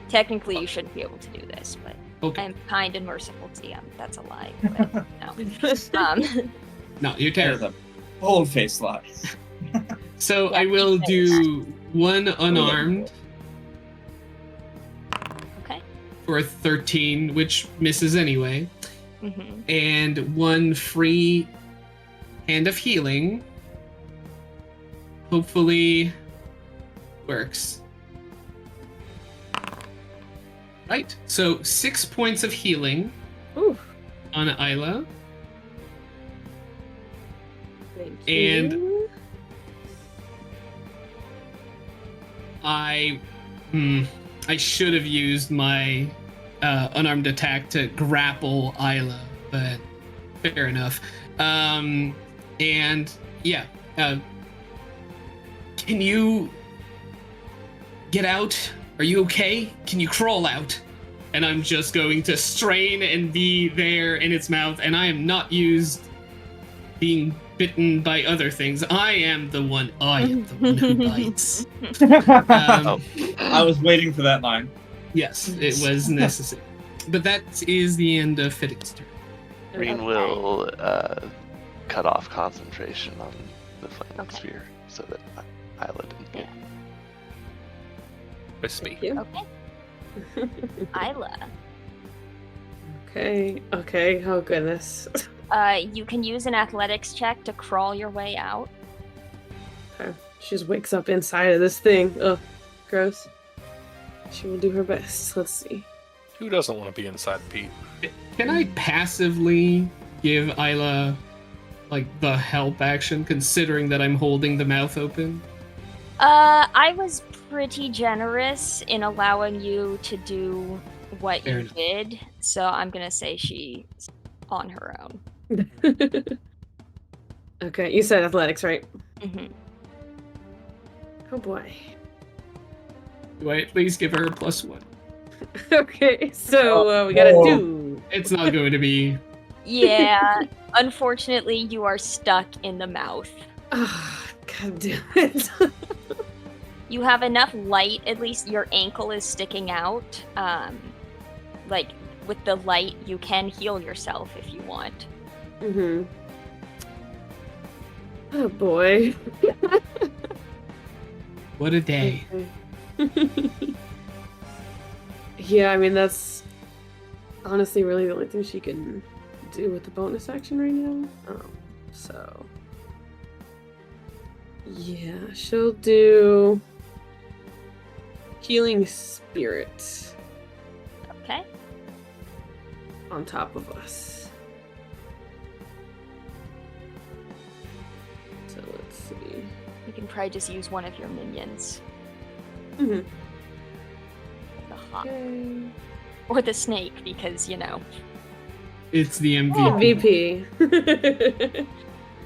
technically you shouldn't be able to do this, but Okay. I'm kind and merciful to you. That's a lie. But, no. No, you're There's terrible. a bold-faced lie. So Yeah, I will keep do one unarmed Okay. for a 13, which misses anyway, Mm-hmm. and one free Hand of Healing. Hopefully works. Right, so 6 points of healing Ooh. on Isla. Thank And- you. I should have used my unarmed attack to grapple Isla, but fair enough. And yeah, can you get out? Are you okay? Can you crawl out? And I'm just going to strain and be there in its mouth, and I am not used being bitten by other things. I am the one who bites. I was waiting for that line. Yes, it was necessary. But that is the end of Fiddick's turn. Green Okay. will cut off concentration on the flaming Okay. sphere so that Isla didn't get. Miss me. Thank you. Okay. Isla. Okay. Oh goodness. You can use an athletics check to crawl your way out. Okay. She just wakes up inside of this thing. Ugh, gross. She will do her best. Let's see. Who doesn't want to be inside Pete? Can I passively give Isla like the help action, considering that I'm holding the mouth open? I was pretty generous in allowing you to do what Fair you enough. did, so I'm gonna say she's on her own. Okay, you said athletics, right? Hmm. Oh boy. Do I at least give her a +1? Okay, so we got a 2. It's not going to be. Yeah, unfortunately, you are stuck in the mouth. Ah, God damn it. You have enough light, at least your ankle is sticking out. Like, with the light, you can heal yourself if you want. Mm-hmm. Oh boy. What a day. Okay. Yeah, I mean, that's honestly really the only thing she can do with the bonus action right now. So. Yeah, she'll do Healing Spirit Okay? on top of us. So let's see. You can probably just use one of your minions. Mm-hmm. The hawk. Okay. Or the snake, because, you know. It's the MVP. MVP.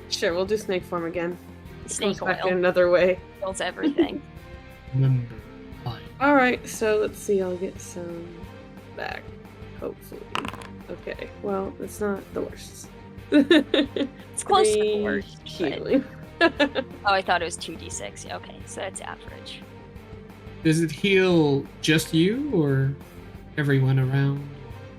Sure, we'll do snake form again. Snake Comes back in oil another way. kills everything. Number 5. Alright, so let's see, I'll get some back. Hopefully. Okay, well, it's not the worst. It's close to the 3 worst. but- healing. Oh, I thought it was 2d6. Okay, so that's average. Does it heal just you or everyone around?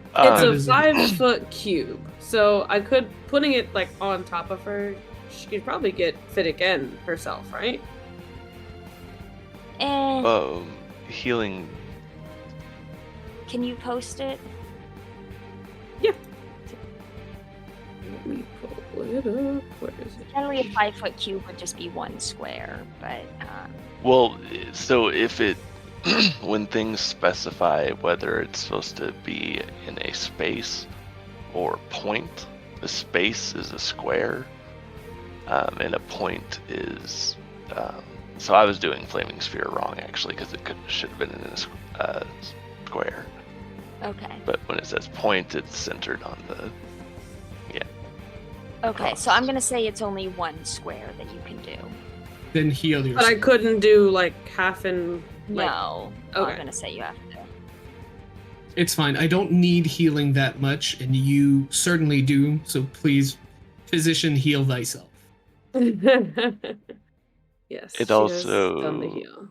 It's How a does it- 5-foot cube, so I could, putting it like on top of her, she could probably get fit again herself, right? And Healing. can you post it? Let me pull it up. Where is it? Generally, a 5-foot cube would just be one square, but Well, so if it, when things specify whether it's supposed to be in a space or point, the space is a square, and a point is. So I was doing flaming sphere wrong actually, because it should have been in a square. okay. But when it says point, it's centered on the. Okay, so I'm gonna say it's only one square that you can do. Then heal But yourself. I couldn't do like half and like. No, okay. I'm gonna say you have to. It's fine. I don't need healing that much, and you certainly do. So please, physician, heal thyself. Yes. It she has done the also- heal.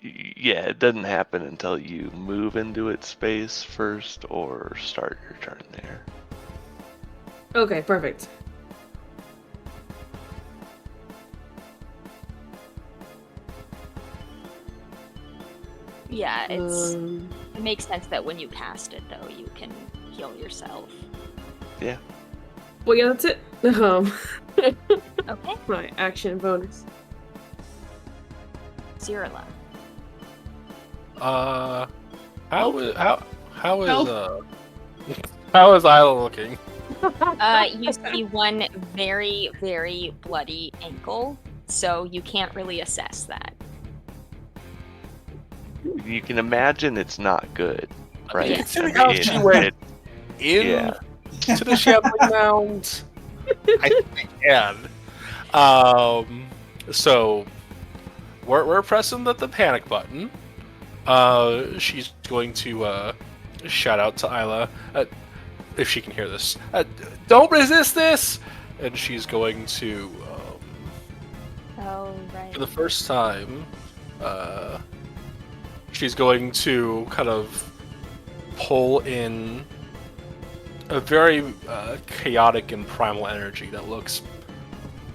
Yeah, it doesn't happen until you move into its space first or start your turn there. Okay, perfect. Yeah, it's Um, it makes sense that when you cast it, though, you can heal yourself. well, yeah, that's it. Okay, My action bonus. Zirla. How is how Help. how is Isla looking? You see one very, very bloody ankle, so you can't really assess that. You can imagine it's not good, right? Yeah. Considering how she went Yeah. to the shambling mound, I think we can. So we're pressing the panic button. She's going to shout out to Isla, if she can hear this. Don't resist this! And she's going to, Oh, right. for the first time, she's going to kind of pull in a very chaotic and primal energy that looks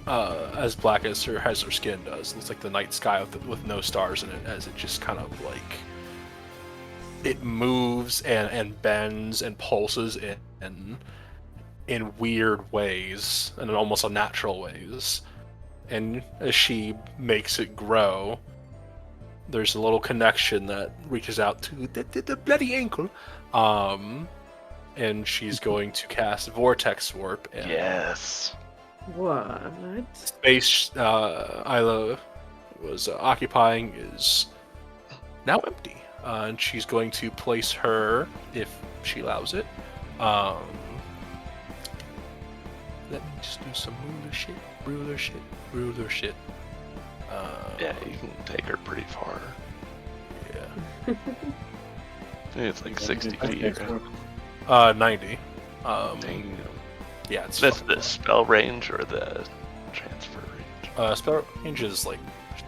as black as her skin does. It looks like the night sky with no stars in it, as it just kind of like it moves and bends and pulses in weird ways and in almost unnatural ways. And as she makes it grow, there's a little connection that reaches out to the bloody ankle. And she's going to cast Vortex Warp. And Yes. What? space Isla was occupying is now empty. And she's going to place her, if she allows it. Let me just do some ruler shit. Yeah, you can take her pretty far. Yeah. I think it's like 60 feet. Right? 90. Dang. Yeah, it's That's fucking the spell range or the transfer range? spell range is like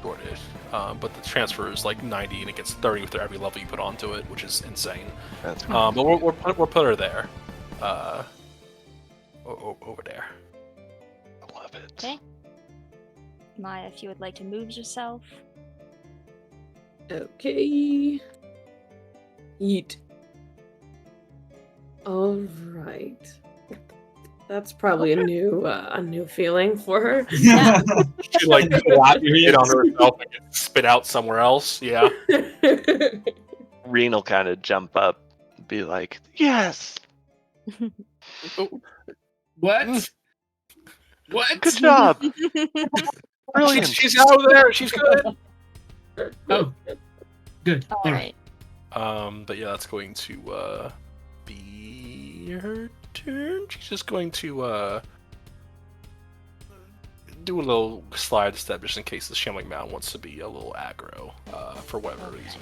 shortish, but the transfer is like 90, and it gets 30 with every level you put onto it, which is insane. That's But we'll put her there, over there. I love it. Okay. Maya, if you would like to move yourself. Okay. Yeet. All right. That's probably a new feeling for her. Yeah. She like get on herself and get spit out somewhere else. Yeah. Reen will kind of jump up and be like, yes! What? What? Good job! Brilliant! She's out there. She's good. Oh, good. All All right. But yeah, that's going to be her turn. She's just going to do a little slide step just in case the Shambling Mound wants to be a little aggro for whatever reason.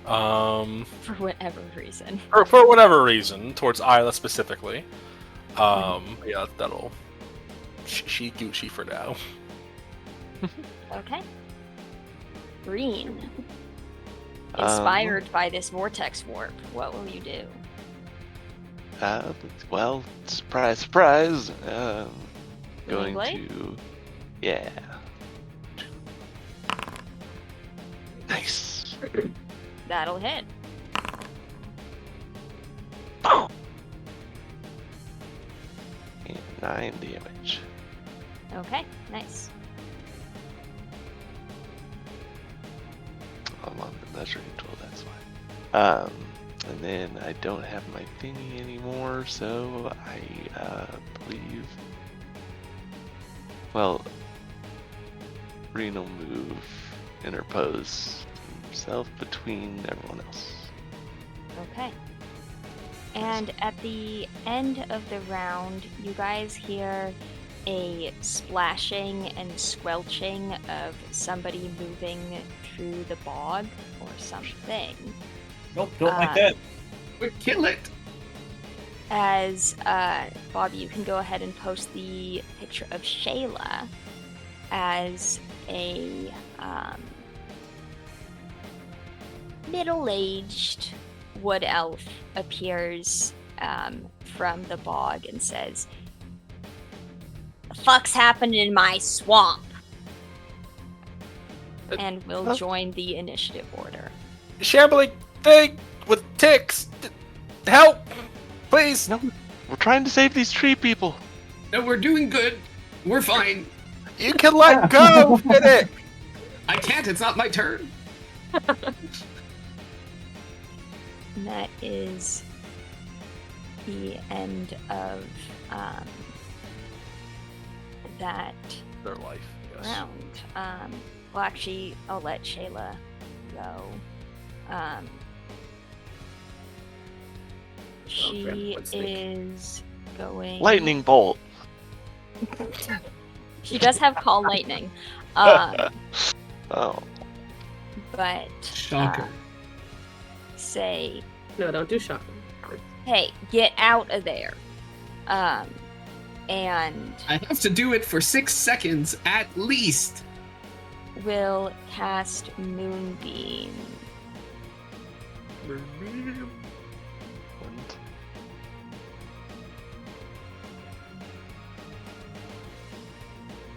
For whatever reason. For whatever reason, towards Isla specifically. Yeah, that'll she Gucci for now. Okay. Green. Inspired by this vortex warp, what will you do? Well, surprise, surprise. Going Blade? to, yeah. Nice. That'll hit. Boom. And 9 damage. Okay, nice. I'm on the measuring tool, that's why. And then I don't have my thingy anymore, so I believe. Well, Reen will move, interpose himself between everyone else. Okay. And at the end of the round, you guys hear a splashing and squelching of somebody moving through the bog or something. Nope, don't like that. Kill it. As Bobby, you can go ahead and post the picture of Shayla as a middle-aged wood elf appears from the bog and says, "The fuck's happened in my swamp?" And will join the initiative order. Shambling thing with ticks. Help, please. No, we're trying to save these tree people. No, we're doing good. We're fine. You can let go, Fiddick. I can't. It's not my turn. And that is the end of that Their life. Yes. round. Well, actually, I'll let Shayla go. She is going. Lightning bolt. She does have call lightning, Oh, but Shocker. say, No, don't do shocker. "Hey, get out of there!" And I have to do it for 6 seconds at least. will cast Moonbeam.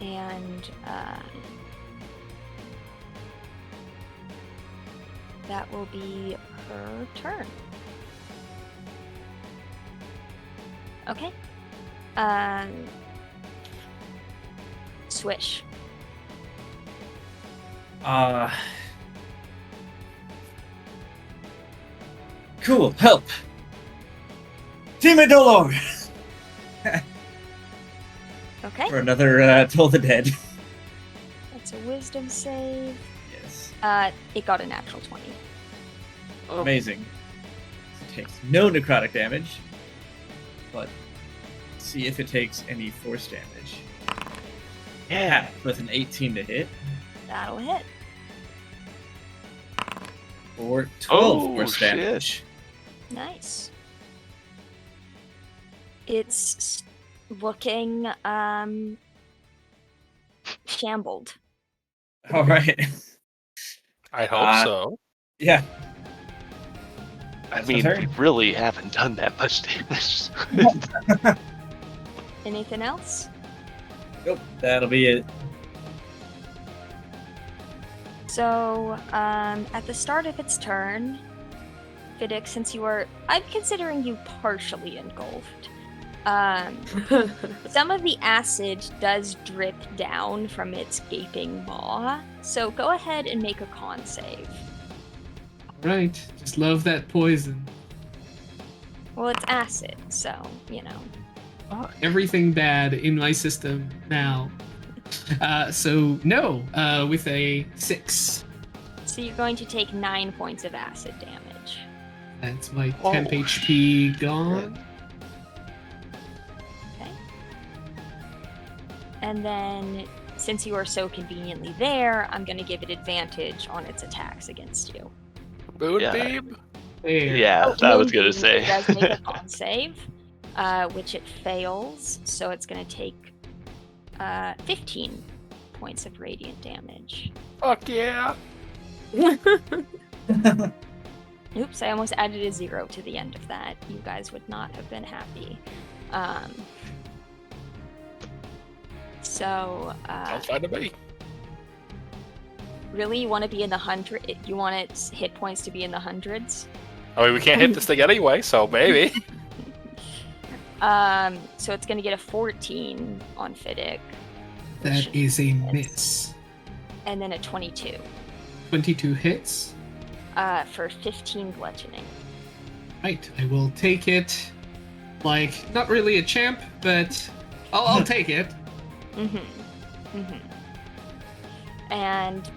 And that will be her turn. Okay. Swish. Cool. Help. Team Dolor. Okay. For another Toll the Dead. That's a wisdom save. Yes. It got a natural 20. Oh, Amazing. It takes no necrotic damage, but see if it takes any force damage. yeah. With an 18 to hit, That'll hit. or 12 Oh, force shit. damage. Nice. It's looking shambled. All right. I hope Uh, so. Yeah. I That's my mean, turn. we really haven't done that much damage. Anything else? Nope. That'll be it. So, at the start of its turn, Fiddick, since I'm considering you partially engulfed. Some of the acid does drip down from its gaping maw, so go ahead and make a con save. Right. Just love that poison. Well, it's acid, so, you know. Everything bad in my system now. So no, with a 6. So you're going to take 9 points of acid damage. That's my Oh, temp HP gone. Okay. And then, since you are so conveniently there, I'm going to give it advantage on its attacks against you. Moonbeam? There. Yeah, I was gonna Moonbeam say. does make a con save, which it fails, so it's going to take 15 points of radiant damage. Fuck yeah. Oops, I almost added a 0 to the end of that. You guys would not have been happy. Sounds fine to me. Really, you want to be in the 100? You want its hit points to be in the hundreds? I mean, we can't hit this thing anyway, so maybe. So it's going to get a 14 on Fiddick. That is a miss. And then a 22 22 hits. for 15 bludgeoning. Right, I will take it. Like, not really a champ, but I'll take it. And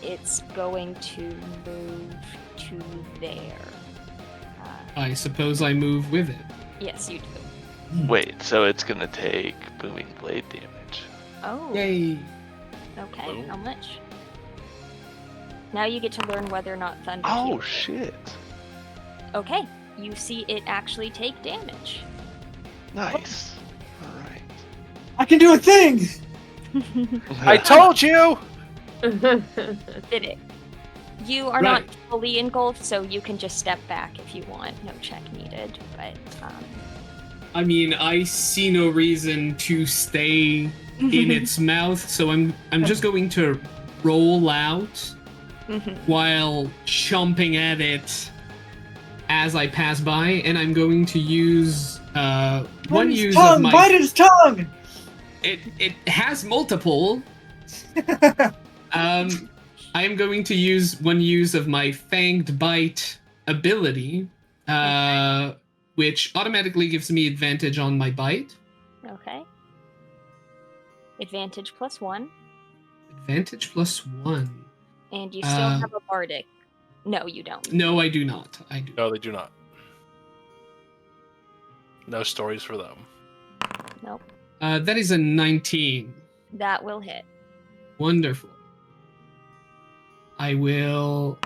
it's going to move to there. I suppose I move with it. Yes, you do. Wait, so it's gonna take booming blade damage. Oh, Yay! okay. Boom. How much? Now you get to learn whether or not thunder. Oh heals. shit! Okay, you see it actually take damage. Nice. All right. I can do a thing! I told you! Did it? You are not Right. fully engulfed, so you can just step back if you want. No check needed, but I mean, I see no reason to stay in its mouth, so I'm just going to roll out while chomping at it as I pass by, and I'm going to use one Bite his use tongue! of my. Bite his tongue! It has multiple. I am going to use one use of my Fanged Bite ability, which automatically gives me advantage on my bite. okay. Advantage +1, Advantage +1. and you still have a bardic. No, you don't. No, I do not. I do. No, they do not. No stories for them. Nope. That is a 19. That will hit. Wonderful. I will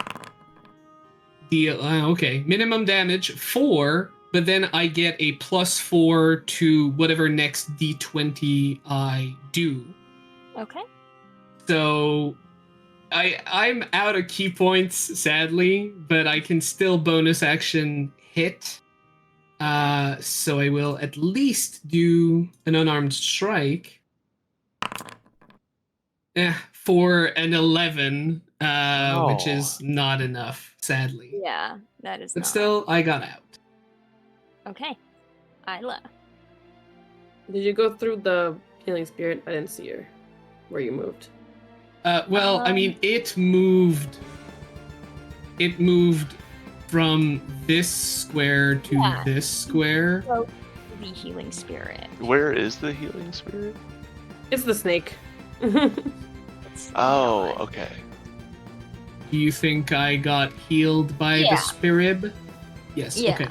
deal. Okay, minimum damage 4, but then I get a +4 to whatever next d20 I do. Okay. So I'm out of key points, sadly, but I can still bonus action hit. So I will at least do an unarmed strike. For an 11, which Oh. is not enough, sadly. Yeah, that is But not. still, I got out. Okay. Isla. Did you go through the healing spirit? I didn't see where you moved. Well, I mean, it moved. It moved from this square to this square. So, the healing spirit. Where is the healing spirit? It's the snake. It's Oh, not. okay. Do you think I got healed by Yeah. the spirit? Yes. Yeah. Okay.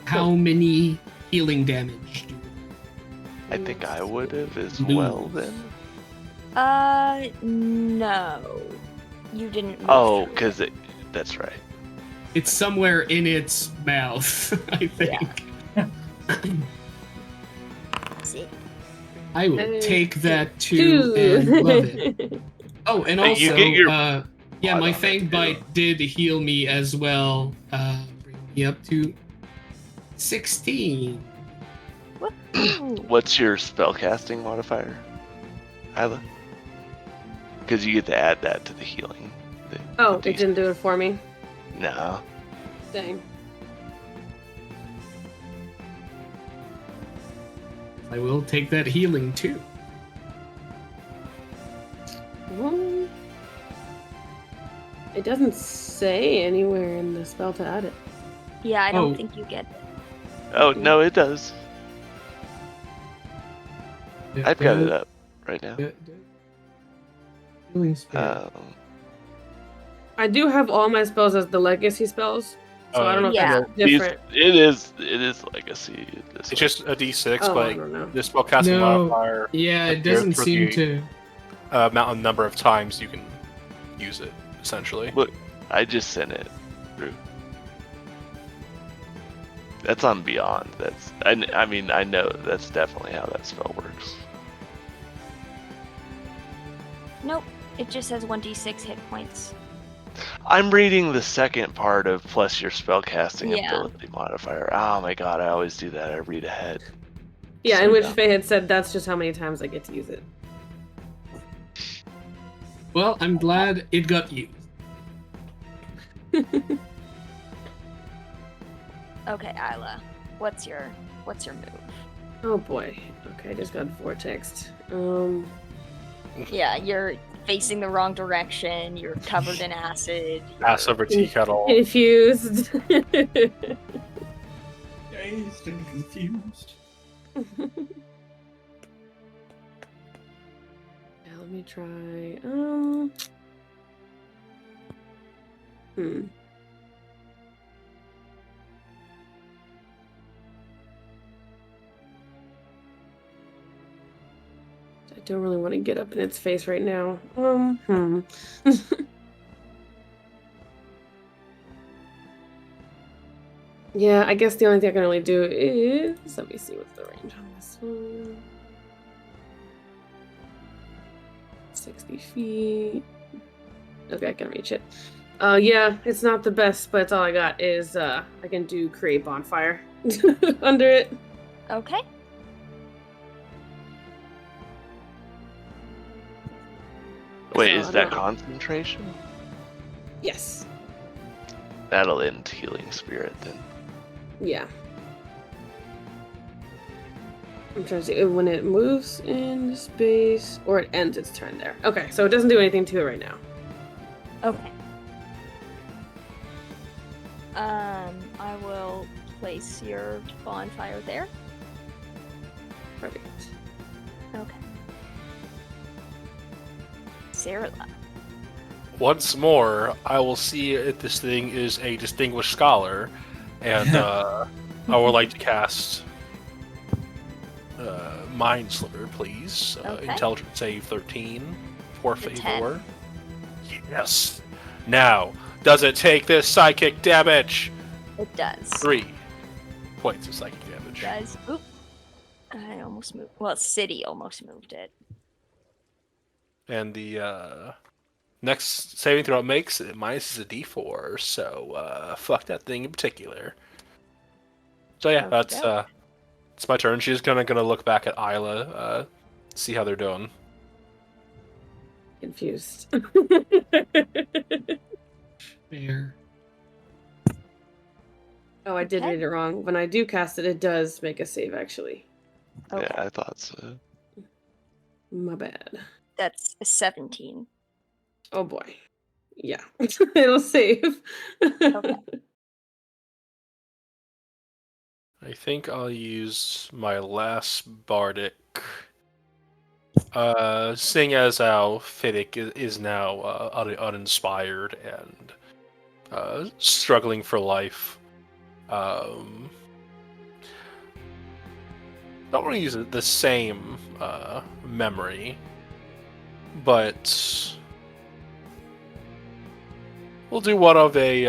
How many healing damage do I think I would have as Lose. well then. No. You didn't move Oh, through because it. that's right. It's somewhere in its mouth, I think. See. I will take that too Two. and love it. Oh, and Hey, also, you get your yeah, blood my on it, Fang too. Bite did heal me as well. Bring me up to 16. Woohoo. What's your spellcasting modifier, Isla? Because you get to add that to the healing. Oh, it didn't do it for me. No. Dang. I will take that healing too. Well, it doesn't say anywhere in the spell to add it. Yeah, I don't Oh. think you get it. Oh, no, it does. I've got it up right now. Healing spirit. I do have all my spells as the legacy spells, so I don't know if Yeah. that's different. It is legacy. It's just a D6, Oh, I but don't know. the spellcasting No. modifier Yeah, it appears doesn't for seem the- to. amount of number of times you can use it, essentially. Look, I just sent it through. That's on Beyond. I mean, I know that's definitely how that spell works. Nope. It just says 1d6 hit points. I'm reading the second part of plus your spellcasting Yeah. ability modifier. Oh my god, I always do that. I read ahead. Yeah, So in which dumb. Faye had said that's just how many times I get to use it. Well, I'm glad it got used. Okay, Isla. What's your move? Oh boy. Okay, I just got Vortexed. Yeah, you're facing the wrong direction. You're covered in acid. Ass over tea kettle. Confused. Dazed and confused. Yeah, let me try. I don't really want to get up in its face right now. Yeah, I guess the only thing I can really do is, let me see what's the range on this one. 60 feet. Okay, I can reach it. Yeah, it's not the best, but it's all I got is I can do create bonfire under it. Okay. Wait, So, is I that don't know. concentration? Yes. That'll end healing spirit then. Yeah. I'm trying to see when it moves in space or it ends its turn there. Okay, so it doesn't do anything to it right now. Okay. I will place your bonfire there. Perfect. Okay. Sarah. Once more, I will see if this thing is a distinguished scholar, and I would like to cast Mind Sliver, please. Okay. Intelligence save 13 for The favor. Yes. Now, does it take this psychic damage? It does. 3 points of psychic damage. It does. Oop. I almost moved. Well, City almost moved it. And the next saving throw it makes, it minus is a d4, so fuck that thing in particular. So yeah, Okay. it's my turn. She's gonna look back at Isla, see how they're doing. confused. Fair. Oh, I did Okay. read it wrong. When I do cast it, it does make a save, actually. Okay. Yeah, I thought so. My bad. That's a 17. Oh boy. Yeah. It'll save. Okay. I think I'll use my last bardic. Seeing as how Fiddick is now uninspired and struggling for life. Don't want to use the same memory, but we'll do one of a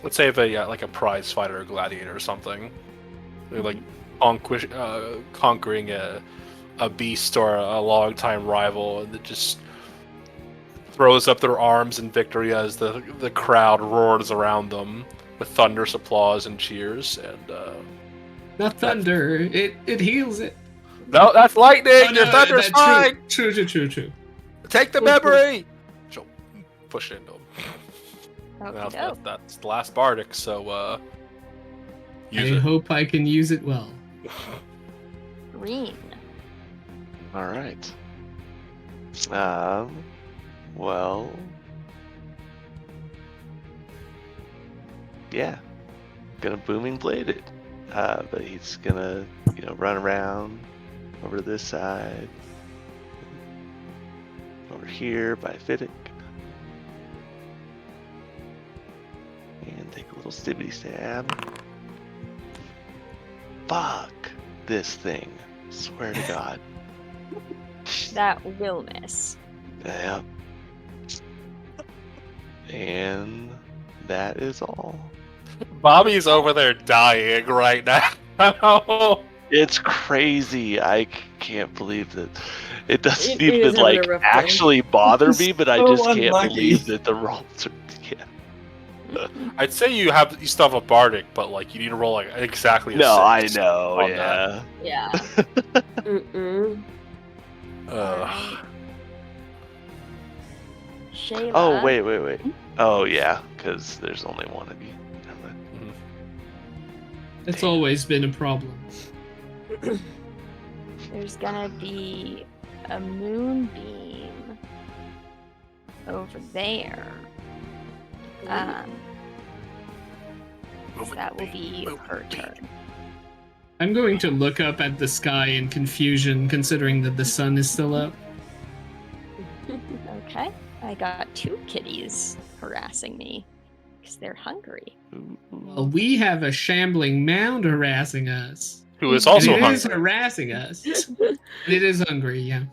let's say of a like a prize fighter or gladiator or something, like conquering a beast or a longtime rival, and it just throws up their arms in victory as the crowd roars around them with thunderous applause and cheers. And Not thunder. It heals it. no, that's lightning. Oh, Your no, thunder's that's fine. True. Take the memory. She'll push it into him. Okay. That's the last bardic. So use I it. hope I can use it well. Green. All right. Well, yeah, gonna booming blade it. But he's gonna, run around over to this side, over here by Fiddick, and take a little stibbity stab. Fuck this thing! Swear to God. That will miss. Yep. And that is all. Bobby's over there dying right now. It's crazy. I can't believe that it doesn't He is even having a like rough day. actually bother me, but I So just can't unlucky. believe that the rolls are. Yeah. I'd say you still have a bardic, but like you need to roll like exactly a No, I 6 know. on Yeah. Yeah. Mm-mm. that. Shayla. Oh wait. Oh yeah, because there's only one of you. Never mind. That's always been a problem. There's gonna be a moonbeam over there. So that will be her turn. I'm going to look up at the sky in confusion, considering that the sun is still up. Okay. I got 2 kitties harassing me because they're hungry. Well, we have a shambling mound harassing us. Who is also And it is hungry. harassing us. It is hungry, yeah.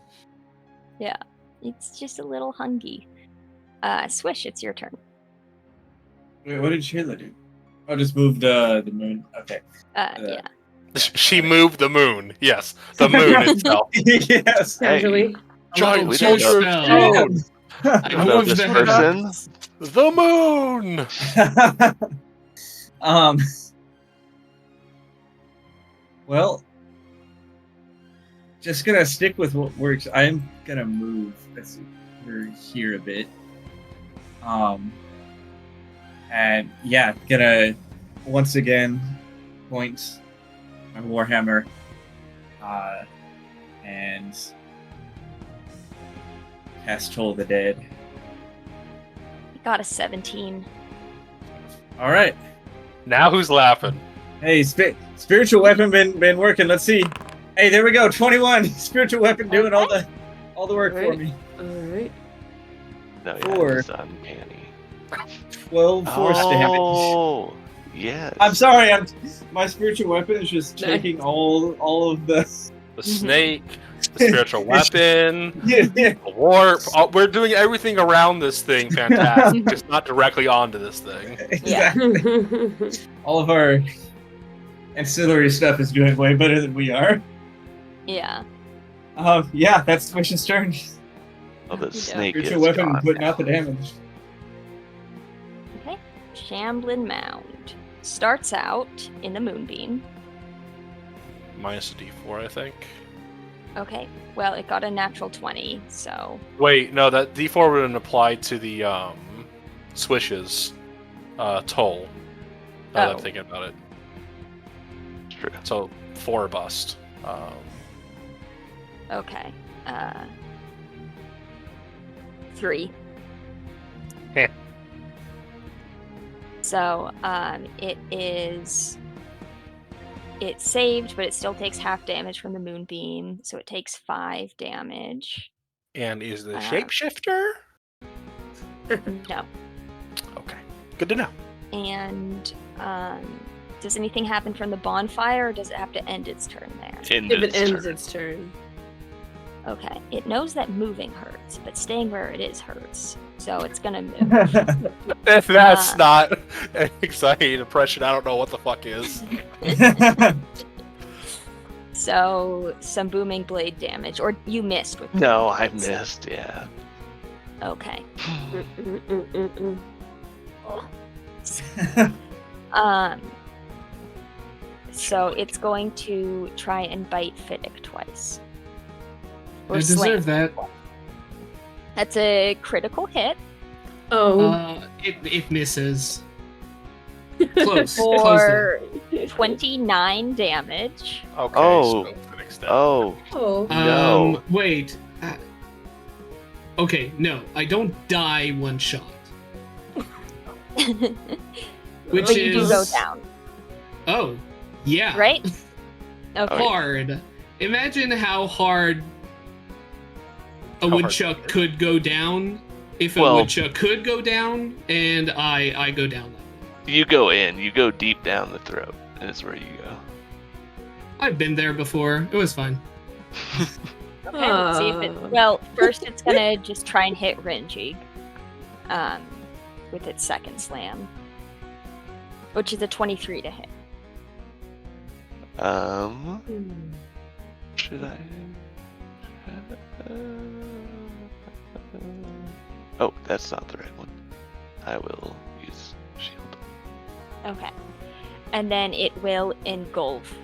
Yeah. It's just a little hungry. Swish, it's your turn. Wait, what did Shayla do? Oh, just moved the moon. Okay. Yeah. She moved the moon. Yes, the moon itself. Yes. Casually. Giant we don't soldier know. of stone. I I know moved this the person. The moon. Well, just gonna stick with what works. I'm gonna move. Let's see, we're here a bit. And yeah, gonna once again point my warhammer, and cast Toll of the Dead. Got a 17. All right. Now who's laughing? Hey, spiritual weapon been working. Let's see. Hey, there we go. 21. Spiritual weapon doing all the work for Alright. me. Alright. No, yeah, 4. it's uncanny. 12 force damage. Oh, yes. I'm sorry. My spiritual weapon is just Nice. taking all of the. The snake, the spiritual weapon, Yeah. the warp. Oh, we're doing everything around this thing fantastic, just not directly onto this thing. Yeah. Exactly. All of our ancillary stuff is doing way better than we are. Yeah. Yeah, that's Swish's turn. Oh, the snake is Spiritual weapon gone putting now. out the damage. Okay. Shamblin Mound. Starts out in the moonbeam. Minus a d4, I think. Okay. Well, it got a natural 20, so Wait, no, that D4 wouldn't apply to the Swish's toll. Now that I'm Oh. thinking about it. True. So 4 bust. okay. 3. Heh. So, it's saved, but it still takes half damage from the moonbeam, so it takes 5 damage. And is the Um, shapeshifter? No. Okay, good to know. And does anything happen from the bonfire, or does it have to end its turn there? End If it its ends turn. its turn. Okay. It knows that moving hurts, but staying where it is hurts. So it's gonna move. If that's Uh, not anxiety and depression, I don't know what the fuck is. So some booming blade damage, or you missed with No, booming I blades. missed. Yeah. Okay. Mm-mm-mm-mm. So it's going to try and bite Fiddick twice. I Or deserve slam. that. That's a critical hit Oh. It misses. Close. Close though. for 29 damage. Okay, Oh. so to an extent. Oh. Oh. No. Wait. Okay, no. I don't die one shot. Which But you do go is- down, Oh, yeah. right? Okay. Hard. Imagine how hard a How hard woodchuck it is. could go down if a Well- woodchuck could go down, and I go down. You go in. You go deep down the throat. Is where you go. I've been there before. It was fine. Okay, let's see if it. Well, first it's gonna just try and hit Rinjig, with its second slam, which is a 23 to hit. Should I? Oh, that's not the right one. I will use shield. Okay, and then it will engulf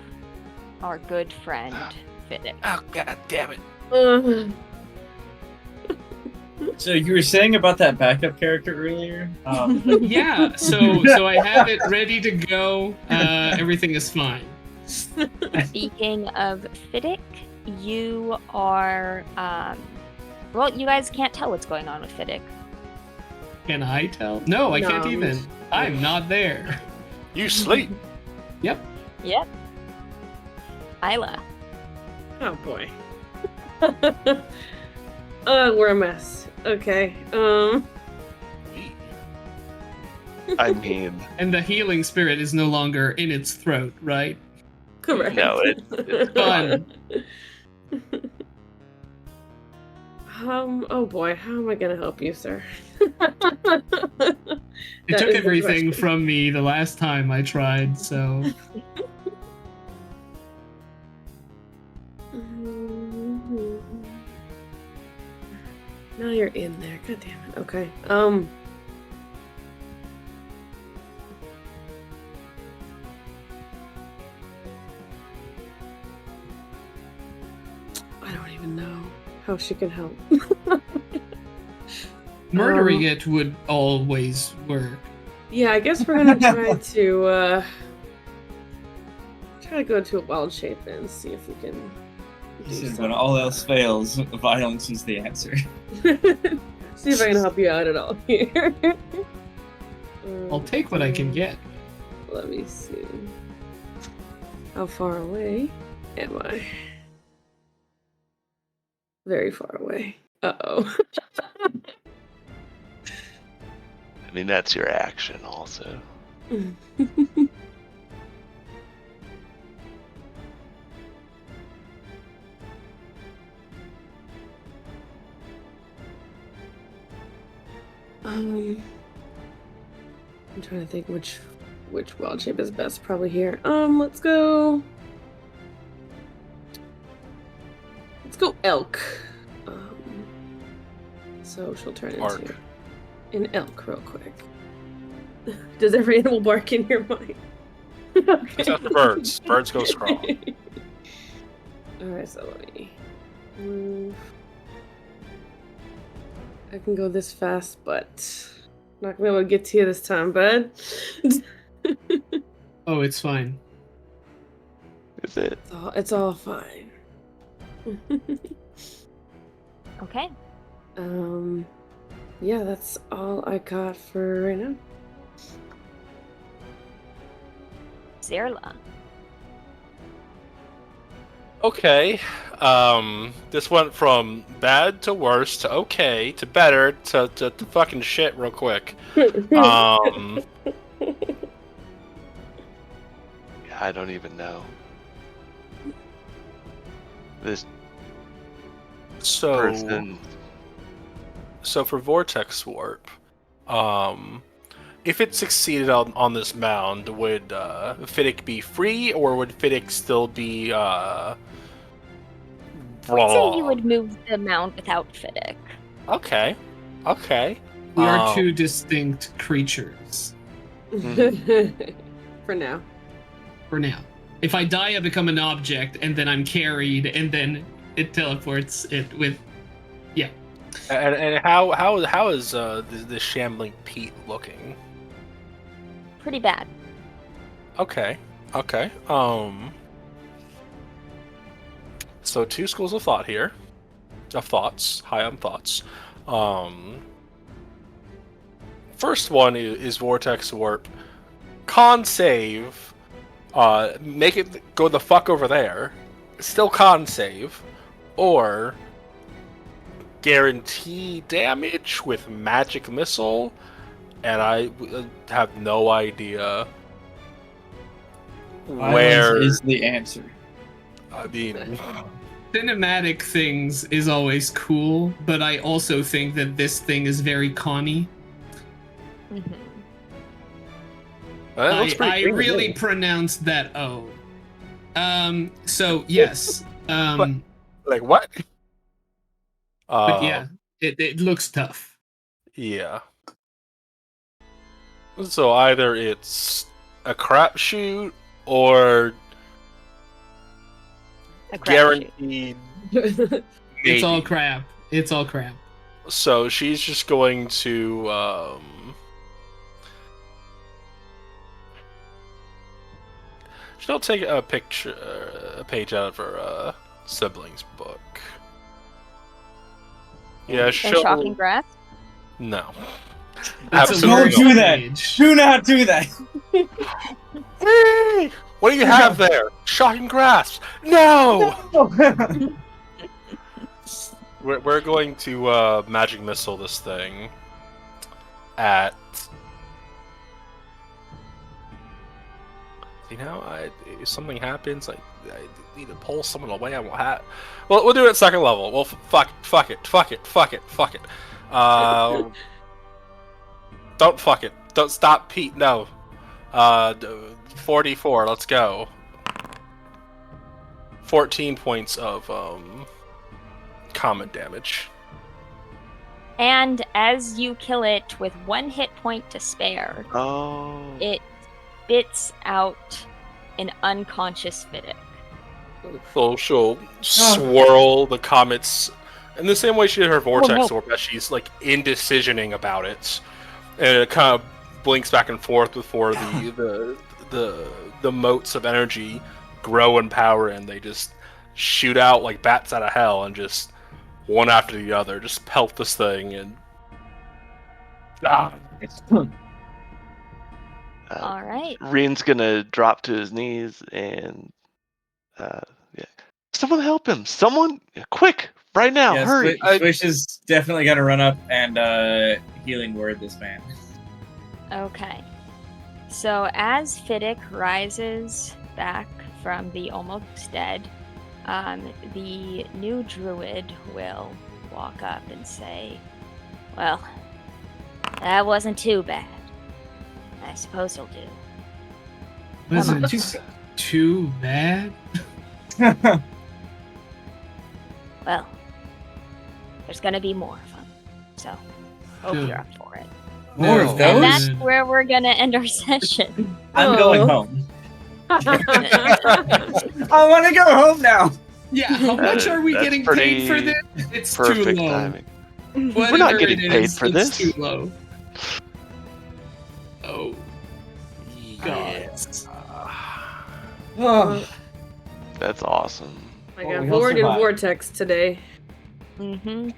our good friend Fiddick. Oh, god damn it. Ugh. So you were saying about that backup character earlier? Yeah, so I have it ready to go. Everything is fine. Speaking of Fiddick, you are. Well, you guys can't tell what's going on with Fiddick. Can I tell? No, I can't No. even. I'm not there. You sleep. Yep. Yep. Isla. Oh boy. We're a mess. Okay. I mean, And the healing spirit is no longer in its throat, right? Correct. no, it's Fun. Oh boy, how am I gonna help you, sir? It That took is the everything question. from me the last time I tried, so Now you're in there. God damn it. Okay. I don't even know how she can help. murdering it would always work. Yeah, I guess we're gonna try to go to a wild shape and see if we can. He do said, when something. all else fails, violence is the answer. See if I can help you out at all here. I'll take what I can get. Let me see. How far away am I? Very far away. Uh-oh. I mean, that's your action also. I'm trying to think which wild shape is best. Probably here. Let's go elk. So she'll turn Bark. into an elk real quick. Does every animal bark in your mind? Okay. Except for birds. Birds go scrawl. Alright, so let me I can go this fast, but I'm not gonna be able to get to you this time, bud. Oh, it's fine. Is it? It's all fine. Okay. Yeah, that's all I got for right now. Zerla. Okay. This went from bad to worse to okay to better to fucking shit real quick. Yeah, I don't even know. This person. So for Vortex Warp, if it succeeded on this mound, would Fiddick be free, or would Fiddick still be I would say you would move the mound without Fiddick. Okay. We are two distinct creatures. For now. For now. If I die, I become an object, and then I'm carried, and then it teleports it with... Yeah. And how is the shambling Pete looking? Pretty bad. Okay. So 2 schools of thought here. Of thoughts. High on thoughts. First one is Vortex Warp. Con save. Make it go the fuck over there. Still con save. Or guarantee damage with magic missile. And I have no idea where is the answer. I mean, Cinematic things is always cool, but I also think that this thing is very conny. Mm-hmm. I really pronounced that O. So yes. like what? But yeah, it looks tough. Yeah. So either it's a crapshoot or guaranteed. It's all crap. It's all crap. So she's just going to she'll take a page out of her sibling's book. Yeah, she'll. Shocking grasp? No. Don't do that. Do not do that. What do you have there? Shocking grasp. No. We're going to magic missile this thing at. You know, if something happens, I need to pull someone away. I won't have. Well, we'll do it at second level. Well, fuck it. Don't fuck it. Don't stop, Pete. No. 44. Let's go. 14 points of common damage. And as you kill it with 1 hit point to spare, it spits out an unconscious Fiddick. So she'll swirl the comets in the same way she did her vortex orb, as she's like indecisioning about it, and it kind of blinks back and forth before the motes of energy grow in power, and they just shoot out like bats out of hell, and just one after the other just pelt this thing and. All right. Reen's gonna drop to his knees and someone help him! Someone, quick, right now, hurry! Swish is definitely gonna run up and healing word this man. Okay. So as Fiddick rises back from the almost dead, the new druid will walk up and say, "Well, that wasn't too bad. I suppose he'll do." Wasn't too bad? Well, there's gonna be more of them, so hope you're up for it. More of And those? that's where we're gonna end our session. I'm going home. I want to go home now. Yeah, how much are we That's getting paid for pretty this? It's too Perfect low. timing. Whatever We're not getting it paid is, for it's this. too low. Oh, God. Yes. Oh, That's awesome. I Well, got we all Vored and survived. Vortexed today. Mm-hmm.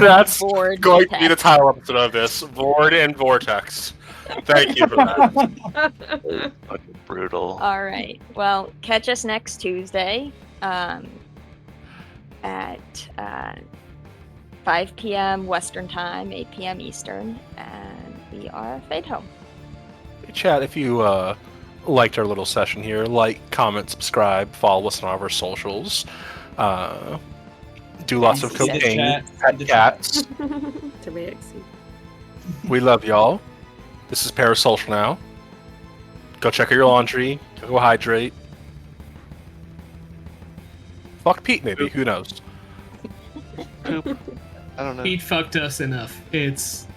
That's Vored going to be the Vortex. title episode of this: Vored and Vortex. Thank you for that. Fucking brutal. All right. Well, catch us next Tuesday at 5 p.m. Western Time, 8 p.m. Eastern, and we are Fadehome. Hey, chat, if you liked our little session here, like, comment, subscribe, follow us on all of our socials. Do lots of See the cocaine, chat, see pet the cats. To be exceed. We love y'all. This is Parasocial now. Go check out your laundry. Go hydrate. Fuck Pete, maybe. Who knows? Poop. I don't know. Pete fucked us enough. It's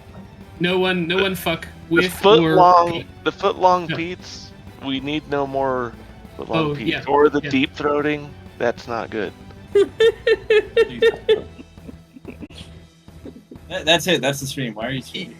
no one fuck The with foot or long, Pete. the foot long Yeah. Pete's. We need no more foot long Oh, Pete's. yeah, Or the yeah. deep throating. That's not good. That's it. That's the stream. Why are you streaming?